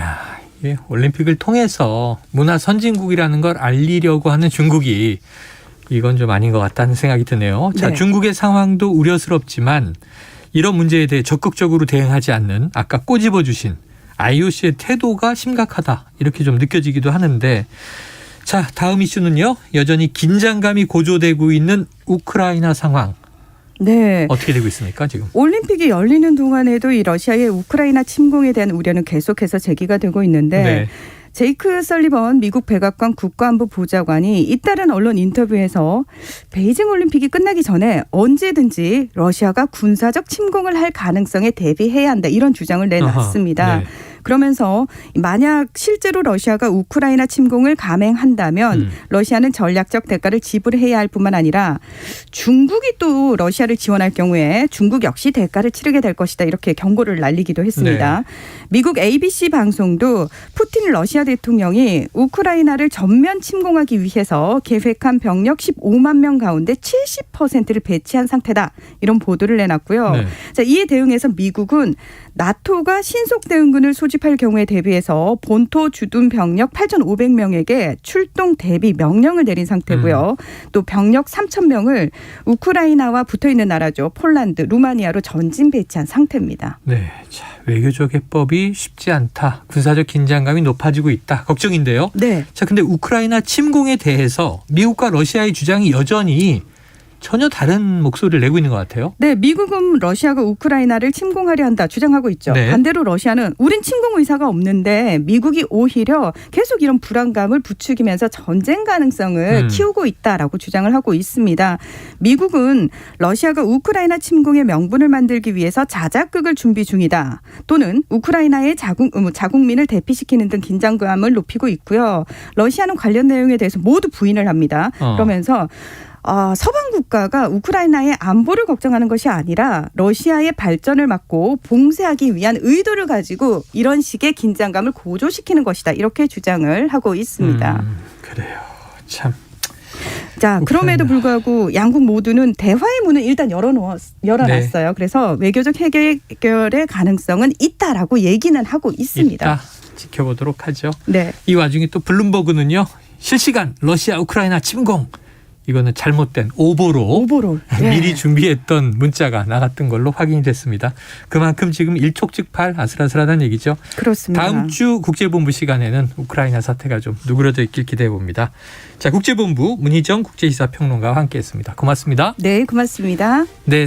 예, 올림픽을 통해서 문화 선진국이라는 걸 알리려고 하는 중국이 이건 좀 아닌 것 같다는 생각이 드네요. 자, 중국의 상황도 우려스럽지만 이런 문제에 대해 적극적으로 대응하지 않는 아까 꼬집어 주신 IOC의 태도가 심각하다 이렇게 좀 느껴지기도 하는데 자, 다음 이슈는요. 여전히 긴장감이 고조되고 있는 우크라이나 상황. 네. 어떻게 되고 있습니까, 지금? 올림픽이 열리는 동안에도 이 러시아의 우크라이나 침공에 대한 우려는 계속해서 제기가 되고 있는데 제이크 설리번 미국 백악관 국가안보 보좌관이 잇따른 언론 인터뷰에서 베이징 올림픽이 끝나기 전에 언제든지 러시아가 군사적 침공을 할 가능성에 대비해야 한다 이런 주장을 내놨습니다. 그러면서 만약 실제로 러시아가 우크라이나 침공을 감행한다면 러시아는 전략적 대가를 지불해야 할 뿐만 아니라 중국이 또 러시아를 지원할 경우에 중국 역시 대가를 치르게 될 것이다 이렇게 경고를 날리기도 했습니다. 미국 ABC 방송도 푸틴 러시아 대통령이 우크라이나를 전면 침공하기 위해서 계획한 병력 15만 명 가운데 70%를 배치한 상태다 이런 보도를 내놨고요. 자, 이에 대응해서 미국은 나토가 신속 대응군을 소집할 경우에 대비해서 본토 주둔 병력 8,500명에게 출동 대비 명령을 내린 상태고요. 또 병력 3,000명을 우크라이나와 붙어있는 나라죠. 폴란드, 루마니아로 전진 배치한 상태입니다. 네, 자, 외교적 해법이 쉽지 않다. 군사적 긴장감이 높아지고 있다. 걱정인데요. 네. 자, 근데 우크라이나 침공에 대해서 미국과 러시아의 주장이 여전히 전혀 다른 목소리를 내고 있는 것 같아요. 네, 미국은 러시아가 우크라이나를 침공하려 한다 주장하고 있죠. 네. 반대로 러시아는 우린 침공 의사가 없는데 미국이 오히려 계속 이런 불안감을 부추기면서 전쟁 가능성을 키우고 있다라고 주장을 하고 있습니다. 미국은 러시아가 우크라이나 침공의 명분을 만들기 위해서 자작극을 준비 중이다. 또는 우크라이나의 자국민을 대피시키는 등 긴장감을 높이고 있고요. 러시아는 관련 내용에 대해서 모두 부인을 합니다. 그러면서 서방 국가가 우크라이나의 안보를 걱정하는 것이 아니라 러시아의 발전을 막고 봉쇄하기 위한 의도를 가지고 이런 식의 긴장감을 고조시키는 것이다. 이렇게 주장을 하고 있습니다. 그래요. 참. 자, 그럼에도 불구하고 양국 모두는 대화의 문을 일단 열어놨어요. 네. 그래서 외교적 해결의 가능성은 있다라고 얘기는 하고 있습니다. 있다. 지켜보도록 하죠. 네. 이 와중에 또 블룸버그는요. 실시간 러시아 우크라이나 침공. 이거는 잘못된 오보로 미리 준비했던 문자가 나갔던 걸로 확인이 됐습니다. 그만큼 지금 일촉즉발 아슬아슬하다는 얘기죠. 그렇습니다. 다음 주 국제본부 시간에는 우크라이나 사태가 좀 누그러져 있길 기대해 봅니다. 자, 국제본부 문희정 국제시사평론가와 함께했습니다. 고맙습니다. 네, 고맙습니다. 네,